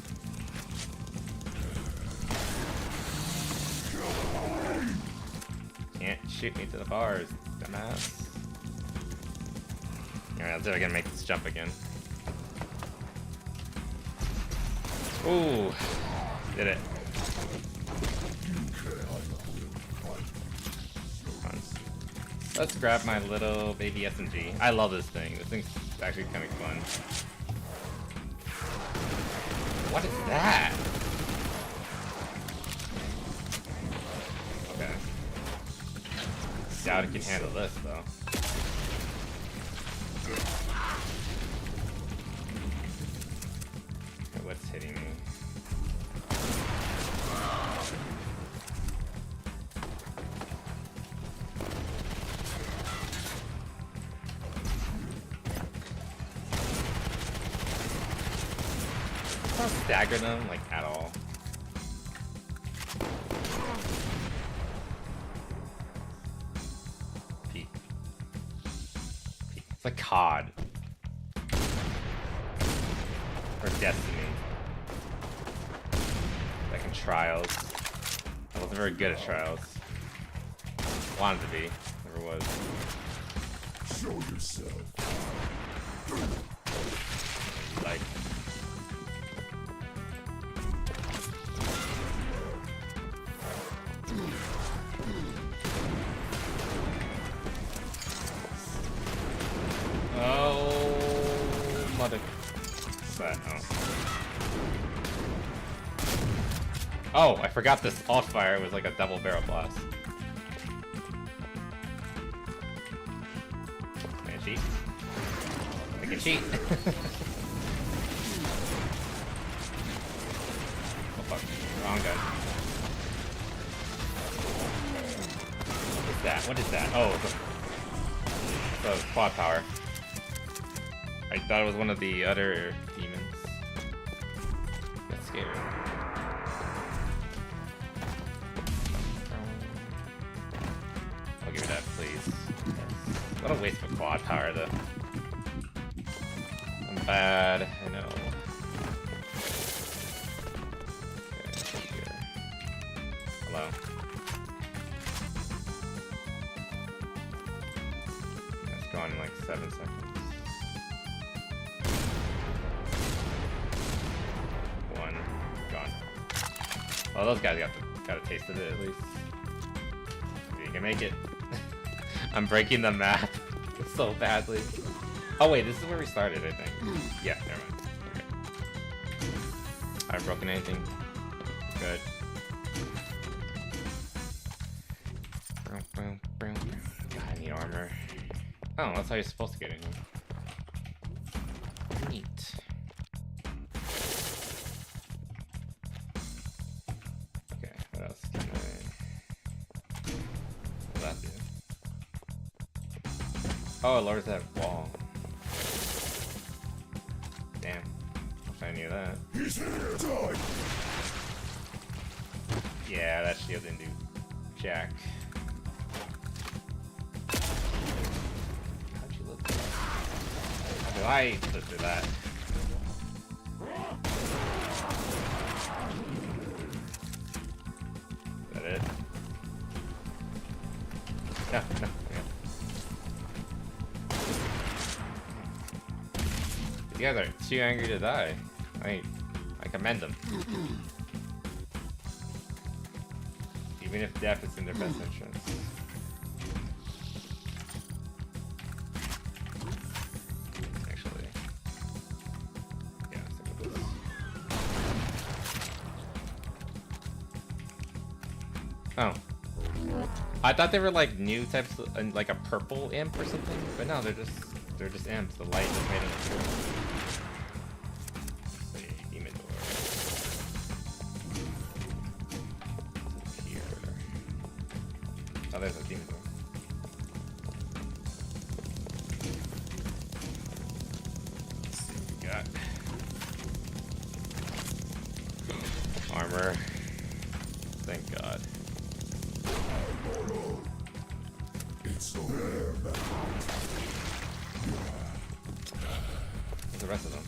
Can't shoot me to the bars, dumbass. Alright, let's see if I can make this jump again. Ooh, did it. Let's grab my little baby SMG. I love this thing. This thing's actually kind of fun. What is that? Okay. Doubt it can handle this though. Okay, what's hitting me? I don't stagger them like at all. Peek. Peek. It's like COD. Or Destiny. Like in Trials. I wasn't very good at Trials. Wanted to be. Never was. Show yourself. Like. Oh, mother. What's that? Oh, I forgot this alt fire was like a double barrel blast. Can I cheat? I can cheat. Oh fuck, wrong gun. What's that? What is that? Oh, the quad power. I thought it was one of the other demons. That's scary. I'll give you that, please. What a waste of quad power, though. I'm bad, I know. Okay, here. Hello. That's gone in like 7 seconds. Well, those guys got a taste of it at least. You can make it. I'm breaking the map so badly. Oh wait, this is where we started, I think. Yeah, never mind. Okay. I haven't broken anything. Good. God, I need armor. Oh, that's how you're supposed to get in here. Neat. Oh, it lowers that wall. Damn. Wish I knew that. He's here. Die. Yeah, that shield didn't do jack. How'd you live through that? How do I live through that? Is that it? No, no. You guys are too angry to die. I commend them. Even if death is in their best interest. Actually. Yeah, let's look at this. Oh. I thought they were like new types of, like a purple imp or something, but no, they're just imps. The light just made them appear. Oh, there's a demon door. Where's the rest of them?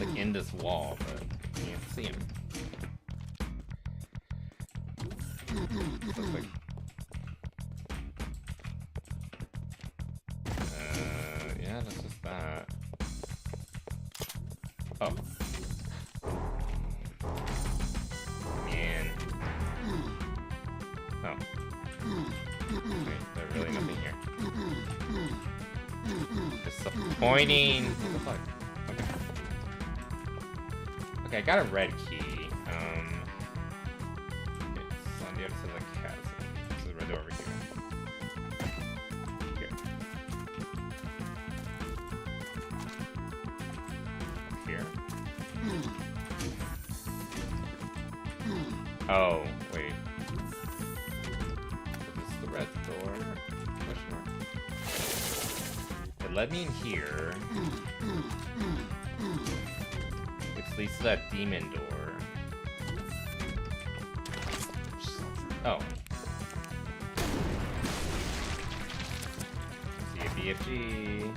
Like in this wall, but you can't see him. Looks like... yeah, that's just that. Oh. Man. Oh. Wait, there's really nothing here. Disappointing! What the fuck? Okay. Okay, I got a red key. It's on the other side of the chasm. This is the red door over here. Here. Oh, wait. This is the red door. Question mark. It led me in here. Which leads to that demon door. Oh. See a BFG.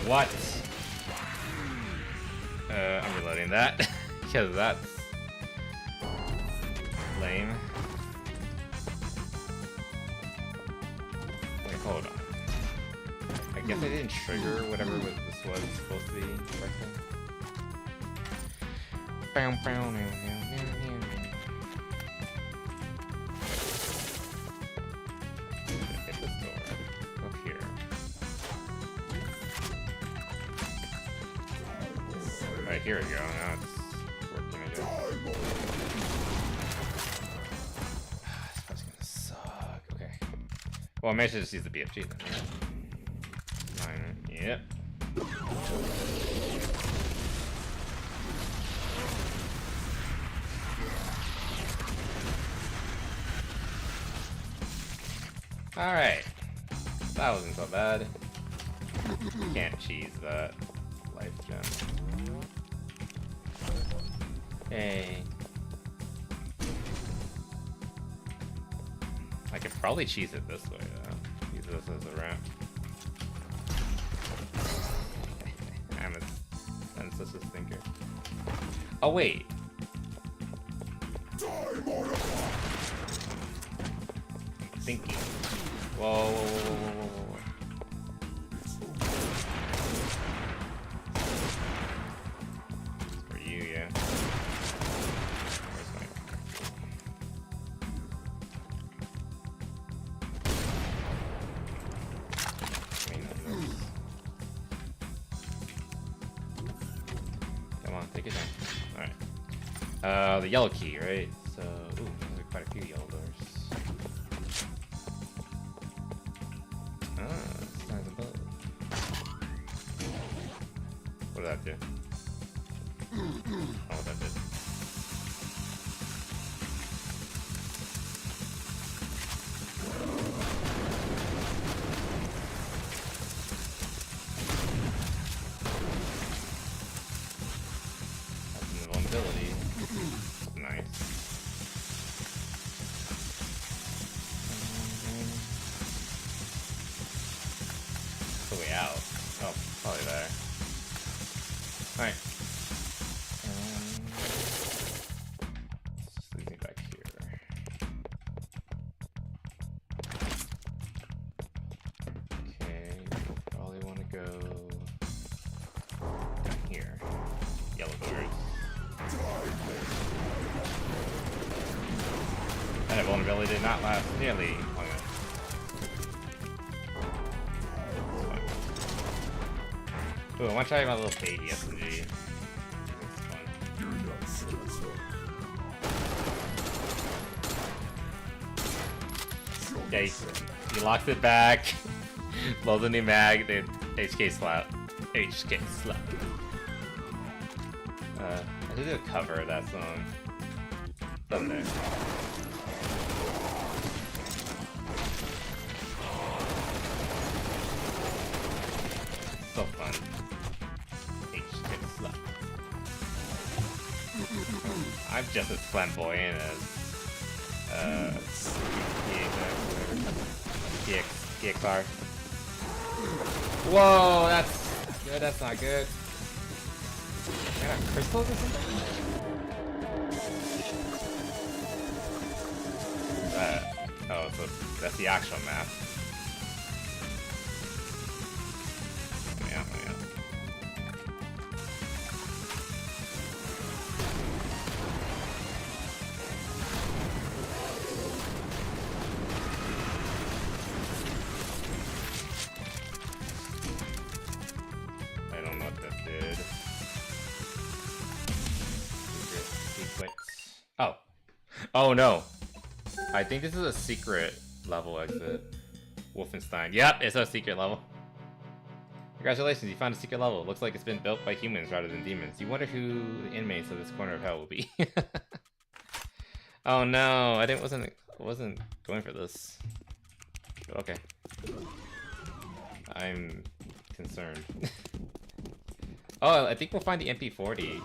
What? I'm reloading that because that's lame. Wait, hold on. I guess I didn't trigger whatever this was supposed to be. Hit this door. Up here. Alright, here we go. Now it's working again. This fight's gonna suck. Okay. Well, I may just use the BFG then. Fine. Yep. Alright. That wasn't so bad. Can't cheese that life gem. Hey. I could probably cheese it this way though. Use this as a ramp. I'm such a stinker. Oh wait. I'm thinking. Whoa, whoa, whoa, whoa, whoa, whoa, whoa. For you, yeah. Where's my... Come on, take it down. Alright. The yellow key, right? So, ooh, there's quite a few yellow doors. What did that do? Oh, what that did. That's an invulnerability. Nice. The way out. Oh, probably there. Alright. Let's leave me back here. Okay, we'll probably want to go down here. Yellow doors. That vulnerability did not last nearly long enough. Ooh, I want to try my little fadey SMG. Yeah, he locked it back. Loads a new mag, dude. HK slap. HK slap. I did a cover of that song. Someday. So fun. I'm just as flamboyant as PXR. Whoa, that's good. That's not good. I got crystals or something? Oh, so that's the actual map. Yeah. I don't know what that did. Secret. Oh. Oh no. I think this is a secret level exit. Wolfenstein. Yep, it's a secret level. Congratulations, you found a secret level. Looks like it's been built by humans rather than demons. You wonder who the inmates of this corner of hell will be. Oh no, I wasn't going for this. Okay. I'm concerned. Oh, I think we'll find the MP40.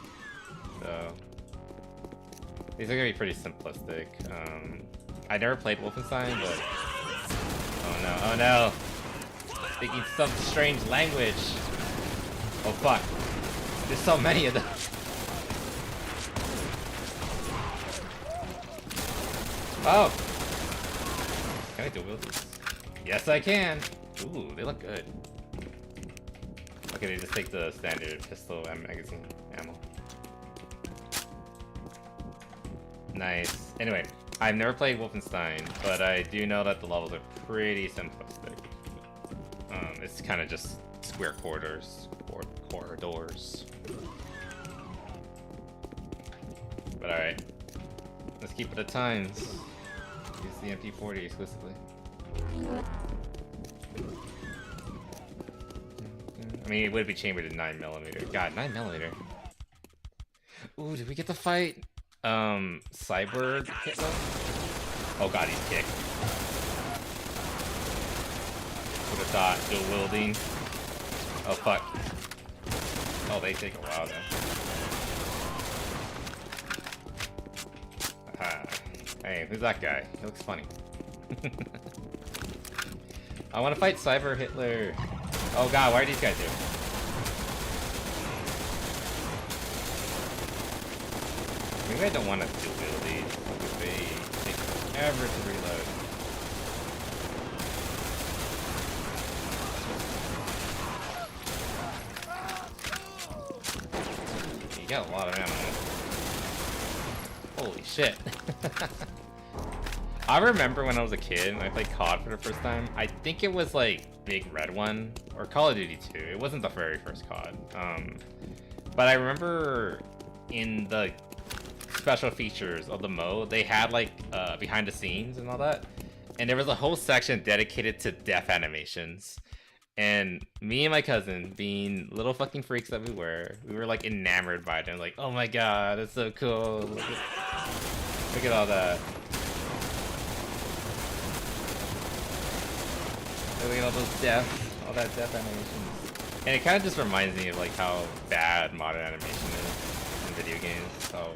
So these are gonna be pretty simplistic. I never played Wolfenstein, but oh no, speaking some strange language. Oh fuck, there's so many of them. Oh, can I dual wield these? Yes, I can. Ooh, they look good. Okay, they just take the standard pistol and magazine ammo. Nice. Anyway, I've never played Wolfenstein, but I do know that the levels are pretty simplistic. It's kind of just square corridors. But alright. Let's keep it at times. Use the MP40 exclusively. I mean, it would be chambered in 9mm. God, 9mm. Ooh, did we get to fight Cyber Hitler? Oh god, he's kicked. Would have thought dual wielding. Oh fuck. Oh, they take a while though. Aha. Hey, who's that guy? He looks funny. I want to fight Cyber Hitler. Oh god, why are these guys here? Maybe I don't want to dual wield these because they take forever to reload. You got a lot of ammo. Holy shit. I remember when I was a kid and I played COD for the first time. I think it was like Big Red One or Call of Duty 2. It wasn't the very first COD. But I remember in the special features of the mode, they had like behind the scenes and all that. And there was a whole section dedicated to death animations. And me and my cousin, being little fucking freaks that we were like enamored by them. Like, oh my god, that's so cool. Look at all that. Look at all that death animations. And it kind of just reminds me of like how bad modern animation is in video games. How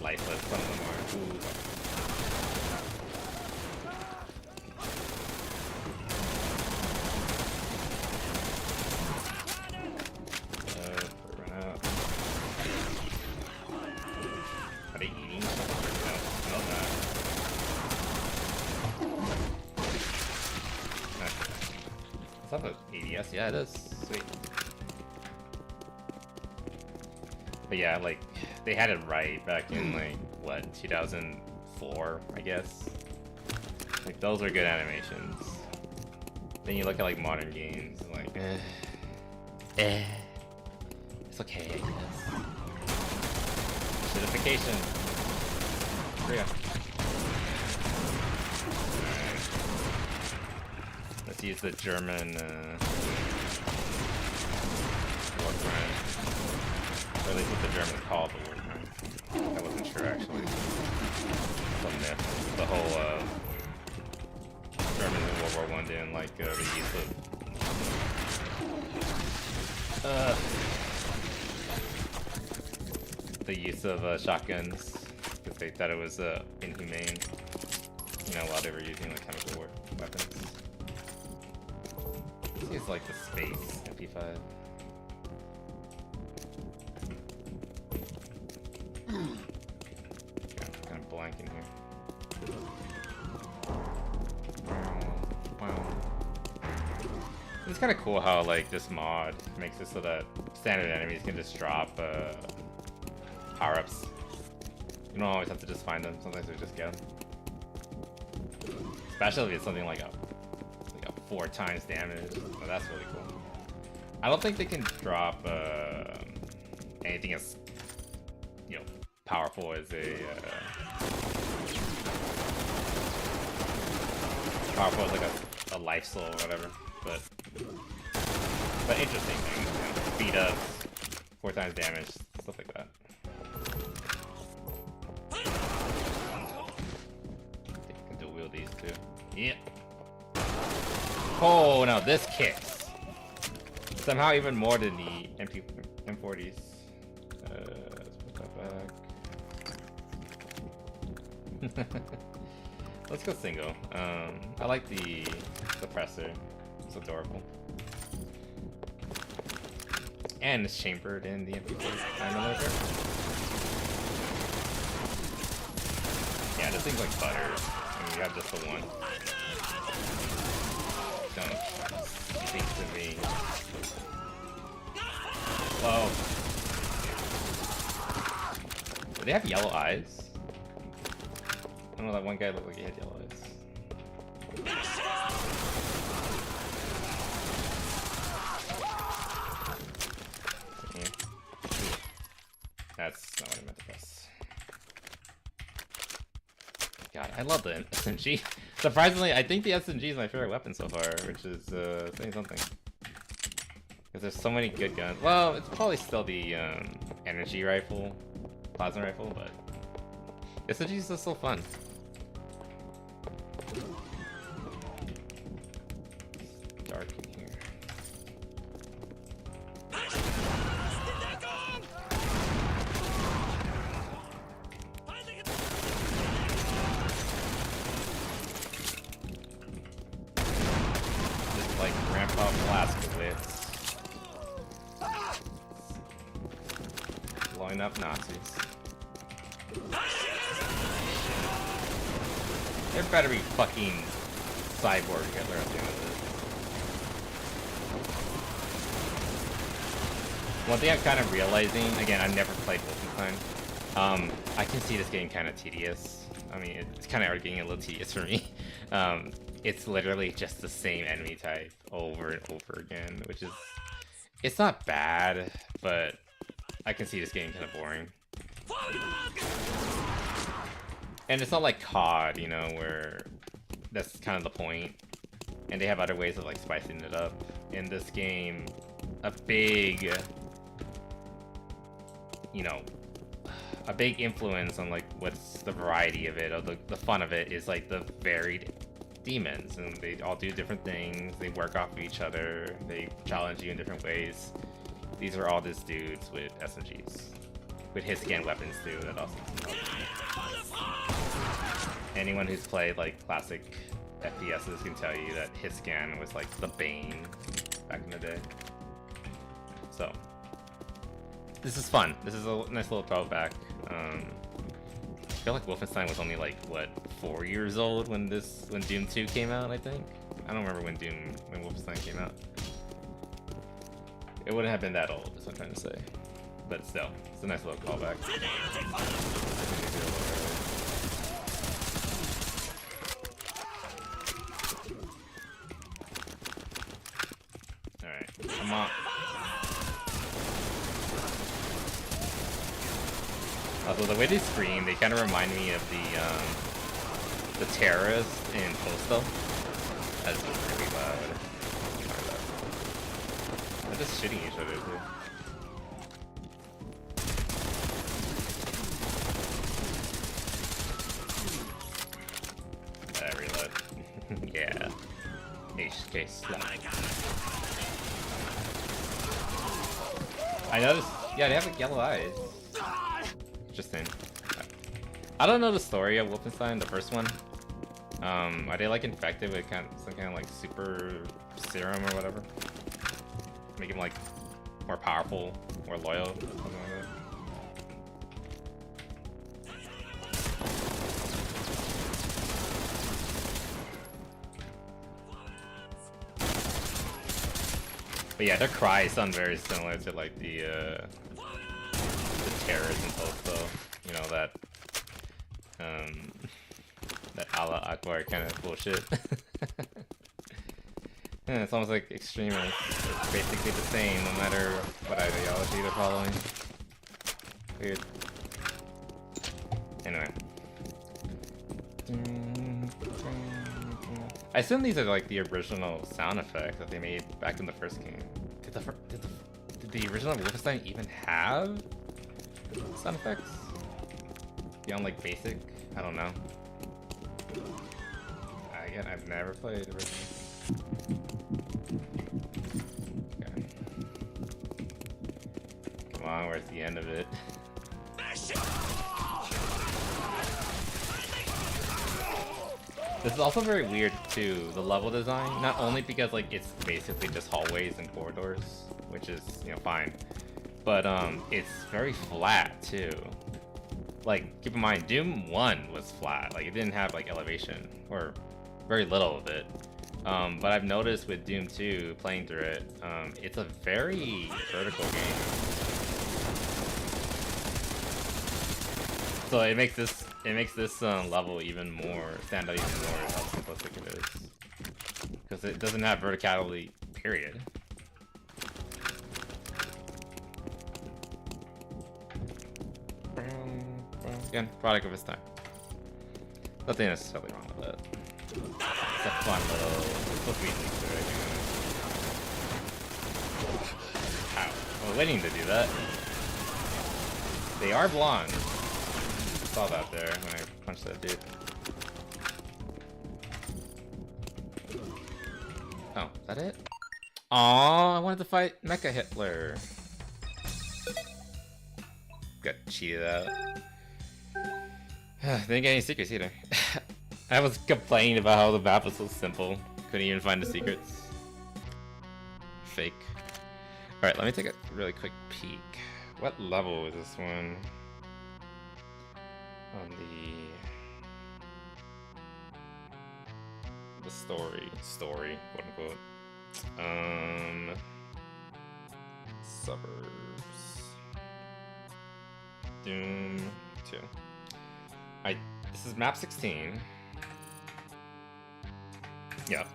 lifeless some of them are. Ooh. Run out. Are they eating? No, not. Is that an ADS? Yeah, it is. Sweet. But yeah, like, they had it right back in, like, what, 2004, I guess? Like, those are good animations. Then you look at, like, modern games, and like, it's okay, I guess. Certification. Korea. Alright. Let's use the German, war crime. Or at least what the Germans called the war crime. I wasn't sure, actually. Some myth. The whole, Germans in World War I didn't like, the use of... the use of, shotguns They thought it was inhumane. You know, while they were using like chemical weapons. This is like the space MP5. Yeah, kind of blank in here. Wow. It's kind of cool how like this mod makes it so that standard enemies can just drop power-ups. You don't always have to just find them. Sometimes they just get them. Especially if it's something like a 4 times damage. Oh, that's really cool. I don't think they can drop anything as powerful as a like a life soul or whatever. But interesting things. Speed up, 4 times damage, stuff like that. These two. Yep. Oh, now this kicks. Somehow even more than the M40s. Let's put that back. Let's go single. I like the suppressor. It's adorable. And it's chambered in the MP40. Yeah, this thing's like butter. You have just the one. Don't speak to me. Whoa. Do they have yellow eyes? I don't know, that one guy looked like he had yellow eyes. Yeah. That's not what I meant to press. God, I love the SMG. Surprisingly, I think the SMG is my favorite weapon so far, which is saying something. Because there's so many good guns. Well, it's probably still the energy rifle, plasma rifle, but SMG is just so fun. It's dark in here. Blowing up Nazis. There better be fucking cyborg Hitler at the end of this. One thing I'm kind of realizing, again, I've never played Wolfenstein. I can see this getting kind of tedious. I mean, it's kind of already getting a little tedious for me. It's literally just the same enemy type over and over again, which is... It's not bad, but I can see this getting kind of boring. And it's not like COD, you know, where that's kind of the point. And they have other ways of like spicing it up. In this game, a big influence on like what's the variety of it, or the fun of it, is like the varied demons, and they all do different things. They work off of each other. They challenge you in different ways. These are all just dudes with SMGs, with hit scan weapons too. That also. Anyone who's played like classic FPSs can tell you that hit scan was like the bane back in the day. So this is fun. This is a nice little throwback. I feel like Wolfenstein was only like what 4 years old when Doom 2 came out. I think. I don't remember when Wolfenstein came out. It wouldn't have been that old, is what I'm trying to say. But still, it's a nice little callback. Alright, come on. Also, the way they scream, they kind of remind me of the terrorists in Postal. That's really loud. They're just shooting each other too. Reload. Yeah. HK slap. I noticed. Yeah, they have like yellow eyes. Interesting. I don't know the story of Wolfenstein, the first one. Are they like infected with some kind of like super serum or whatever? Make him like more powerful, more loyal, something like that. But yeah, their cries sound very similar to like the terrors and stuff, so you know that that Allah Akbar kind of bullshit. Yeah, it's almost like extremists. It's basically the same, no matter what ideology they're following. Weird. Anyway. I assume these are like the original sound effects that they made back in the first game. Did the original Wolfenstein even have sound effects? Beyond like basic? I don't know. Again, I've never played the original. Okay. Come on, where's the end of it? This is also very weird too, the level design. Not only because like it's basically just hallways and corridors, which is, you know, fine, but it's very flat too. Like, keep in mind, Doom 1 was flat. Like, it didn't have like elevation, or very little of it. But I've noticed with Doom 2, playing through it, it's a very vertical game. So it makes this level even more stand out even more how simplistic it is, because it doesn't have verticality. Period. Again, product of its time. Nothing necessarily wrong with it. It's a fun little. It's supposed to be an Easter egg. Ow! I was waiting to do that. They are blonde. Saw that there when I punched that dude. Oh, is that it? Aww, I wanted to fight Mecha Hitler. Got cheated out. Didn't get any secrets either. I was complaining about how the map was so simple. Couldn't even find the secrets. Fake. Alright, let me take a really quick peek. What level is this one? On the story, quote unquote. Suburbs. Doom 2. This is map 16. Yeah.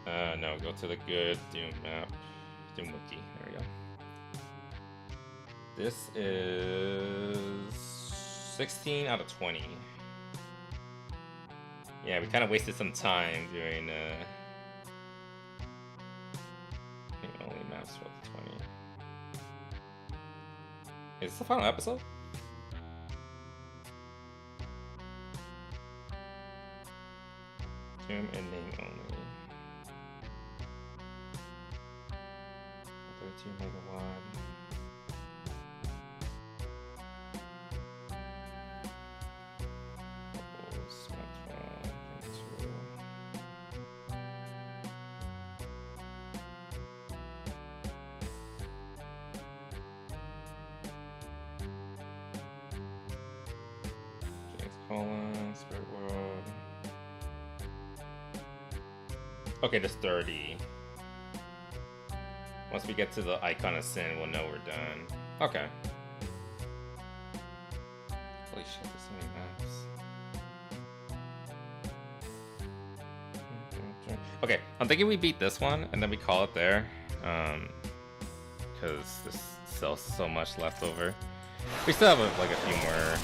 No, go to the good Doom map. Doom Wiki. There we go. This is 16 out of 20. Yeah, we kind of wasted some time doing I think only maps for 20. Is this the final episode? Doom and name only. 32 megawatt. Spirit World. Okay, there's 30. Once we get to the Icon of Sin, we'll know we're done. Okay. Holy shit, there's so many maps. Okay, I'm thinking we beat this one and then we call it there. Because there's still so much left over. We still have like a few more.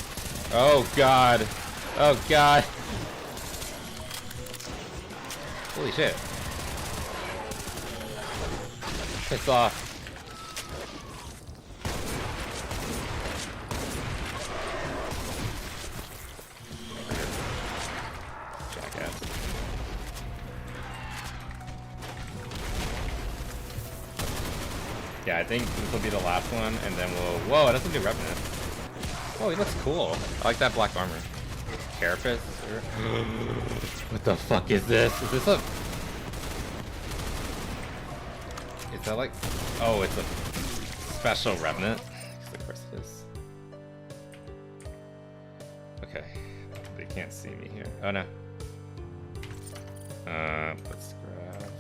Oh god. Oh god. Holy shit. Piss off. Jackass. Yeah, I think this will be the last one, and then we'll. Whoa, that's a new Revenant. Oh, he looks cool. I like that black armor. Carapace? What the fuck is this? Is this a... Is that like... Oh, it's a special revenant? Of course it is. Okay. They can't see me here. Oh no. Let's grab...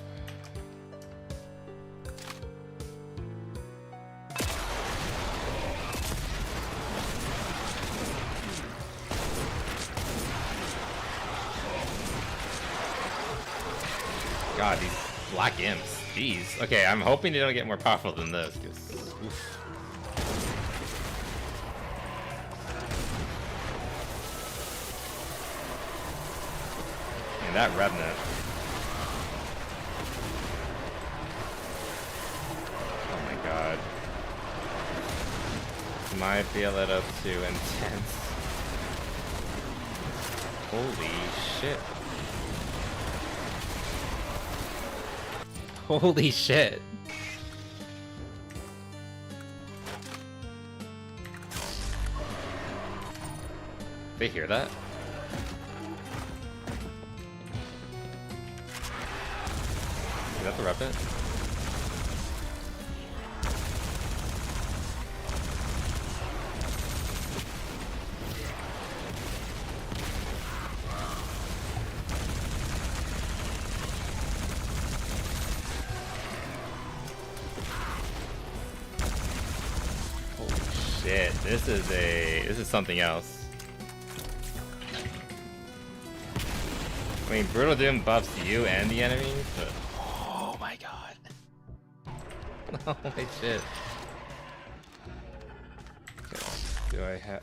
God, these black imps. Jeez. Okay, I'm hoping they don't get more powerful than this, because... And that revenant. Oh my god. Might be a little too intense. Holy shit. Holy shit. They hear that? Is that the revenant? Shit, this is something else. I mean, Brutal Doom buffs you and the enemies, but oh my god. Holy shit. Okay, do I have...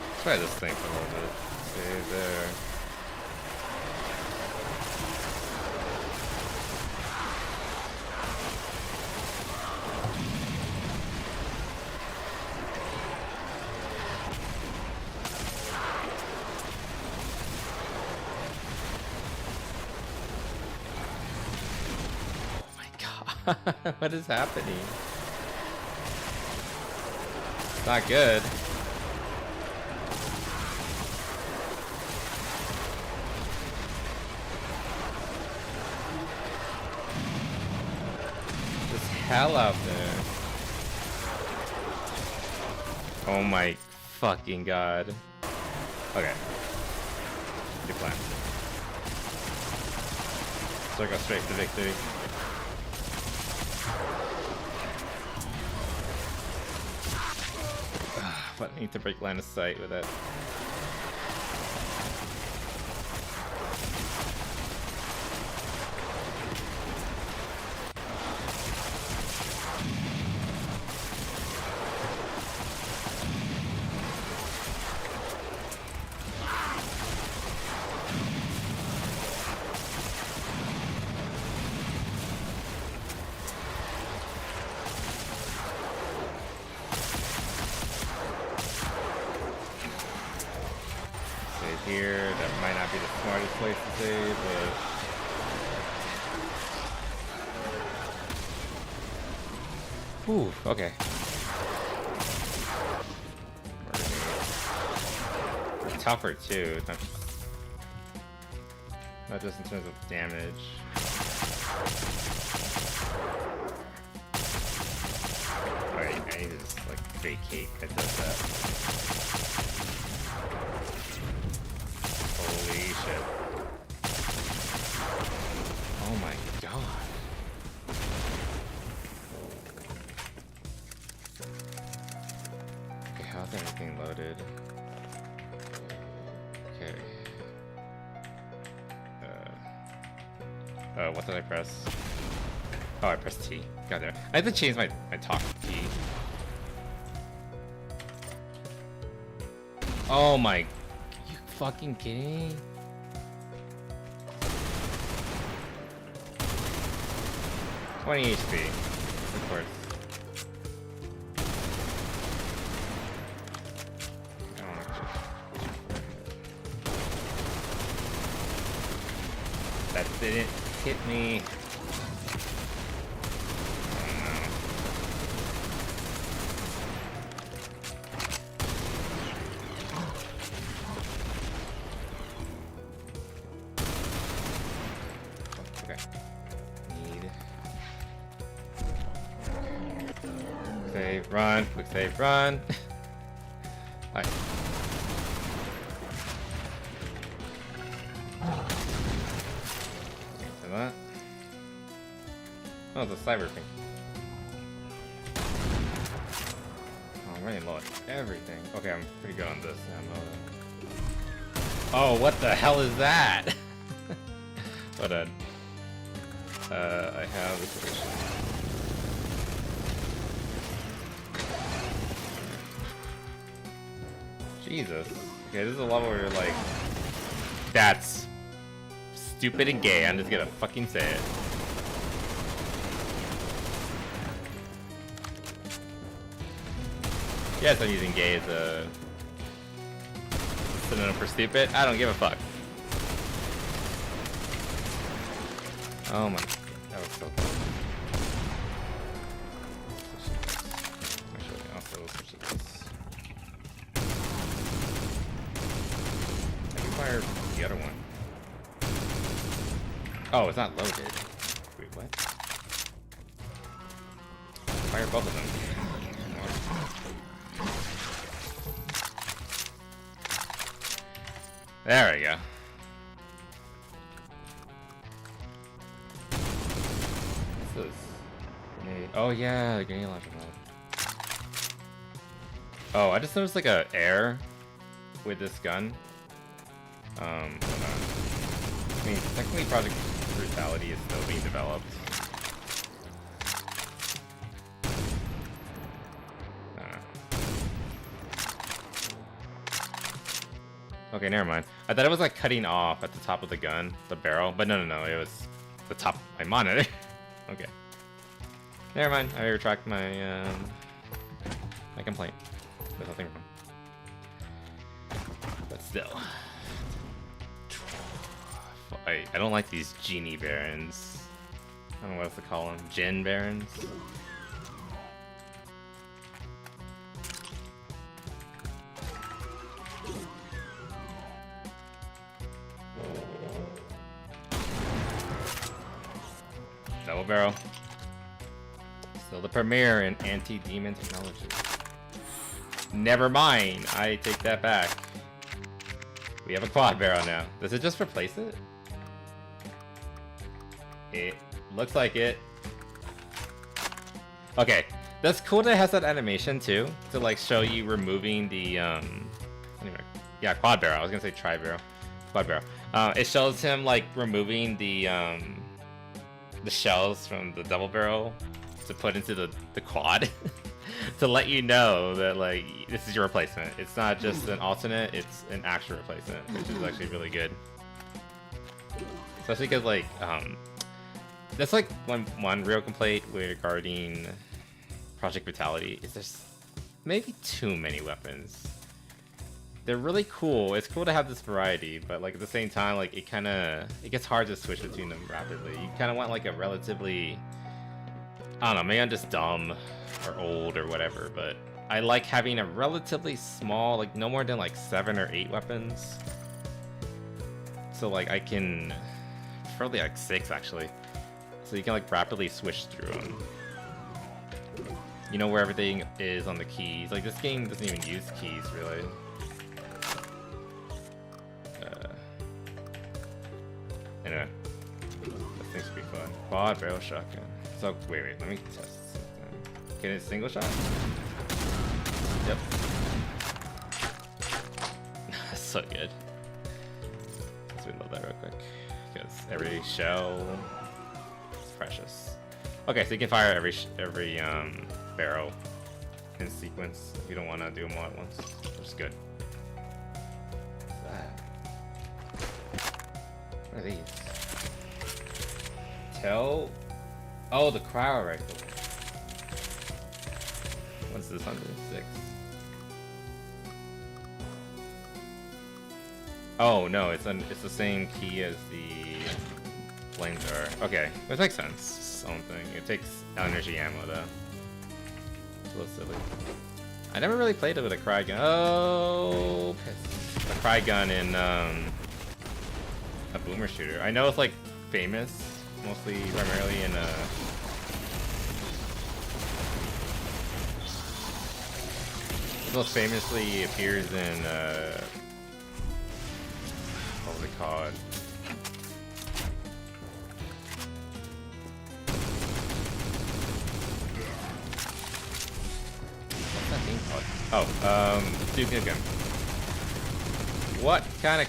Let's try this thing for a little bit. Stay there. What is happening? It's not good. There's hell out there. Oh my fucking god. Okay. Good plan. So I go straight to victory. But I need to break line of sight with it. Here, that might not be the smartest place to save, but... Ooh, okay. We're tougher too, not just in terms of damage. Alright, I need to just like vacate that does that. Holy shit. Oh my god. Okay, how's everything loaded? Okay. What did I press? Oh, I pressed T. God damn it. I had to change my talk to T. Oh my... Fucking kidding me? $20 HP, of course. That didn't hit me. save, run. Quick save, run. Alright. Cancel that. Oh, it's a cyber thing. Oh, I'm running low at everything. Okay, I'm pretty good on this ammo. Oh, what the hell is that? Hold on. I have this position. Jesus. Okay, this is a level where you're like, that's stupid and gay. I'm just gonna fucking say it. Yes, I'm using gay as a synonym for stupid. I don't give a fuck. Oh my, that was so cool. Actually, also switch to this. I can fire the other one. Oh, it's not loaded. Wait, what? Fire both of them. There we go. What's this? Grenade. Oh yeah, the grenade launcher mode. Oh, I just noticed like a air with this gun. Hold on. I mean, technically Project Brutality is still being developed. Okay, never mind. I thought it was like cutting off at the top of the gun, the barrel, but no, it was the top of my monitor. Okay. Never mind. I retract my my complaint. There's nothing wrong. But still. I don't like these genie barons. I don't know what else to call them. Djinn barons. Double barrel. Still the premier in anti-demon technology. Never mind. I take that back. We have a quad barrel now. Does it just replace it? It looks like it. Okay, that's cool that it has that animation too, to like show you removing the anyway, yeah, quad barrel. I was gonna say tri barrel, quad barrel. It shows him like removing the shells from the double barrel to put into the quad to let you know that like this is your replacement. It's not just an alternate; it's an actual replacement, which is actually really good. Especially because like that's like one real complaint regarding Project Brutality is there's maybe too many weapons. They're really cool. It's cool to have this variety, but like at the same time, like it gets hard to switch between them rapidly. You kind of want like a relatively, I don't know, maybe I'm just dumb or old or whatever, but I like having a relatively small, like no more than like 7 or 8 weapons. So like I can, probably like 6 actually. So you can like rapidly switch through them. You know where everything is on the keys. Like this game doesn't even use keys really. Anyway, this thing's pretty fun. Quad barrel shotgun. So wait, let me test something. Can it single shot? Yep. So good. Let's reload that real quick because every shell is precious. Okay, so you can fire every barrel in sequence if you don't want to do them all at once, which is good. What's that? What are these? Oh, the cryo rifle. What's this under? 6. Oh no, it's the same key as the flamethrower. Okay, which makes sense. Own thing. It takes energy ammo though. It's a little silly. I never really played it with a cry gun. Oh, piss. A cry gun in a boomer shooter. I know it's like famous, mostly primarily in most famously appears in what was it called? What's that thing called? Oh, Duke Nukem. What kind of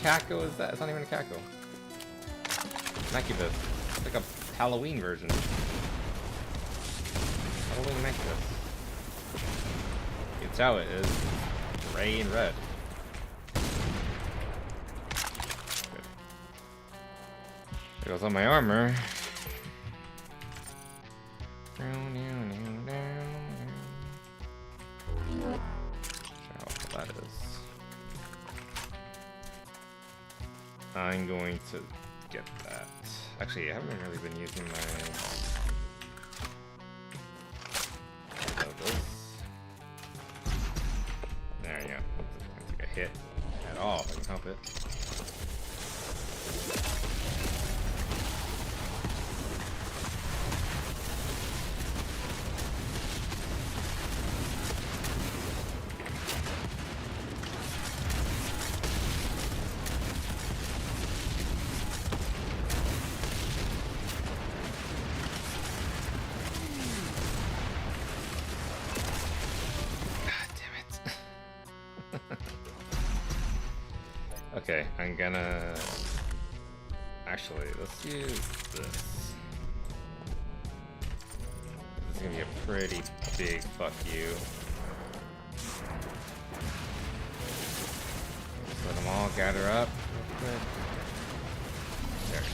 cackle is that? It's not even a cackle. Macubus. It's like a Halloween version. Halloween Macubus. You can tell it is gray and red. Good. There goes all my armor. That is. I'm going to get that. Actually, I haven't really been using my. There you go. I took a hit at all if I can help it. Okay, I'm gonna... Actually, let's use this. This is gonna be a pretty big fuck you. Just let them all gather up real quick. There.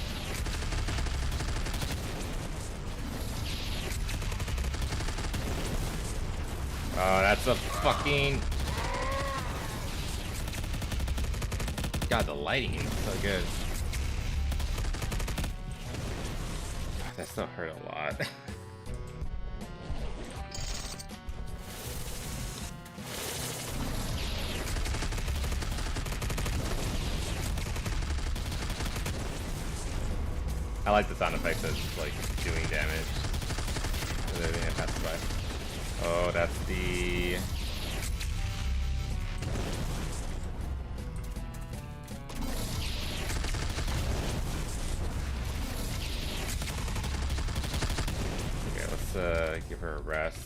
Oh, that's a fucking... God, the lighting is so good. That still hurt a lot. I like the sound effects as like doing damage with everything that passes by. Oh, that's the... give her a rest.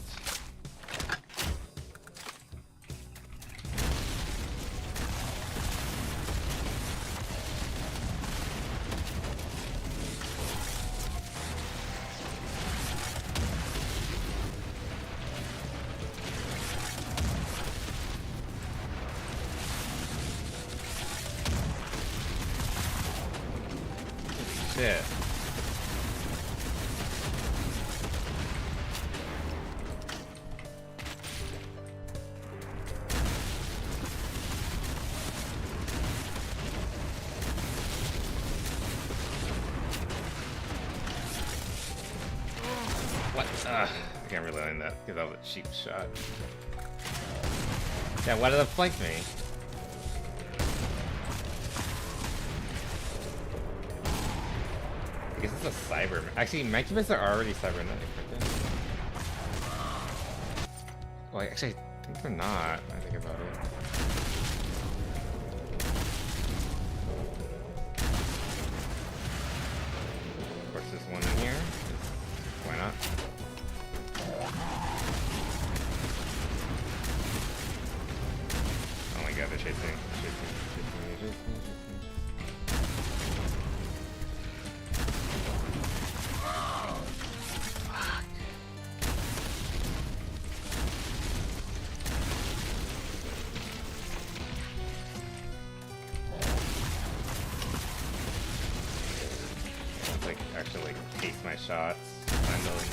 Shit. I can't really land that because that was a cheap shot. Yeah, why did it flank me? I guess it's a cyber. Actually, Macubus are already cybernetic. Well, actually, I think they're not. I think about it. Of course, there's one in here. Why not? Oh my god, they're chasing me. Like, actually, like, taste my shots, finally.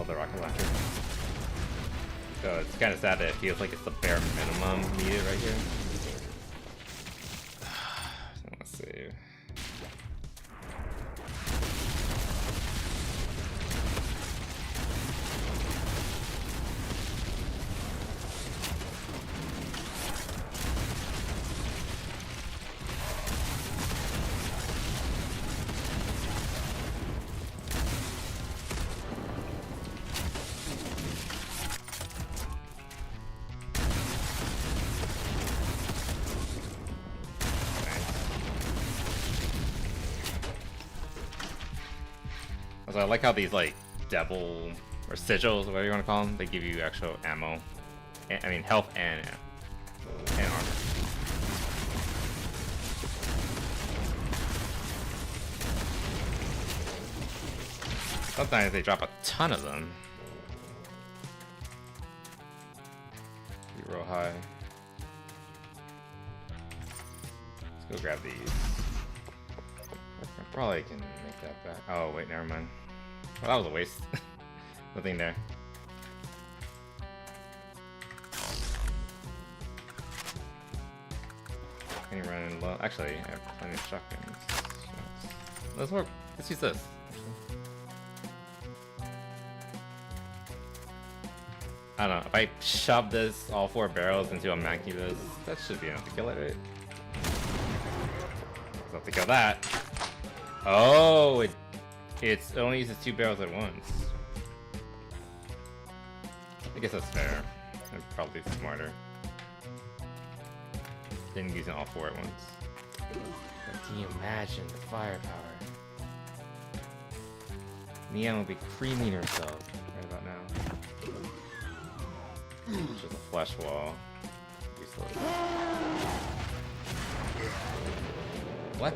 The rocket launcher. So it's kind of sad that it feels like it's the bare minimum needed right here. Let's save. Also, I like how these like devil or sigils, whatever you want to call them, they give you actual ammo. I mean health and armor. Sometimes they drop a ton of them. Be real high. Let's go grab these. I probably can make that back. Oh wait, never mind. Well, that was a waste. Nothing there. Can you run low? Actually, I have plenty of shotguns. Let's work. Let's use this. I don't know. If I shove this, all 4 barrels into a Mancubus, that should be enough to kill it, right? Enough to kill that. Oh, it only uses 2 barrels at once. I guess that's fair. And probably smarter than using all 4 at once. But can you imagine the firepower? Neon will be creaming herself right about now. Just a flesh wall. Useless. What?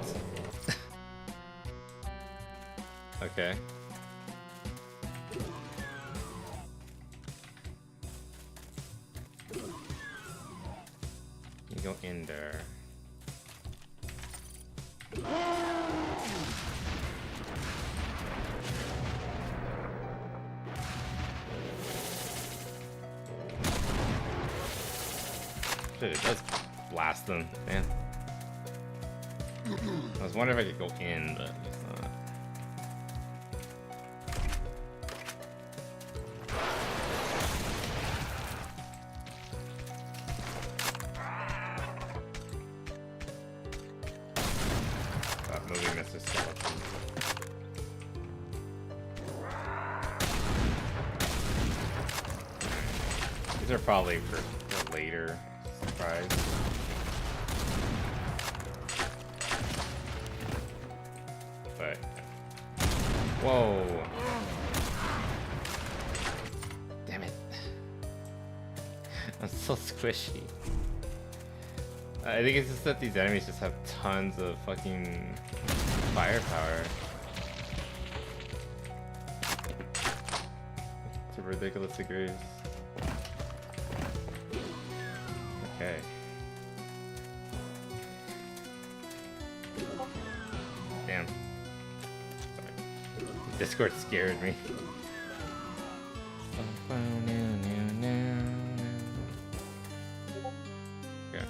Okay. You go in there. Shit, it does blast them, man. I was wondering if I could go in, but it's not. Stop moving, Mr. Skeleton. These are probably for later. Surprise. But whoa. Damn it. I'm so squishy. I think it's just that these enemies just have tons of fucking firepower. To ridiculous degrees. Okay. Damn. Sorry. Discord scared me. Okay.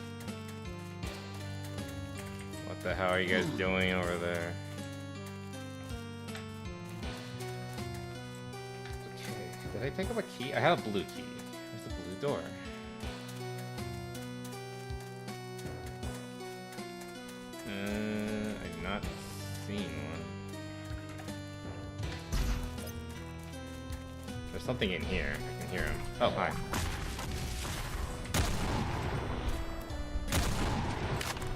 What the hell are you guys doing over there? Okay. Did I pick up a key? I have a blue key. Where's the blue door? I've not seen one. There's something in here. I can hear him. Oh, hi.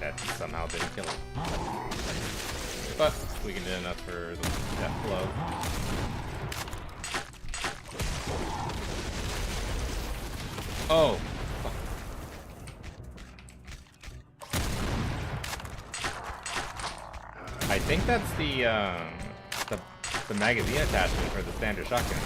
That somehow didn't kill him. But we can do enough for the death blow. Oh! I think that's the magazine attachment for the standard shotgun.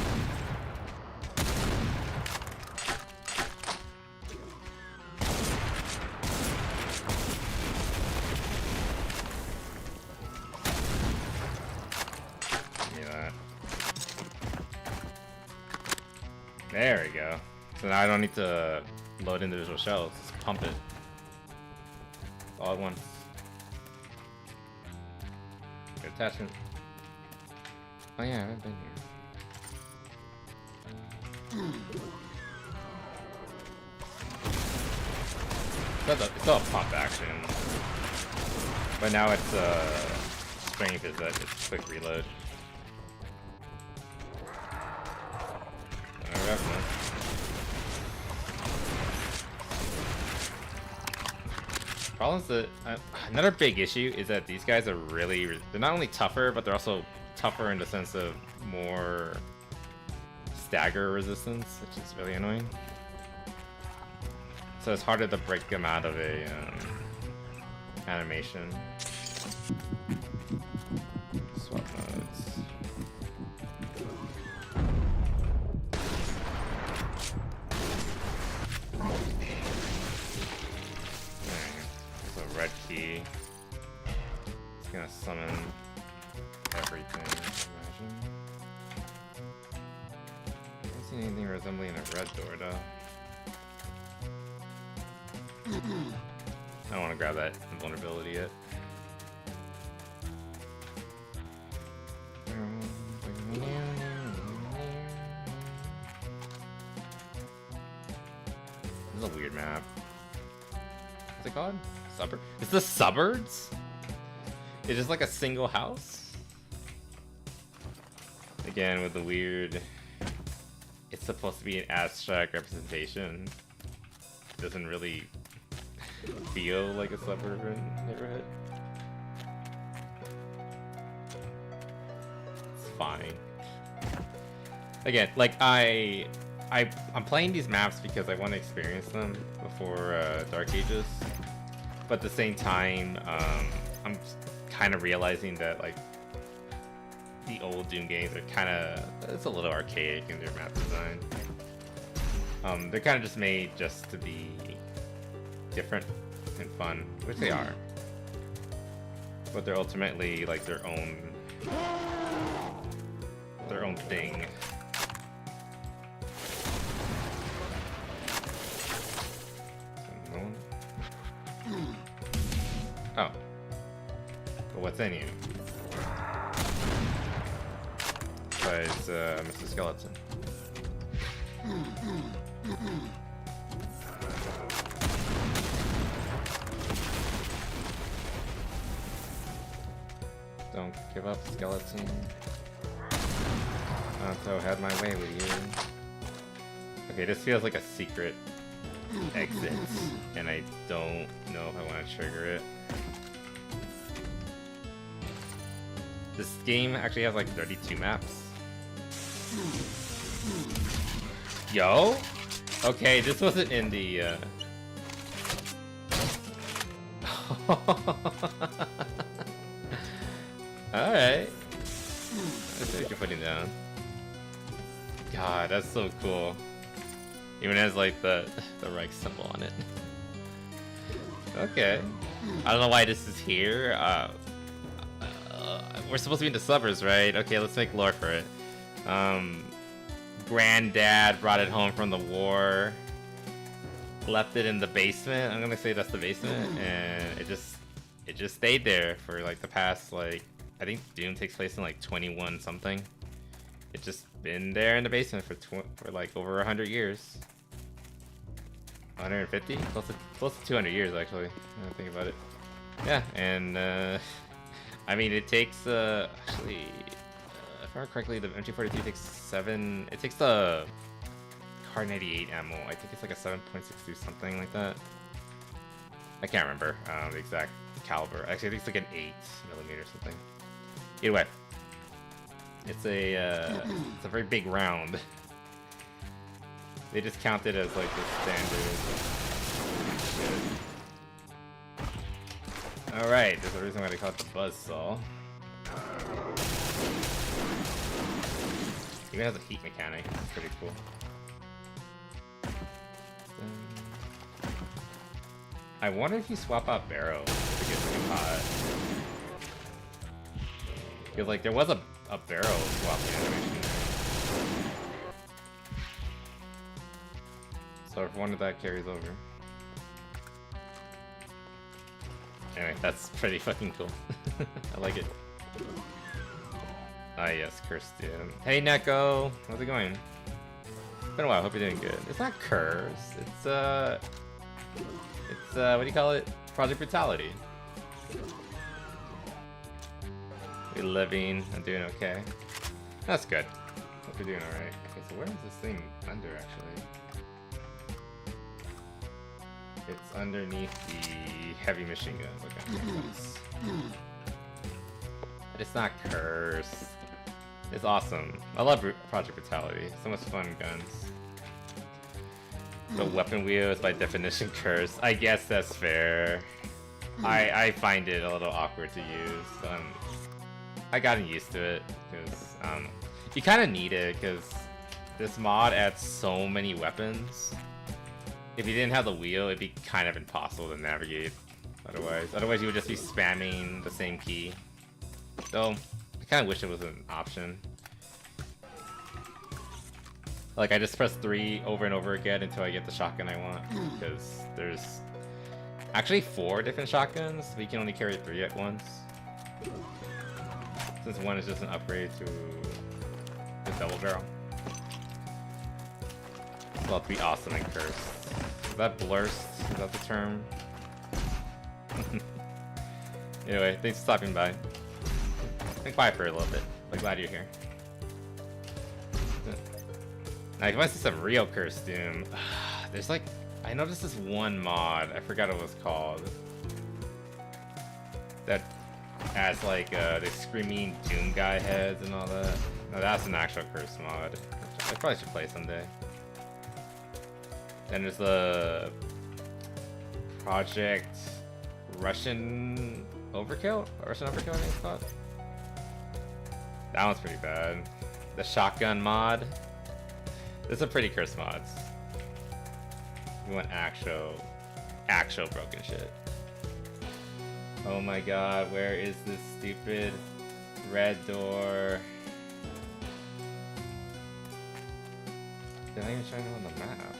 Give me that. There we go. So now I don't need to load individual shells, just pump it all at once. Good attachment. Oh yeah, I haven't been here. It's still a pump action, but now it's strength is that it's quick reload. Problem is that another big issue is that these guys are they're not only tougher, but they're also tougher in the sense of more stagger resistance, which is really annoying. So it's harder to break them out of a animation. Swap modes. So red key. It's gonna summon everything, I imagine. I don't see anything resembling a red door though. I don't want to grab that invulnerability yet. This is a weird map. What's it called? Suburb? It's the suburbs? It's just like a single house? Again, with the weird... It's supposed to be an abstract representation. It doesn't really feel like a suburban neighborhood. It's fine. Again, like I'm playing these maps because I want to experience them before Dark Ages, but at the same time, I'm kind of realizing that like the old Doom games are it's a little archaic in their map design. They're kind of just made just to be different and fun, which they are, but they're ultimately like their own thing. Oh, but what's in you? Besides Mr. Skeleton. Don't give up, skeleton. Anto had my way with you. Okay, this feels like a secret exit, and I don't know if I want to trigger it. This game actually has like 32 maps. Yo? Okay, this wasn't in the Alright. Let's see what you're putting down. God, that's so cool. Even has like the Reich symbol on it. Okay. I don't know why this is here. We're supposed to be in the suburbs, right? Okay, let's make lore for it. Granddad brought it home from the war. Left it in the basement. I'm gonna say that's the basement, and it just stayed there for like the past like I think Doom takes place in like 21 something. It's just been there in the basement for like over 100 years. 150? Close to 200 years actually. When I think about it. Yeah, and I mean it takes actually if I remember correctly, the MG42 takes 7. It takes the Car 98 ammo. I think it's like a 7.62 something like that. I can't remember the exact caliber. Actually, I think it's like an 8mm or something. Either way, it's a very big round. They just count it as like the standard. Alright, there's a reason why they call it the buzzsaw. Even has a heat mechanic. It's pretty cool. I wonder if you swap out barrels to get really hot. Because like there was a barrel swapping animation there. So if one of that carries over. Anyway, that's pretty fucking cool. I like it. Ah yes, Kirsten. Hey Neko! How's it going? It's been a while, hope you're doing good. It's not cursed, it's what do you call it? Project Brutality. We're living, I'm doing okay. That's good. Hope you're doing alright. Okay, so where is this thing under actually? It's underneath the heavy machine guns. Okay. But it's not cursed. It's awesome. I love Project Brutality. So much fun guns. The weapon wheel is by definition cursed. I guess that's fair. I find it a little awkward to use. I gotten used to it because you kind of need it because this mod adds so many weapons. If you didn't have the wheel, it'd be kind of impossible to navigate. Otherwise you would just be spamming the same key. So I kind of wish it was an option. Like I just press 3 over and over again until I get the shotgun I want, because there's actually 4 different shotguns, but you can only carry 3 at once. Since one is just an upgrade to the double barrel. Well, it'd be awesome and cursed. Is that blurst? Is that the term? Anyway, thanks for stopping by. Think quiet for a little bit. I'm glad you're here. Now, if you want to see some real cursed Doom, there's like, I noticed this one mod, I forgot what it was called, that has like the screaming Doom guy heads and all that. Now that's an actual cursed mod. I probably should play someday. Then there's the Project Russian Overkill? Russian Overkill, I think it's called. That one's pretty bad. The shotgun mod. There's some pretty cursed mods. You want actual broken shit. Oh my god, where is this stupid red door? They're not even showing it on the map.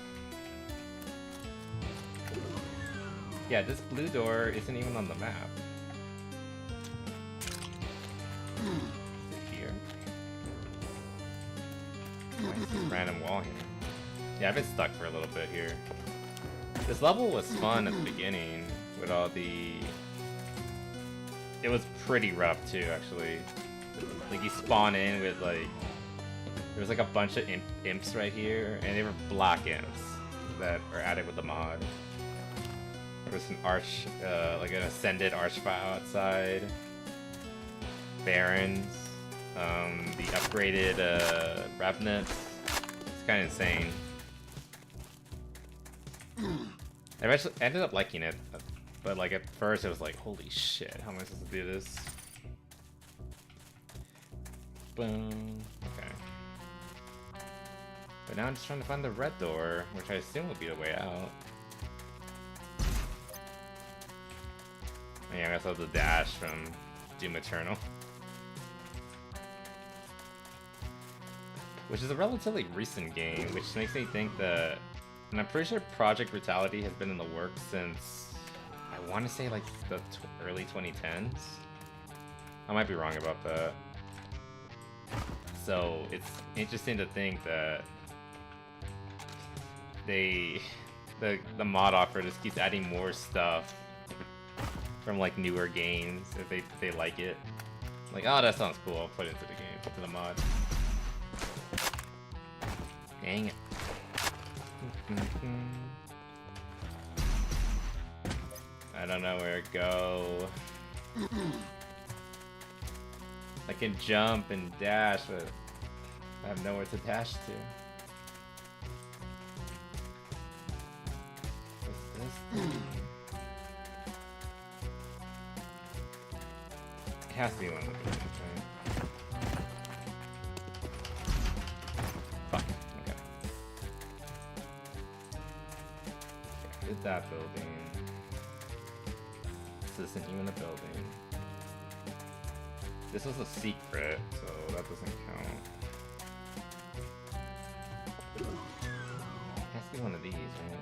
Yeah, this blue door isn't even on the map. Is it here? Why is this random wall here? Yeah, I've been stuck for a little bit here. This level was fun at the beginning with all the... It was pretty rough too, actually. Like you spawn in with like... There was like a bunch of imps right here, and they were black imps that are added with the mod. There was an arch, like an ascended archvile outside. Barons. The upgraded Revenants. It's kind of insane. I eventually ended up liking it, but like at first it was like, holy shit, how am I supposed to do this? Boom. Okay. But now I'm just trying to find the red door, which I assume will be the way out. Yeah, I guess I'll have the dash from Doom Eternal. Which is a relatively recent game, which makes me think that... And I'm pretty sure Project Brutality has been in the works since... I want to say like the early 2010s? I might be wrong about that. So it's interesting to think that the mod offer just keeps adding more stuff from like newer games if they like it. Like, oh, that sounds cool, I'll put it into the game, to the mod. Dang it. I don't know where to go. I can jump and dash, but I have nowhere to dash to. What's this thing? It has to be one of the buildings, right? Fuck, okay. Did that building. This isn't even a building. This was a secret, so that doesn't count. It has to be one of these, right?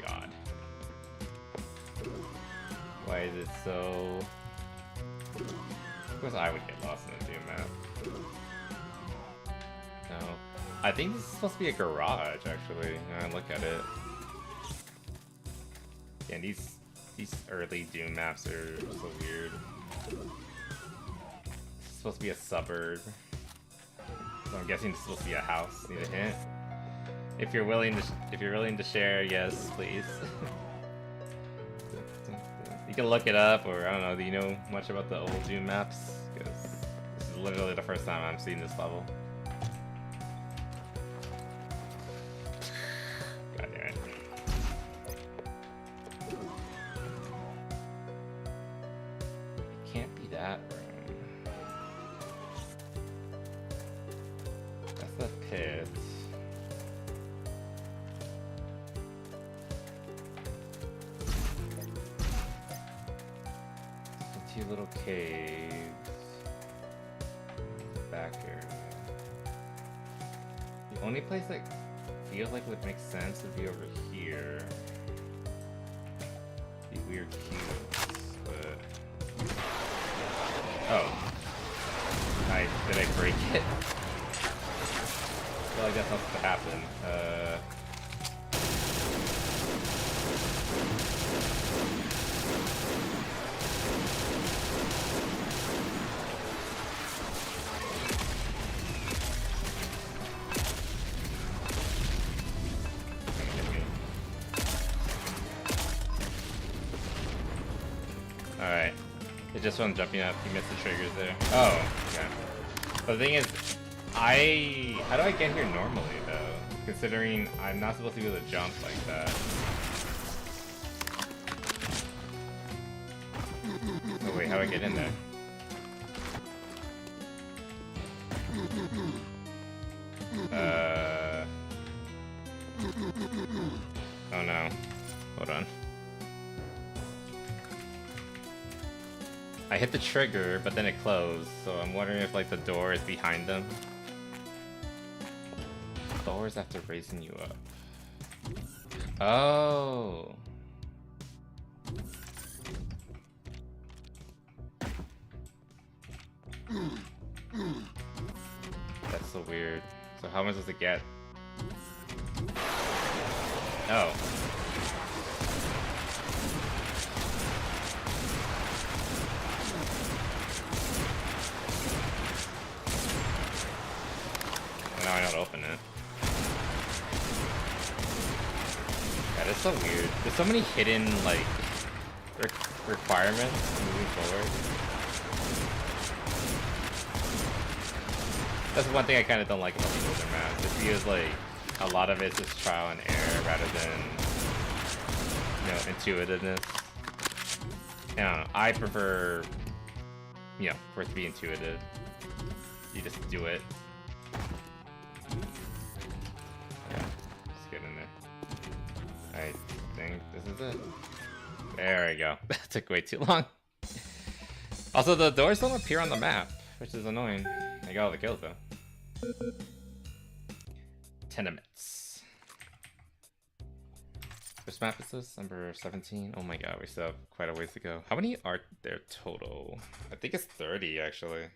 God. Why is it so... Of course I would get lost in a Doom map. No. I think this is supposed to be a garage, actually. Now I look at it. Yeah, these early Doom maps are so weird. It's supposed to be a suburb. So I'm guessing it's supposed to be a house. Need a hint? If you're willing to share, yes, please. You can look it up, or I don't know. Do you know much about the old Doom maps? Because this is literally the first time I'm seeing this level. God damn it. It can't be that room. That's the pit. Two little caves. Back area. The only place that feels like would make sense would be over here. The weird cubes, but oh, did I break it? I feel like that's not supposed to happen. Alright. It just wasn't jumping up. You missed the triggers there. Oh, okay. But the thing is, how do I get here normally, though? Considering I'm not supposed to be able to jump like that. Oh wait, how do I get in there? Oh no. Hold on. I hit the trigger, but then it closed, so I'm wondering if like the door is behind them. Doors after raising you up. Oh. That's so weird. So how am I supposed to get? Oh. Now I know how to open it. Yeah, that's so weird. There's so many hidden, like, requirements moving forward. That's one thing I kind of don't like about the older maps. It feels like a lot of it's just trial and error rather than, you know, intuitiveness. And I don't know, I prefer, you know, for it to be intuitive. You just do it. Yeah, just get in there. I think this is it. There we go. That took way too long. Also, the doors don't appear on the map, which is annoying. I got all the kills though. Tenements. Which map is this? Number 17? Oh my god, we still have quite a ways to go. How many are there total? I think it's 30 actually.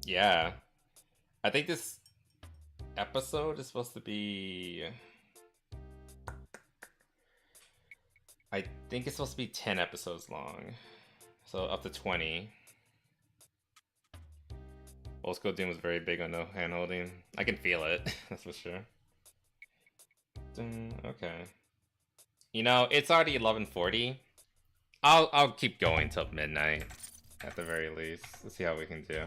Yeah. I think this episode is supposed to be... I think it's supposed to be 10 episodes long. So up to 20. Old School Doom was very big on the hand-holding. I can feel it, that's for sure. Okay. You know, it's already 11:40. I'll keep going till midnight, at the very least. Let's see how we can do.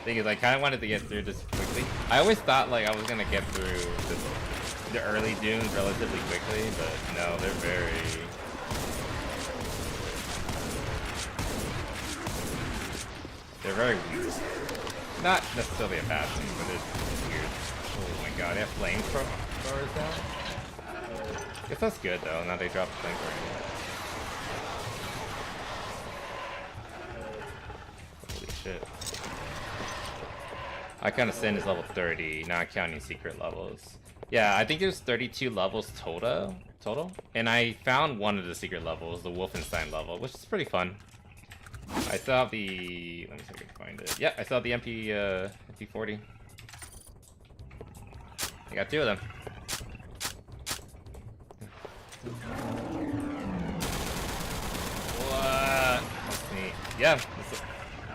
Thing is, I kind of wanted to get through this quickly. I always thought like I was gonna get through the early Dooms relatively quickly, but no, they're very... They're very weird. Not necessarily a bad thing, but it's weird. Oh my god, they have flamethrowers now? Guess that's good though, now they drop the flamethrower. Holy shit. Icon Sin is level 30, not counting secret levels. Yeah, I think there's 32 levels total. And I found one of the secret levels, the Wolfenstein level, which is pretty fun. I still have the... Let me see if I can find it. Yeah, I still have the MP40. I got two of them. What? That's neat. Yeah,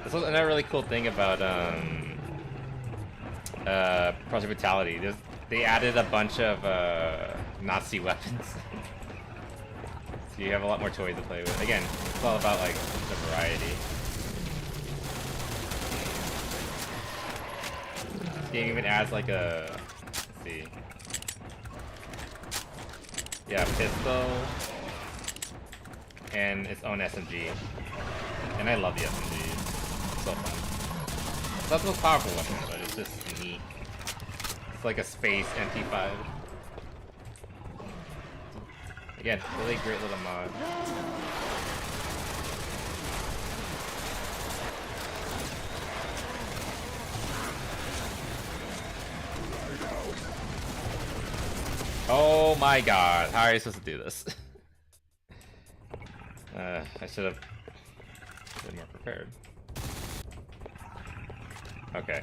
this was another really cool thing about Project Brutality. They added a bunch of Nazi weapons. So you have a lot more toys to play with. Again, it's all about like the variety. This game even adds like a, let's see. Yeah, pistol and its own SMG. And I love the SMG. It's so fun. It's not the most powerful weapon, but it's just neat. It's like a space MP5. Again, really great little mod. Oh my god, how are you supposed to do this? I should have been more prepared. Okay,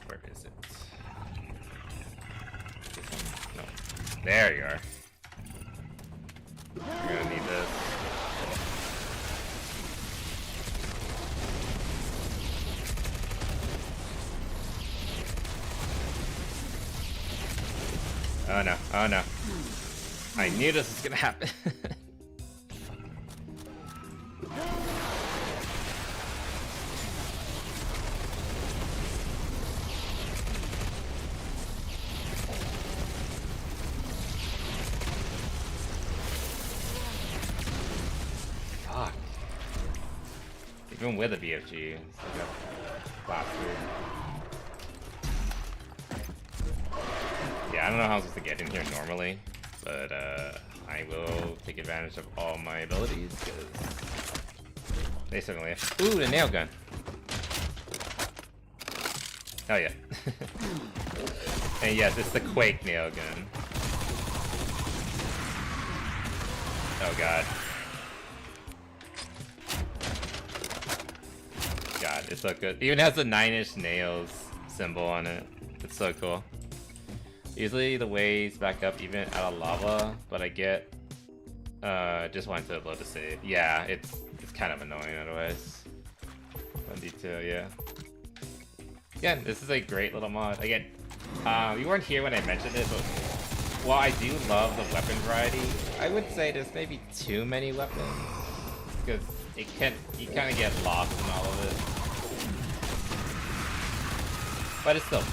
where is it? This one? No. There you are. You're gonna need this. Oh no, oh no. I knew this was gonna happen. Fuck. Even with a BFG, it's like a bastard. Yeah, I don't know how I'm supposed to get in here normally, but I will take advantage of all my abilities, because they certainly have. Ooh, the nail gun! Hell yeah. And yes, it's the Quake nail gun. Oh god. God, it's so good. It even has the 9-inch nails symbol on it. It's so cool. Usually the ways back up even out of lava, but I get just wanted to load to save. Yeah, it's kind of annoying otherwise. 1d2, yeah. Again, this is a great little mod. Again, you weren't here when I mentioned it, but while I do love the weapon variety, I would say there's maybe too many weapons, because you kind of get lost in all of it. But it's still.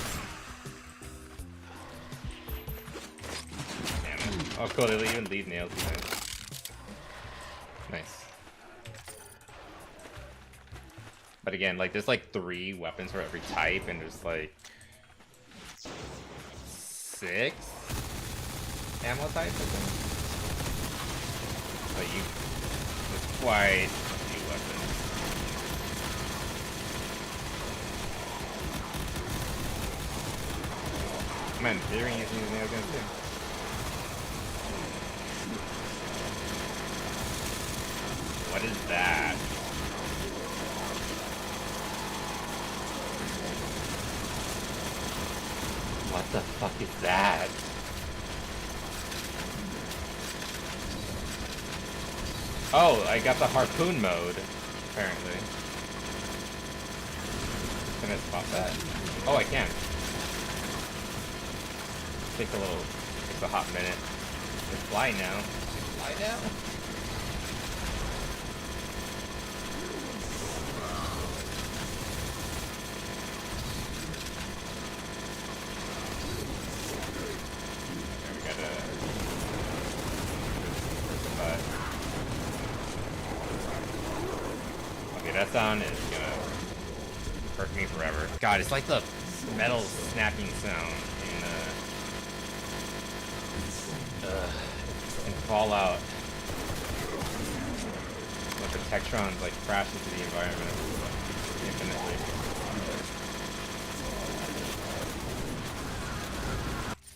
Oh cool, they even leave nails behind. Nice. But again, like there's like 3 weapons for every type, and there's like 6 ammo types, I think. But there's quite a few weapons. Man, they're using these nail guns too. What is that? What the fuck is that? Oh, I got the harpoon mode, apparently. Can I spot that? Oh, I can. Takes a hot minute. It's fly now. Fly now? That sound is gonna hurt me forever. God, it's like the metal snapping sound in Fallout. When the Tektron's like crash into the environment infinitely.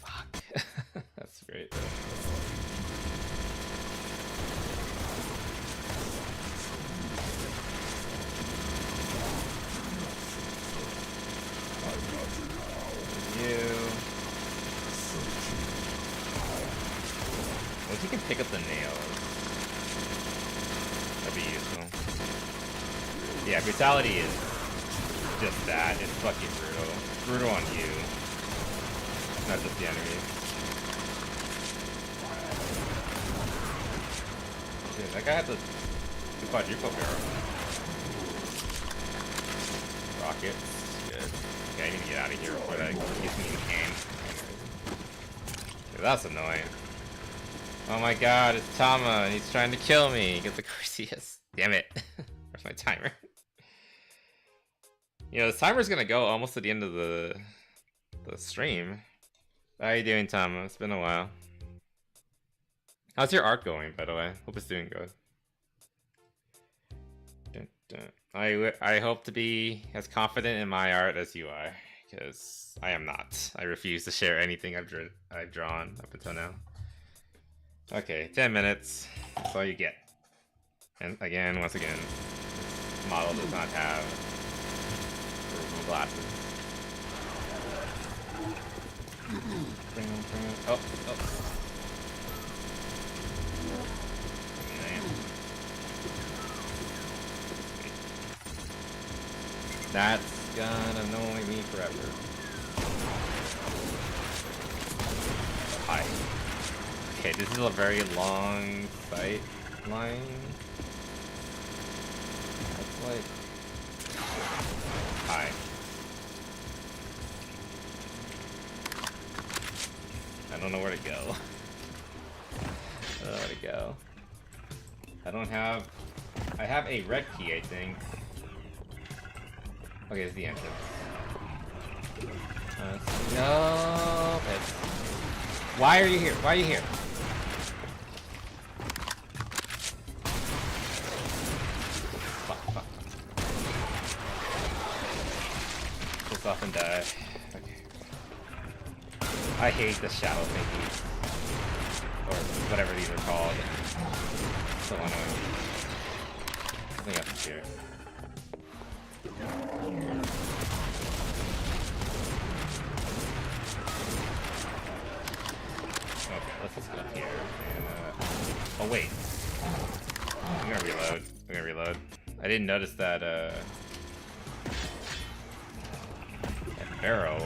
Fuck. That's great. You. pick up the nails. That'd be useful. Yeah, brutality is just that. It's fucking brutal. Brutal on you. Not just the enemies. Dude, that guy had the quadruple barrel. Rockets. Good. Okay, I need to get out of here before that gets me in the game. Dude, that's annoying. Oh my god, it's Tama, and he's trying to kill me. Get the Corsius. Damn it. Where's my timer? You know, this timer's gonna go almost to the end of the stream. How you doing, Tama? It's been a while. How's your art going, by the way? Hope it's doing good. Dun, dun. I hope to be as confident in my art as you are, because I am not. I refuse to share anything I've drawn up until now. Okay, 10 minutes. That's all you get. And again, once again, this model does not have removable glasses. Oh, oh. That's gonna annoy me forever. Hi. Okay, this is a very long sight line. That's like... Hi. I don't know where to go. I don't know where to go. I don't have... I have a red key, I think. Okay, it's the entrance. No, why are you here? Why are you here? Fuck, fuck. Piss off and die. Okay. I hate the shadow thingies. Or whatever these are called. So annoying. I think that's here. Okay, let's just go up here. And, oh wait. I'm gonna reload. I'm gonna reload. I didn't notice that, that barrel.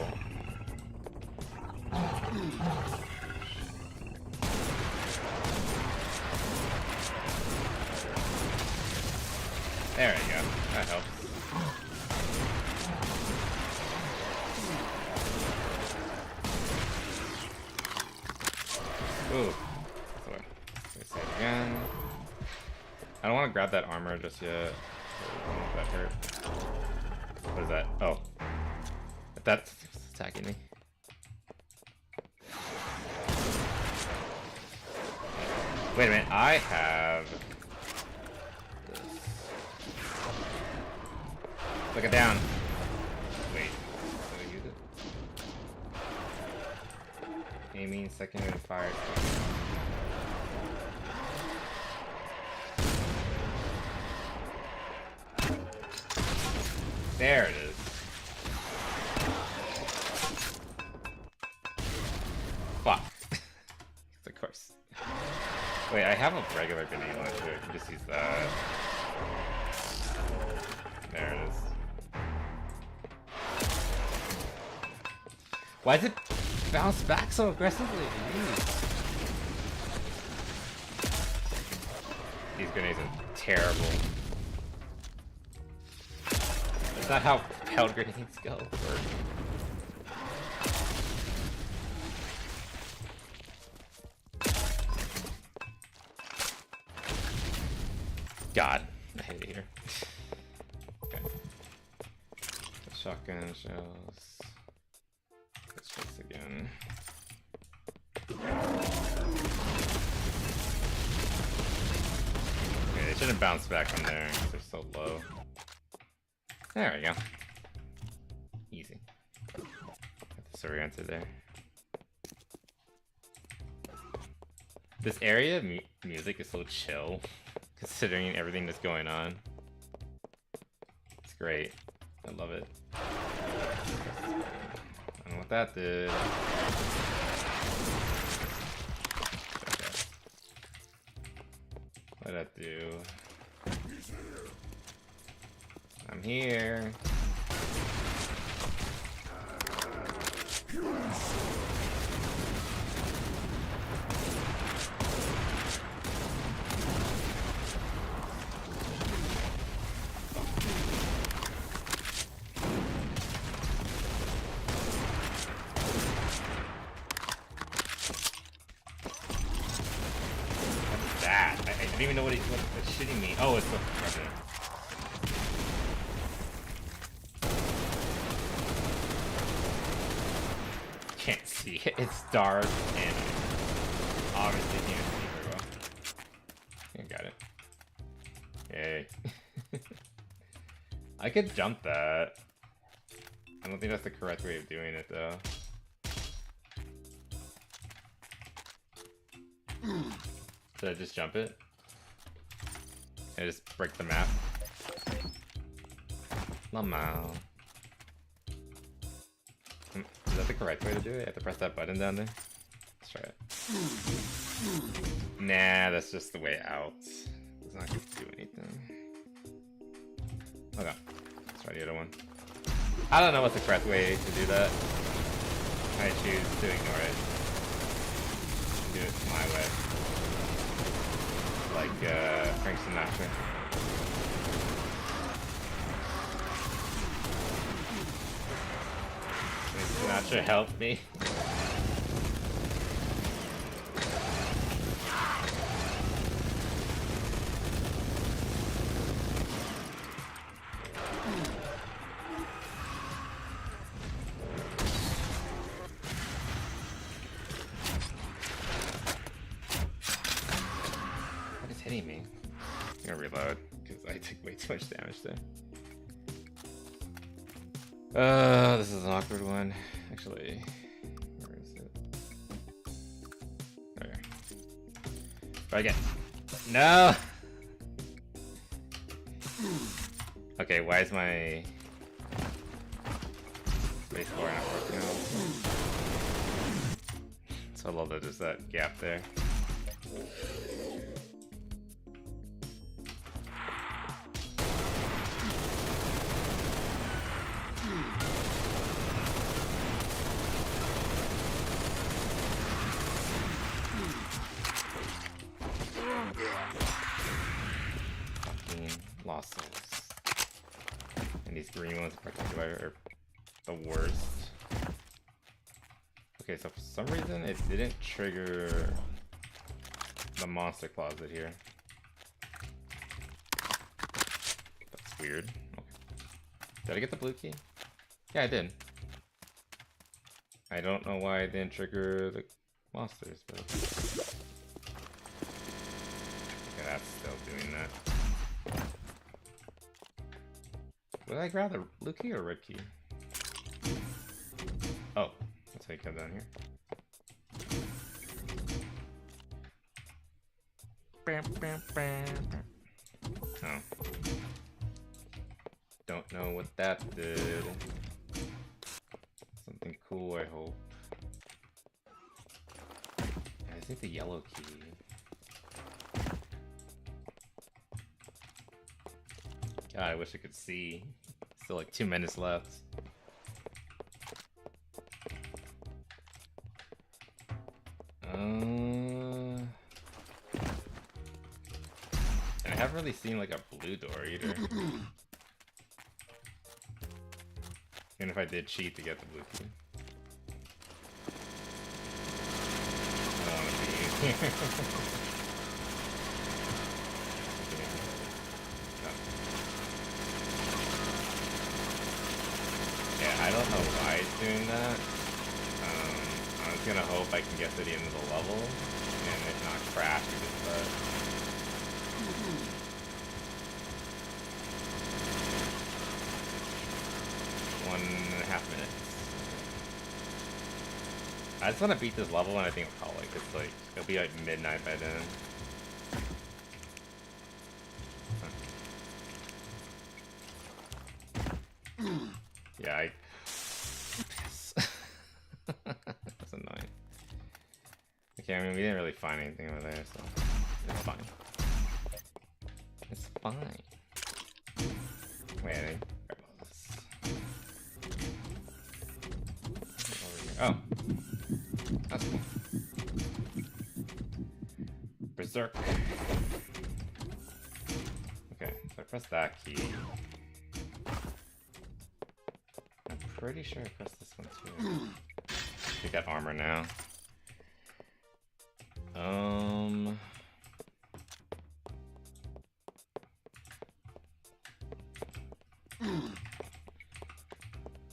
There we go. That helps. Ooh. Say it again. I don't want to grab that armor just yet. That hurt. What is that? Oh. That's attacking me. Wait a minute. I have this. Look it down. Wait. Did I use it? Aiming, secondary fire. There it is. Fuck. Of course. Wait, I have a regular grenade launcher. I can just use that. There it is. Why does it bounce back so aggressively? Jeez. These grenades are terrible. That's not how held grenades go. God, I hate it here. Okay. Shotgun shells. Let's try this again. Okay, they shouldn't bounce back from there because they're so low. There we go. Easy. Got the Sorienta there. This area of music is so chill, considering everything that's going on. It's great. I love it. I don't know what that did. Okay. What'd that do? I'm here. That I didn't even know what what's shitting me. Oh, it's the okay. Can't see it. It's dark and obviously can't see very well. I got it. Yay. I could jump that. I don't think that's the correct way of doing it though. Should I just jump it? I just break the map? Lamau. Is that the correct way to do it? I have to press that button down there? Let's try it. Nah, that's just the way out. It's not gonna do anything. Okay. Let's try the other one. I don't know what's the correct way to do that. I choose to ignore it. Do it my way. Like, Frank Sinatra. Frank Sinatra help me. What is hitting me? I'm gonna reload because I took way too much damage there. This is an awkward one. Actually, where is it? Okay. Try again. No! Okay, why is my space bar not working out? So I love that there's that gap there. Lost souls. And these green ones in particular are the worst. Okay, so for some reason it didn't trigger the monster closet here. That's weird. Okay. Did I get the blue key? Yeah, I did. I don't know why it didn't trigger the monsters, but okay, that's still doing that. Did I grab the blue key or red key? Oh, that's how you come down here. Oh. Don't know what that did. Something cool, I hope. I think the yellow key. God, I wish I could see. Still like 2 minutes left. And I haven't really seen like a blue door either. Even if I did cheat to get the blue key. I don't want to be here. I don't know why it's doing that. I was gonna hope I can get to the end of the level and it not crash because of that. 1.5 minutes. I just want to beat this level and I think I'll call it. It's like, it'll be like midnight by then. Yeah, Yes. That's annoying. Okay, I mean, we didn't really find anything over there, so it's fine. fine. Wait, I think. Oh. That's cool. Berserk. Okay, so I press that key. I'm pretty sure I pressed this one too. Take that armor now.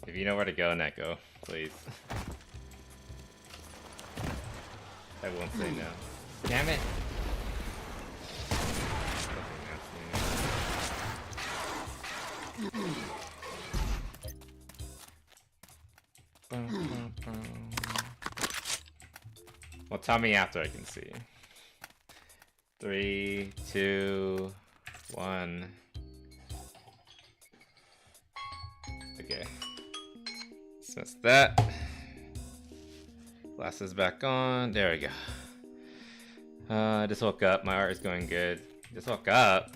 If you know where to go, Neko, please. I won't say no. Damn it! Well, tell me after I can see. 3, 2, 1. Okay. Dismiss that. Glasses back on. There we go. I just woke up. My art is going good. Just woke up.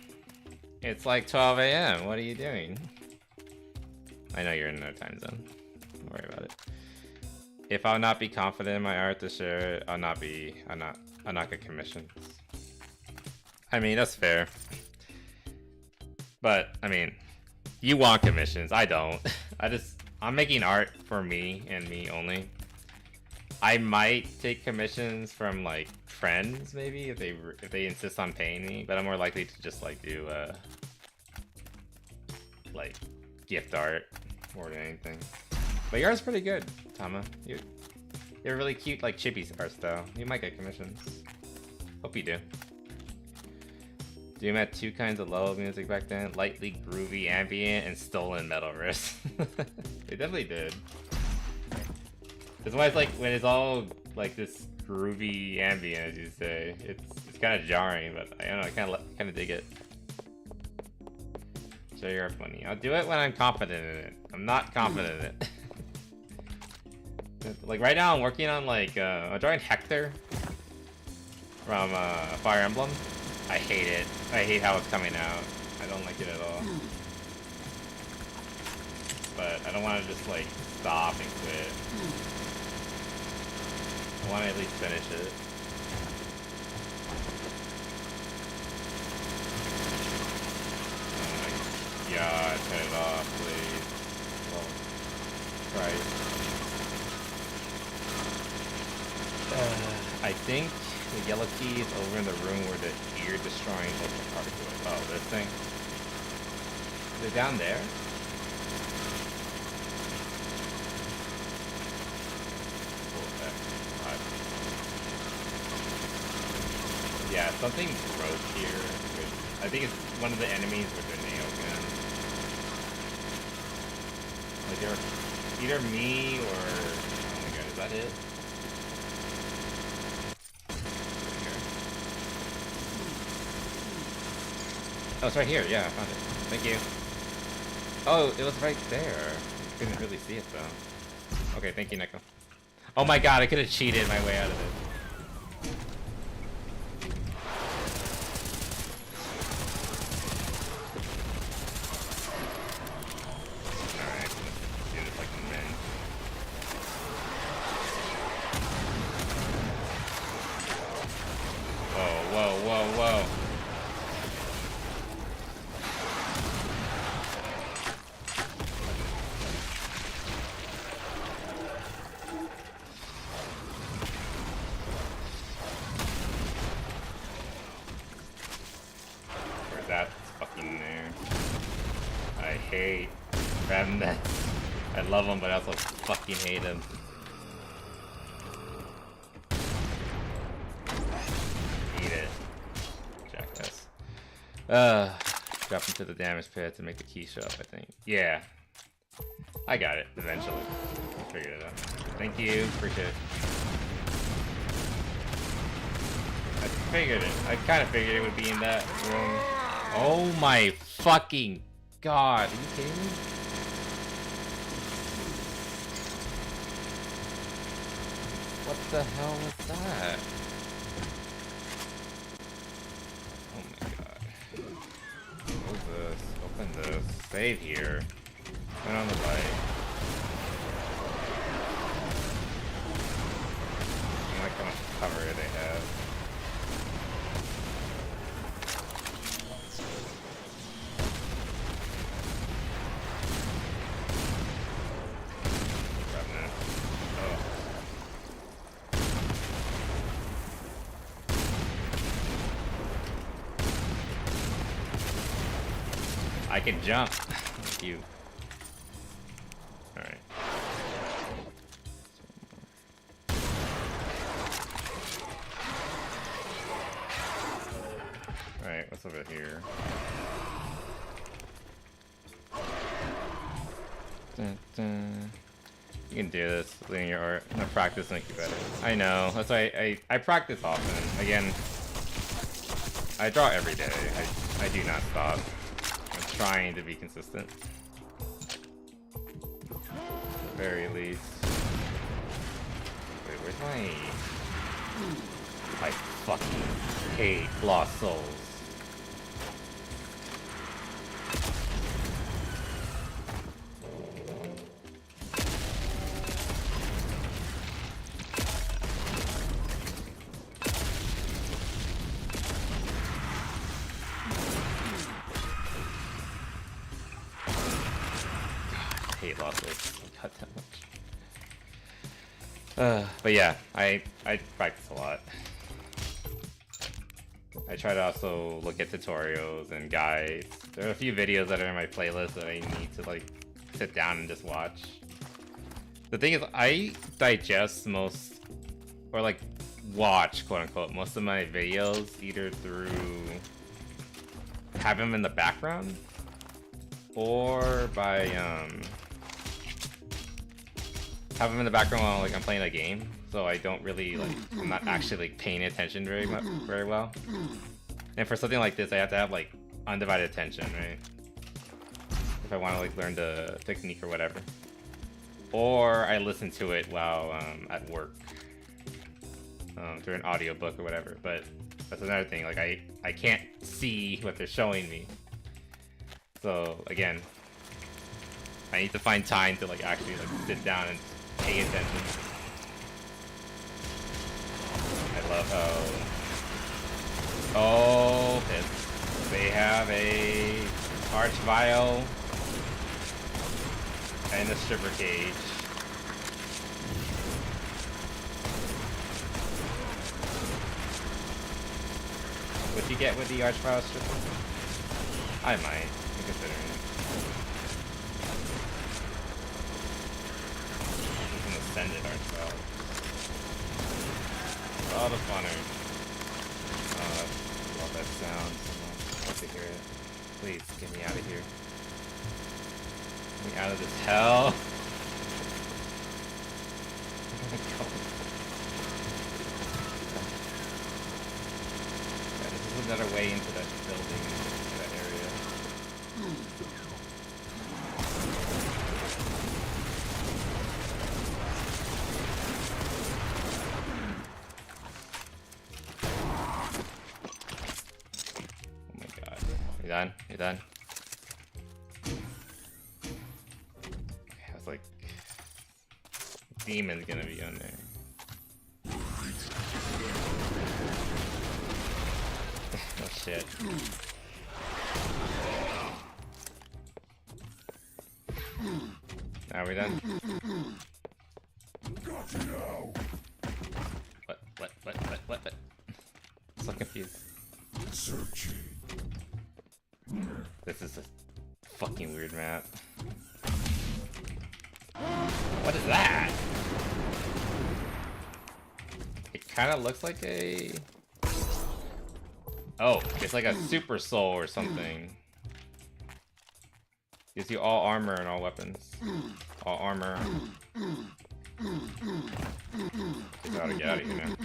It's like 12 a.m. What are you doing? I know you're in another time zone. Don't worry about it. If I'll not be confident in my art to share it, I'll not get commissions. I mean, that's fair. But, I mean, you want commissions. I don't. I'm making art for me and me only. I might take commissions from, like, friends, maybe, if they insist on paying me, but I'm more likely to just, like, do, like, gift art more than anything. But yours is pretty good, Tama. You're really cute, like, chippy art style. You might get commissions. Hope you do. Doom had two kinds of level music back then. Lightly groovy ambient and stolen metal riffs. They definitely did. That's why it's like, when it's all, like, this groovy ambient, as you say, it's kind of jarring, but I don't know, I kind of dig it. So you're funny. I'll do it when I'm confident in it. I'm not confident in it. Like right now I'm working on like I'm drawing Hector from Fire Emblem. I hate it. I hate how it's coming out. I don't like it at all. But I don't want to just like stop and quit. I want to at least finish it. Oh my god, turn it off, please. Well, Christ. I think the yellow key is over in the room where the ear destroying ultra particle is. Oh, this thing? Is it down there? Yeah, something broke here. I think it's one of the enemies with the nail gun. Like either me or... Oh my god, is that it? Oh, it's right here. Yeah, I found it. Thank you. Oh, it was right there. I couldn't really see it, though. Okay, thank you, Neko. Oh my god, I could have cheated my way out of it. Alright, let's do this like men. Whoa, whoa, whoa, whoa. I love him, but I also fucking hate him. Eat it. Jackass. Drop into the damage pit to make the key show up, I think. Yeah. I got it, eventually. I figured it out. Thank you, appreciate it. I figured it. I kind of figured it would be in that room. Oh my fucking god, are you kidding me? What the hell was that? Oh my god. save here. Turn on the light. I like how much cover they have. I can jump. Thank you. Alright. Alright, what's over here? Dun, dun. You can do this, linear art. No, practice make you better. I know. That's why I practice often. Again, I draw every day. I do not stop. Trying to be consistent. At the very least. Wait, where's my... I fucking hate Lost Souls. Hate Lost Souls. God, that much. But yeah, I practice a lot. I try to also look at tutorials and guides. There are a few videos that are in my playlist that I need to like sit down and just watch. The thing is, I digest most, or like watch, quote unquote, most of my videos either through have them in the background or by have them in the background while like I'm playing a game, so I don't really like I'm not actually like paying attention very well. And for something like this, I have to have like undivided attention, right? If I want to like learn the technique or whatever, or I listen to it while at work through an audiobook or whatever. But that's another thing. Like I can't see what they're showing me, so again, I need to find time to like actually like sit down and pay attention. I love how... Oh, they have a Archvile and a stripper cage. What'd you get with the Archvile stripper? I might, considering it. Ascended Archvile. A lot of funner. I love that sound so much. I love to hear it. Please, get me out of here. Get me out of this hell. Oh my god. Yeah, this is another way into that building, into that area. You done? You done? Okay, I was like, demon's gonna be on there. Oh shit. Now we done? What? I'm so confused. Searching. This is a fucking weird map. What is that? It kind of looks like a... Oh, it's like a super soul or something. Gives you all armor and all weapons. All armor. Gotta get out of here now.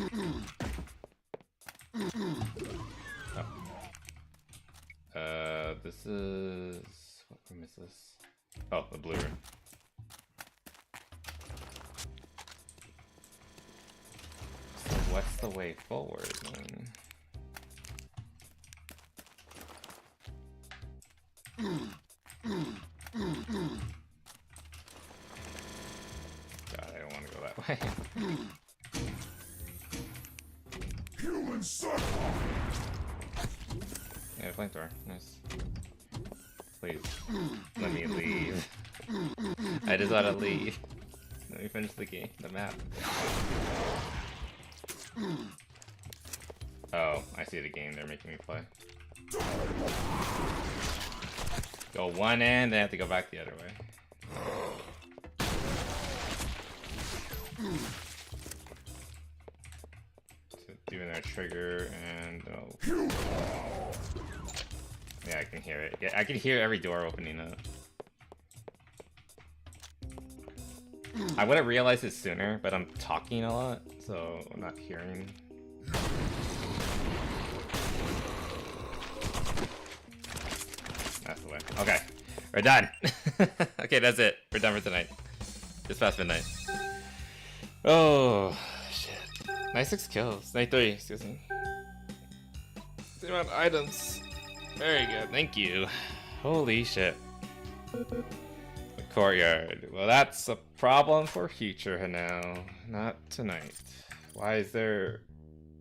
This is... What room is this? Oh, the blue room. So what's the way forward then? I am. Human suck. Yeah, flamethrower. Nice. Please, let me leave. I just wanna leave. Let me finish the game, the map. Oh, I see the game they're making me play. Go one end, then I have to go back the other way. So doing that trigger and oh. Yeah, I can hear it. Yeah, I can hear every door opening up. I would have realized it sooner, but I'm talking a lot, so I'm not hearing. That's the way. Okay, we're done. Okay, that's it. We're done for tonight. It's past midnight. Oh, shit. 96 kills. 93, excuse me. The amount of items. Very good, thank you. Holy shit. The courtyard. Well, that's a problem for future now, not tonight. Why is there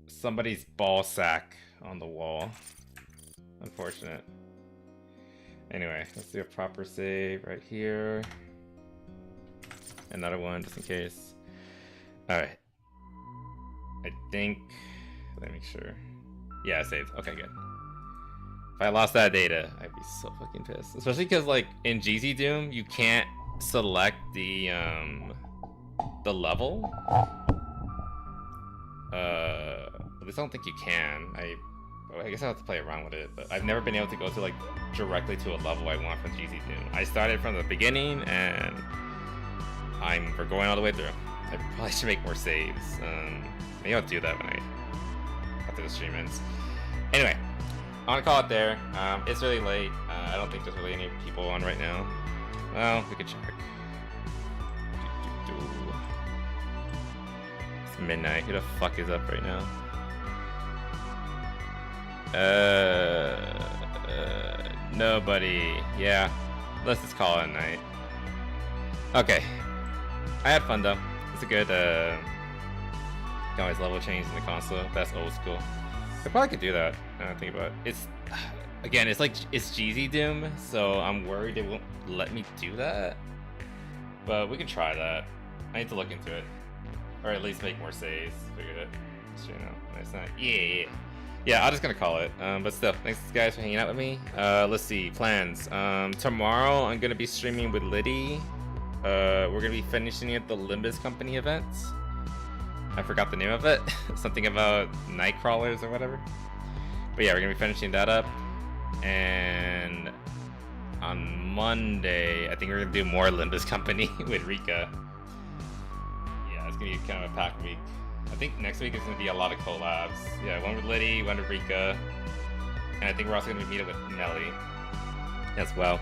somebody's ball sack on the wall? Unfortunate. Anyway, let's do a proper save right here. Another one just in case. Alright. I think... let me make sure. Yeah, I saved. Okay, good. If I lost that data, I'd be so fucking pissed. Especially because, like, in GZ Doom, you can't select the level. At least I don't think you can. I guess I have to play around with it, but I've never been able to go to, like, directly to a level I want from GZ Doom. I started from the beginning, and we're going all the way through. I probably should make more saves. Maybe I'll do that when after the stream ends. Anyway. I want to call it there. It's really late. I don't think there's really any people on right now. Well, we could check. It's midnight. Who the fuck is up right now? Nobody. Yeah. Let's just call it a night. Okay. I had fun though. It's a good, can always level change in the console. That's old school. I probably could do that. I don't think about it. It's again, it's like it's GZ Doom, so I'm worried they won't let me do that. But we can try that. I need to look into it, or at least make more saves. Figure it. You know, it's not. Yeah. I'm just gonna call it. But still, thanks guys for hanging out with me. Let's see plans. Tomorrow I'm gonna be streaming with Liddy. We're gonna be finishing at the Limbus Company event. I forgot the name of it. Something about night crawlers or whatever. But yeah, we're gonna be finishing that up. And on Monday, I think we're gonna do more Limbus Company with Rika. Yeah, it's gonna be kind of a packed week. I think next week is gonna be a lot of collabs. Yeah, one with Liddy, one with Rika. And I think we're also gonna be meeting with Nelly as well.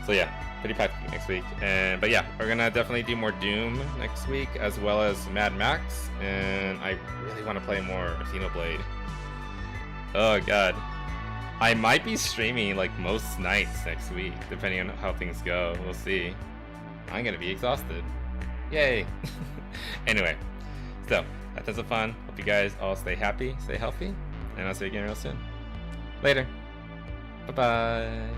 So yeah, pretty packed next week. But yeah, we're gonna definitely do more Doom next week, as well as Mad Max. And I really want to play more Xenoblade. Oh god, I might be streaming like most nights next week, depending on how things go. We'll see. I'm gonna be exhausted. Yay! Anyway, so that's tons of fun. Hope you guys all stay happy, stay healthy, and I'll see you again real soon. Later. Bye bye.